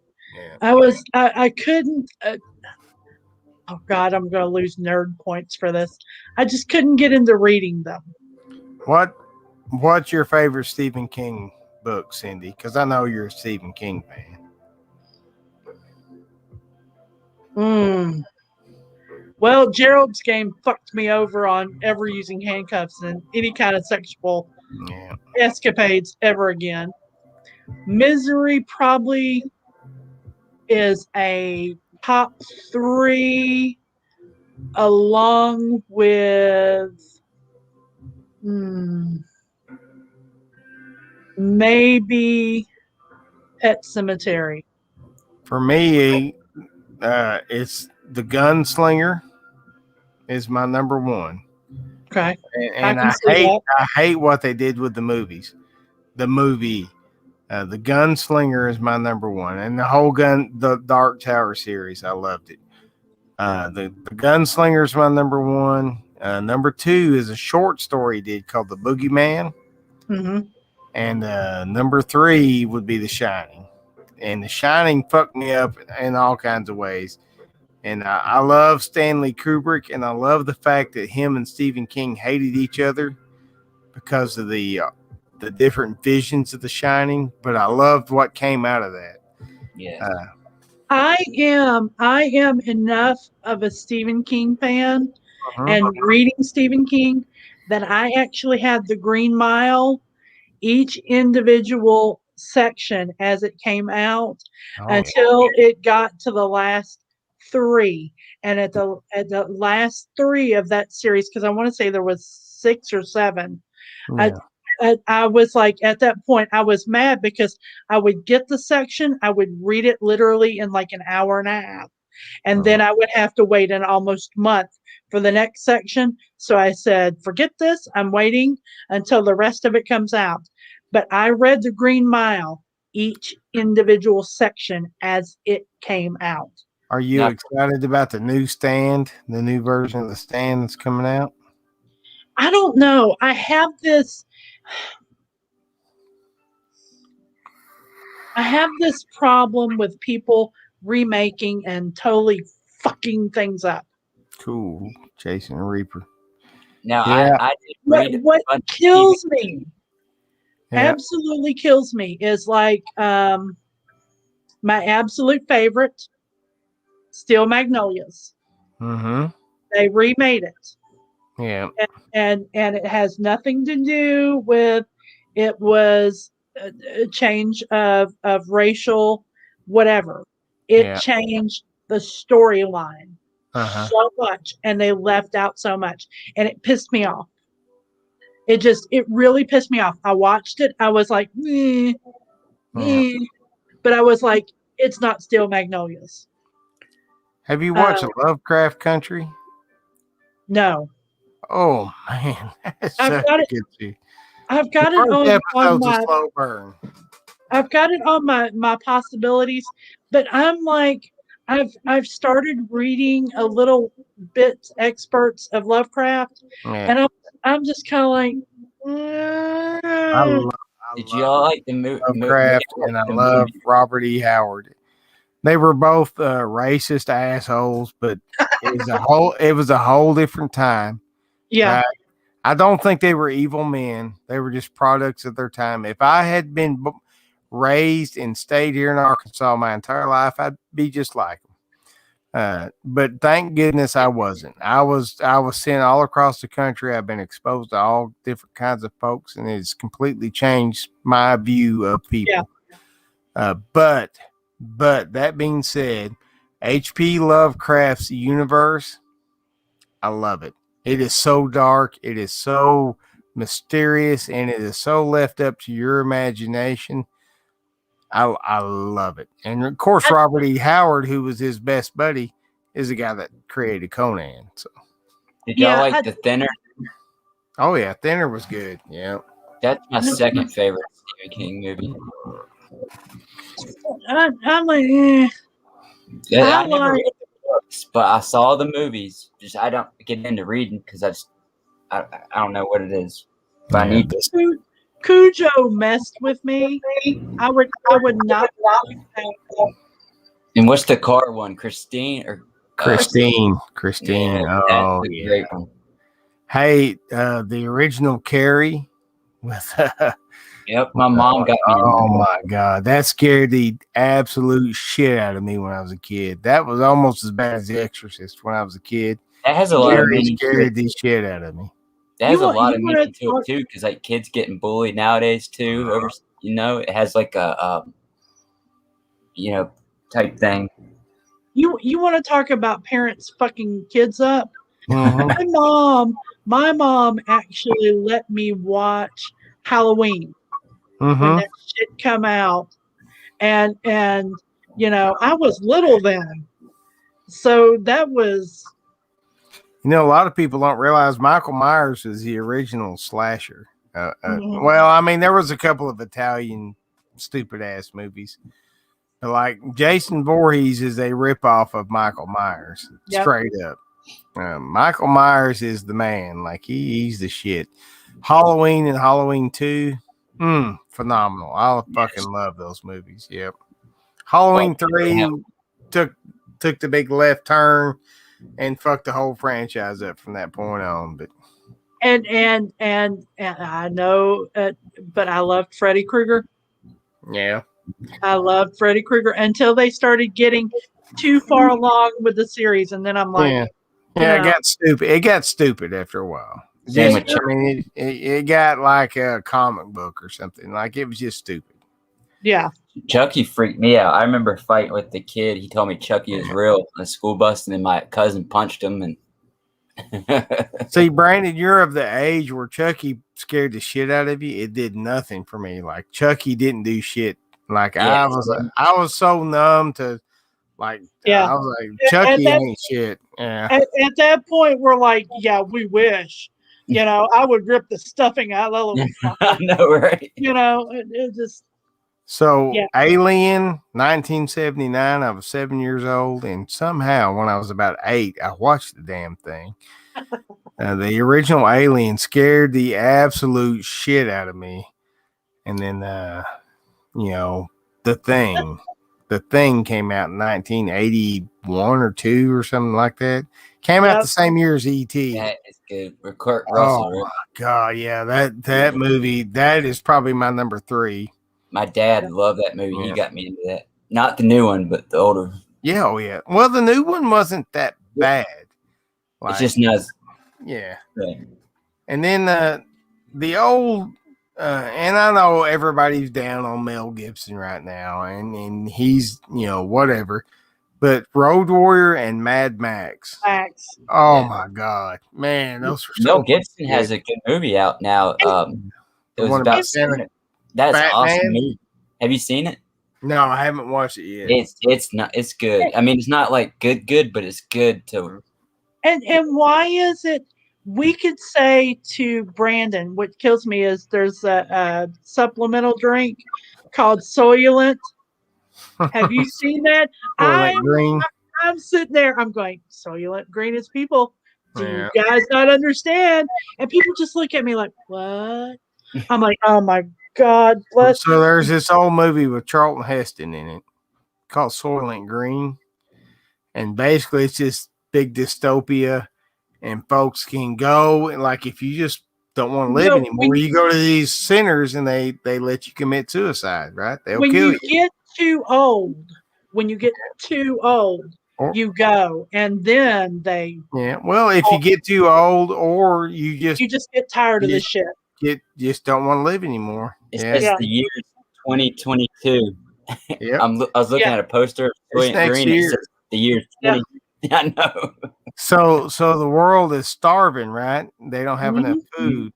I couldn't. Oh God, I'm gonna lose nerd points for this. I just couldn't get into reading them. What's your favorite Stephen King book, Cindy? Because I know you're a Stephen King fan. Well, Gerald's Game fucked me over on ever using handcuffs and any kind of sexual escapades ever again. Misery probably is a top 3 along with maybe Pet Cemetery. For me, it's The Gunslinger is my number 1. Okay. And I hate what they did with the movies. The movie, The Gunslinger is my number 1. And the Dark Tower series, I loved it. The Gunslinger is my number 1. Number 2 is a short story he did called The Boogeyman. Mm-hmm. And number 3 would be The Shining. And The Shining fucked me up in all kinds of ways. And I love Stanley Kubrick, and I love the fact that him and Stephen King hated each other because of the different visions of The Shining. But I loved what came out of that. Yeah. I am enough of a Stephen King fan and reading Stephen King that I actually had the Green Mile, each individual section as it came out until it got to the last 3. And at the last 3 of that series, because I want to say there was 6 or 7, Yeah. I was like, at that point, I was mad because I would get the section, I would read it literally in like an hour and a half, and then I would have to wait an almost month for the next section. So I said, forget this, I'm waiting until the rest of it comes out. But I read The Green Mile, each individual section as it came out. Are you excited about the new Stand, the new version of the Stand that's coming out? I don't know. I have this problem with people remaking and totally fucking things up. Cool. Jason Reaper. Now, Yeah. I did read What a bunch of kills TV me, Yeah. absolutely kills me, is like my absolute favorite, Steel Magnolias. Mm-hmm. They remade it. Yeah. And it has nothing to do with it was a change of racial whatever. It changed the storyline so much, and they left out so much, and it pissed me off. It really pissed me off. I watched it. I was like, but I was like, it's not Steel Magnolias. Have you watched Lovecraft Country? No. Oh man, that's I've such got a it. good series. I've got The it first on episode's my. a slow burn. I've got it on my possibilities, but I'm like, I've started reading a little bit experts of Lovecraft, Yeah. and I'm just kind of like, Did y'all like the Lovecraft, and I love Robert E. Howard. They were both racist assholes, but it was a whole different time. yeah, Right? I don't think they were evil men. They were just products of their time. If I had been raised and stayed here in Arkansas my entire life, I'd be just like them. But thank goodness I wasn't. I was sent all across the country. I've been exposed to all different kinds of folks, and it's completely changed my view of people. Yeah. But that being said, H.P. Lovecraft's universe, I love it. It is so dark. It is so mysterious, and it is so left up to your imagination. I love it. And of course, Robert E. Howard, who was his best buddy, is the guy that created Conan. So, did y'all like The Thinner? Oh yeah, Thinner was good. Yeah, that's my second favorite Stephen King movie. I'm like, I never read the books, but I saw the movies. Just I don't get into reading because I don't know what it is. But I need this. Cujo messed with me. I would not. And what's the car one? Christine or Christine. Yeah, oh that's a great one. Hey, the original Carrie with. Yep, my mom got me. Oh my god, that scared the absolute shit out of me when I was a kid. That was almost as bad as The Exorcist when I was a kid. That has a lot of meaning. Scared the shit out of me. That has a lot of meaning to it too, because like kids getting bullied nowadays too. Over it has like a type thing. You want to talk about parents fucking kids up? Mm-hmm. My mom actually let me watch Halloween when that shit come out, and I was little then, so that was. A lot of people don't realize Michael Myers is the original slasher. Well, I mean, there was a couple of Italian stupid ass movies. Like Jason Voorhees is a ripoff of Michael Myers, straight up. Michael Myers is the man. Like he's the shit. Halloween and Halloween 2. Phenomenal. I fucking love those movies. Yep. Halloween 3 took the big left turn and fucked the whole franchise up from that point on. But And I know, but I loved Freddy Krueger. yeah. I loved Freddy Krueger until they started getting too far along with the series, and then I'm like, Yeah. you Yeah, it know. got stupid. It got stupid after a while. Same Just, with I mean, it got like a comic book or something. Like it was just stupid. Yeah. Chucky freaked me out. I remember fighting with the kid. He told me Chucky is real on the school bus, and then my cousin punched him. And See, Brandon, you're of the age where Chucky scared the shit out of you. It did nothing for me. Like Chucky didn't do shit. Like Yeah, I was so numb to, like, Yeah. I was like, Chucky ain't shit. Yeah. At that point, we're like, yeah, we wish. You know, I would rip the stuffing out of that little fucker. I know, right? You know, it just, So yeah. Alien, 1979. I was 7 years old, and somehow when I was about 8, I watched the damn thing. The original Alien scared the absolute shit out of me, and then the thing came out in 1981 or 2 or something like that. Came out the same year as E.T. That is good. With Kurt Russell. Oh Right? my god, yeah, that movie, that is probably my number 3. My dad loved that movie. Yeah. He got me into that. Not the new one, but the older. Yeah, oh yeah. Well, the new one wasn't that bad. It's just not as yeah. good. And then the old, and I know everybody's down on Mel Gibson right now, and he's whatever, but Road Warrior and Mad Max. Oh my god, man, those are Mel so Gibson good. has a good movie out now. It was one about about Santa. That's Batman? awesome movie. Have you seen it? No, I haven't watched it yet. It's good. I mean, it's not like good, but it's good to. And why is it we could say to Brandon, what kills me is there's a supplemental drink called Soylent. Have you seen that? Green. I'm sitting there, I'm going, Soylent Green is people. Do Yeah. you guys not understand? And people just look at me like, what? I'm like, oh my God, bless So there's this old movie with Charlton Heston in it called Soylent Green. And basically it's just big dystopia, and folks can go, and like if you just don't want to live anymore, you go to these centers and they let you commit suicide, right? They'll kill you. When you get too old, you go, and then they well, if you get too old, or you just get tired of this shit. Just don't want to live anymore. It says the year 2022. Yeah. I was looking at a poster of Soylent Green. It says the year 20. Yeah. I know. So the world is starving, right? They don't have enough food,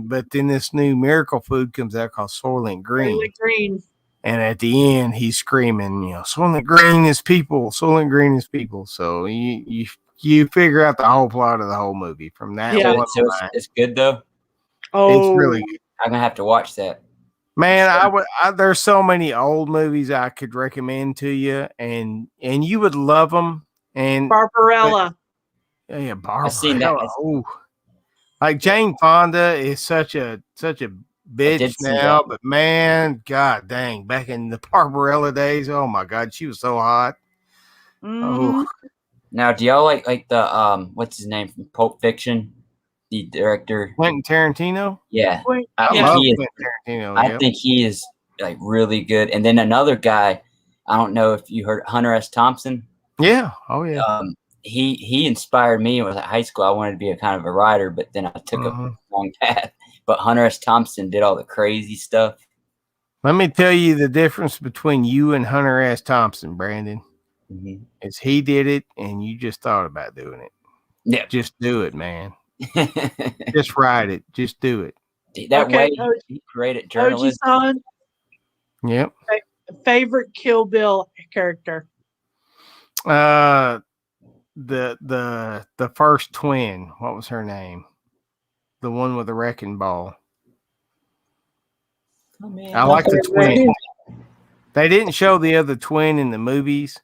but then this new miracle food comes out called Soylent Green. Soylent Green. And at the end, he's screaming, Soylent Green is people. Soylent Green is people. So you figure out the whole plot of the whole movie from that. So it's good though. Oh, it's really good. I'm gonna have to watch that. Man, there's so many old movies I could recommend to you, and you would love them. And Barbarella. Yeah, Barbarella. I've seen that. Like Jane Fonda is such a bitch now, but man, god dang, back in the Barbarella days, oh my god, she was so hot. Oh. Now, do y'all like the what's his name from Pulp Fiction? The director Quentin Tarantino? Yeah. I love Quentin Tarantino. I think he is like really good. And then another guy, I don't know if you heard Hunter S. Thompson. Yeah. Oh yeah. He inspired me when I was at high school. I wanted to be a kind of a writer, but then I took a wrong path. But Hunter S. Thompson did all the crazy stuff. Let me tell you the difference between you and Hunter S. Thompson, Brandon. Is he did it and you just thought about doing it. Yeah. Just do it, man. Just write it. Just do it. That way he's great at journalism. Yep. Favorite Kill Bill character? The first twin. What was her name? The one with the wrecking ball. Oh, man. I like the twin. They didn't show the other twin in the movies,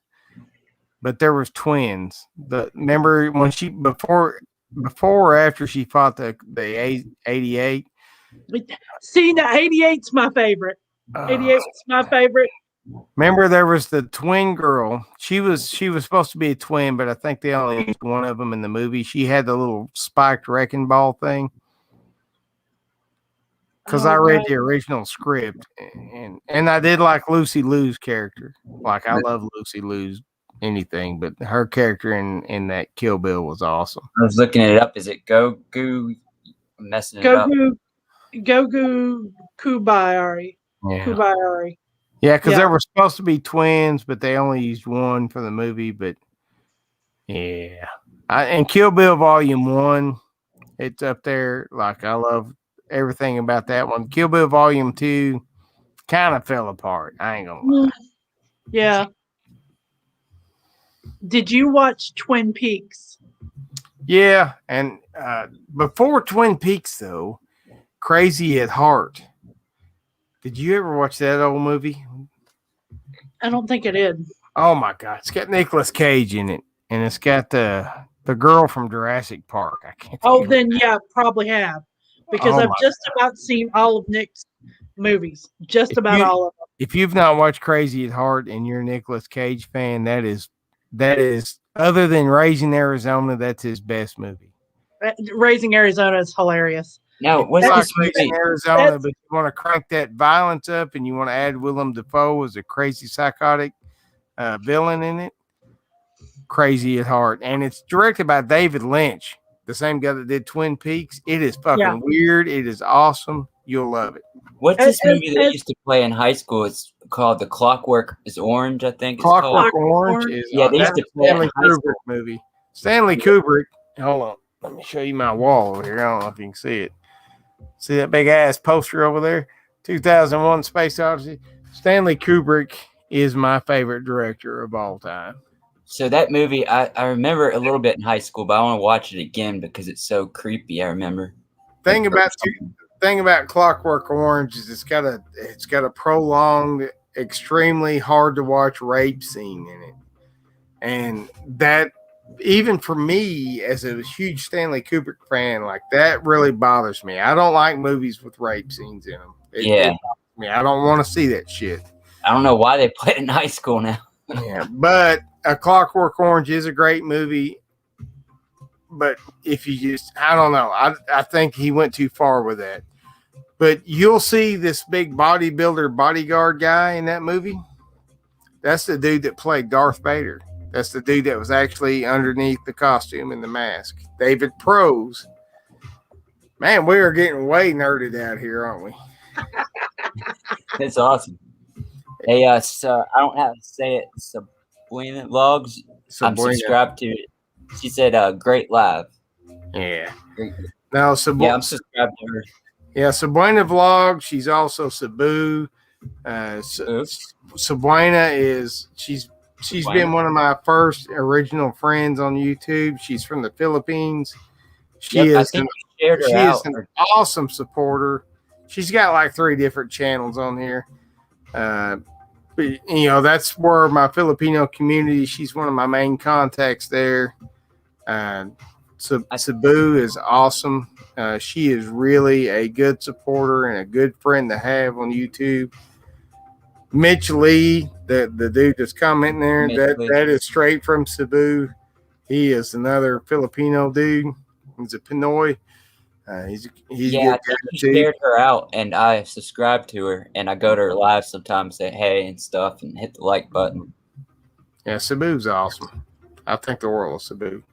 but there was twins. Remember when she before or after she fought the 88, See, now 88's my favorite. 88 was my favorite. Remember, there was the twin girl. She was supposed to be a twin, but I think they only used one of them in the movie. She had the little spiked wrecking ball thing. Because I read the original script, and I did like Lucy Liu's character. Like, I love Lucy Liu's anything, but her character in that Kill Bill was awesome. I was looking it up. Is it Gogu? I'm messing it up. Gogu Kubayari. Yeah. Kubayari. Yeah, because there were supposed to be twins, but they only used one for the movie. But yeah, and Kill Bill Volume 1, it's up there. Like, I love everything about that one. Kill Bill Volume 2 kind of fell apart. I ain't gonna lie. Yeah. Did you watch Twin Peaks? Yeah, and before Twin Peaks, though, Crazy at Heart. Did you ever watch that old movie? I don't think it did. Oh my God, it's got Nicolas Cage in it, and it's got the girl from Jurassic Park. I can't. Then yeah, probably have, because I've just about seen all of Nick's movies. Just about all of them. If you've not watched Crazy at Heart and you're a Nicolas Cage fan, that is other than Raising Arizona, that's his best movie. Raising Arizona is hilarious. No, what's this Raising Arizona, but you want to crank that violence up and you want to add Willem Dafoe as a crazy psychotic villain in it. Crazy at Heart, and it's directed by David Lynch, the same guy that did Twin Peaks. It is fucking weird. It is awesome. You'll love it. What's this movie that used to play in high school? It's called The Clockwork is Orange, I think. Clockwork Orange is they used to play Stanley Kubrick movie. Stanley Kubrick. Hold on, let me show you my wall over here. I don't know if you can see it. See that big ass poster over there? 2001: Space Odyssey. Stanley Kubrick is my favorite director of all time. So that movie, I remember a little bit in high school, but I want to watch it again because it's so creepy. I remember. Thing about Clockwork Orange is it's got a prolonged, extremely hard to watch rape scene in it, and that, even for me as a huge Stanley Kubrick fan, like, that really bothers me. I don't like movies with rape scenes in them. It bothers me. I don't want to see that shit. I don't know why they play it in high school now. Yeah, but A Clockwork Orange is a great movie. But if you just, I don't know. I think he went too far with that. But you'll see this big bodybuilder bodyguard guy in that movie. That's the dude that played Darth Vader. That's the dude that was actually underneath the costume and the mask. David Prose. Man, we are getting way nerded out here, aren't we? That's awesome. Hey, so I don't have to say it. Sabrina Vlogs. I'm subscribed to it. She said, "Great live." Yeah. Great. Now, yeah, I'm subscribed to her. Yeah, Sabrina Vlog. She's also Sabu. Sabrina is she's been one of my first original friends on YouTube. She's from the Philippines. She is an awesome supporter. She's got like 3 different channels on here. But, you know, that's where my Filipino community, she's one of my main contacts there. Sabu is awesome. She is really a good supporter and a good friend to have on YouTube. Mitch Lee, the dude that's commenting there, that is straight from Cebu. He is another Filipino dude. He's a Pinoy. He's yeah, I shared her out, and I subscribe to her, and I go to her live sometimes, say hey and stuff, and hit the like button. Yeah, Cebu's awesome. I think the world of Cebu.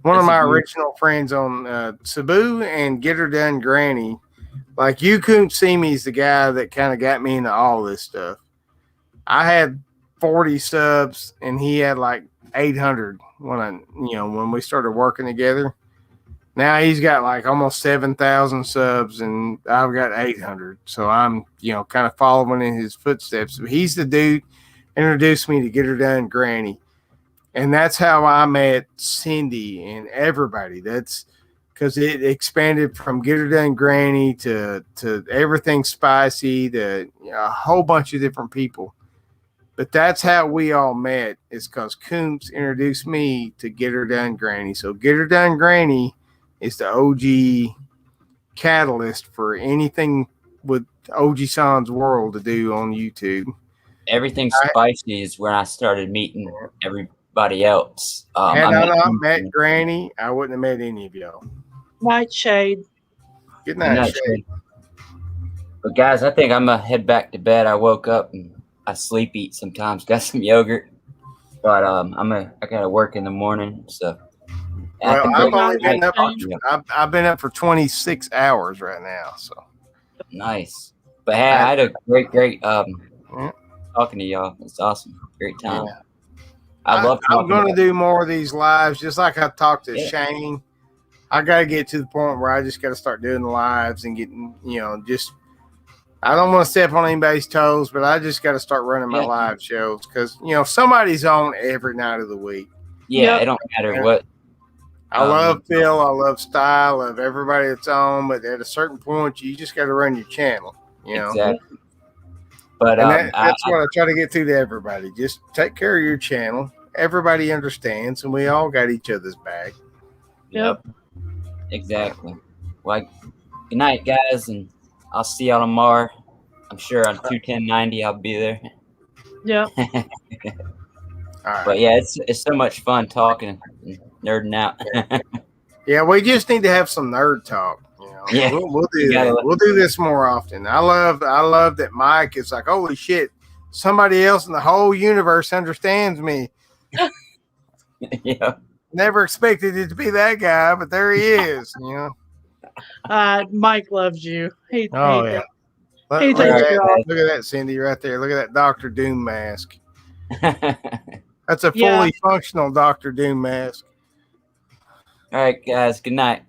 One of my original friends on Cebu and Get Her Done Granny. Like, you couldn't see me as the guy that kind of got me into all this stuff. I had 40 subs, and he had like 800 when we started working together. Now he's got like almost 7,000 subs, and I've got 800. So I'm, kind of following in his footsteps. But he's the dude introduced me to Get Her Done Granny. And that's how I met Cindy and everybody. That's because it expanded from Get Her Done Granny to Everything Spicy to a whole bunch of different people. But that's how we all met, is because Coombs introduced me to Get Her Done Granny. So Get Her Done Granny is the OG catalyst for anything with OG San's World to do on YouTube. Everything spicy is when I started meeting everybody else. Had I not met Granny, I wouldn't have met any of y'all. Nightshade. Good night, Shade. But guys, I think I'm gonna head back to bed. I woke up and I sleep eat sometimes. Got some yogurt, but I gotta work in the morning. So well, I've been up for 26 hours right now. So nice. But hey, I had a great talking to y'all. It's awesome. Great time. Yeah. I'm going to do more of these lives, just like I talked to Shane. I got to get to the point where I just got to start doing the lives and getting, I don't want to step on anybody's toes, but I just got to start running my live shows because, somebody's on every night of the week. Yeah, it don't matter what. I love Phil. I love Style. I love everybody that's on, but at a certain point, you just got to run your channel, Exactly. But that's what I try to get to everybody. Just take care of your channel. Everybody understands, and we all got each other's back. Yep. Exactly. Well, good night, guys, and I'll see y'all tomorrow. I'm sure on 21090 I'll be there. Yeah. All right. But yeah, it's so much fun talking and nerding out. Yeah, we just need to have some nerd talk. Yeah, we'll do that. We'll do this more often. I love that Mike is like, holy shit, somebody else in the whole universe understands me. Yeah. Never expected it to be that guy, but there he is. Mike loves you. Yeah. Look at that, Cindy, right there. Look at that Dr. Doom mask. That's a fully functional Dr. Doom mask. All right, guys. Good night.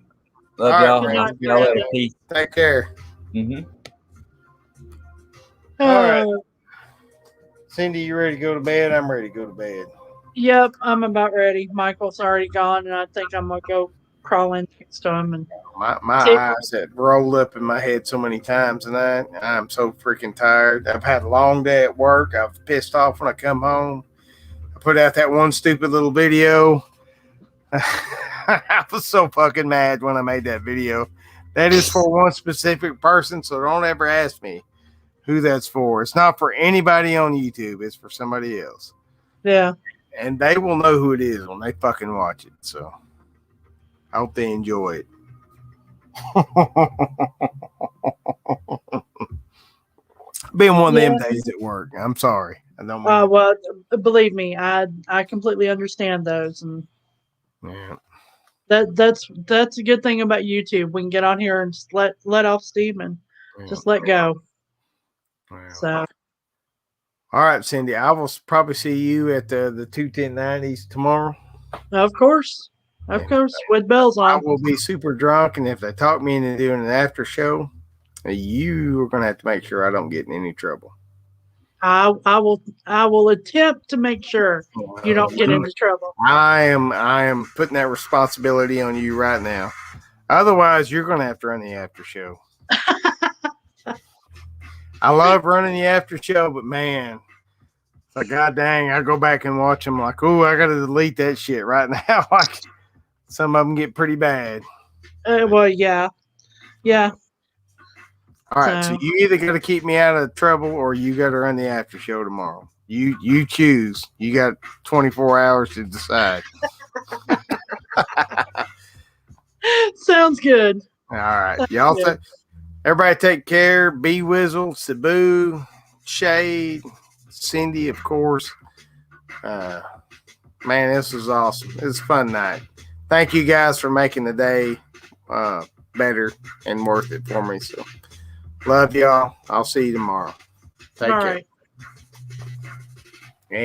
Love y'all. Y'all later. Peace. Take care. Mm-hmm. All right. Cindy, you ready to go to bed? I'm ready to go to bed. Yep, I'm about ready. Michael's already gone, and I think I'm going to go crawl in next to him. And my eyes had rolled up in my head so many times tonight. I'm so freaking tired. I've had a long day at work. I was pissed off when I come home. I put out that one stupid little video. I was so fucking mad when I made that video. That is for one specific person, so don't ever ask me who that's for. It's not for anybody on YouTube. It's for somebody else. Yeah. And they will know who it is when they fucking watch it. So I hope they enjoy it. Been one of them days at work. I'm sorry. I don't mean well, believe me, I completely understand those, and that's a good thing about YouTube. We can get on here and just let off steam and just let go. So, all right, Cindy, I will probably see you at the 21090s tomorrow. Of course, with bells on. I will be super drunk, and if they talk me into doing an after show, you are going to have to make sure I don't get in any trouble. I will attempt to make sure you don't get into trouble. I am putting that responsibility on you right now. Otherwise, you're going to have to run the after show. I love running the after show, but man, it's like, god dang, I go back and watch them like, oh, I got to delete that shit right now. Like, some of them get pretty bad. Well, yeah. All right, so you either got to keep me out of trouble or you got to run the after show tomorrow. You choose. You got 24 hours to decide. Sounds good. All right, y'all. Everybody take care. B Wizzle, Cebu, Shade, Cindy, of course. Man, this was awesome. It was a fun night. Thank you guys for making the day better and worth it for me. So. Love y'all. I'll see you tomorrow. Take care. Right. And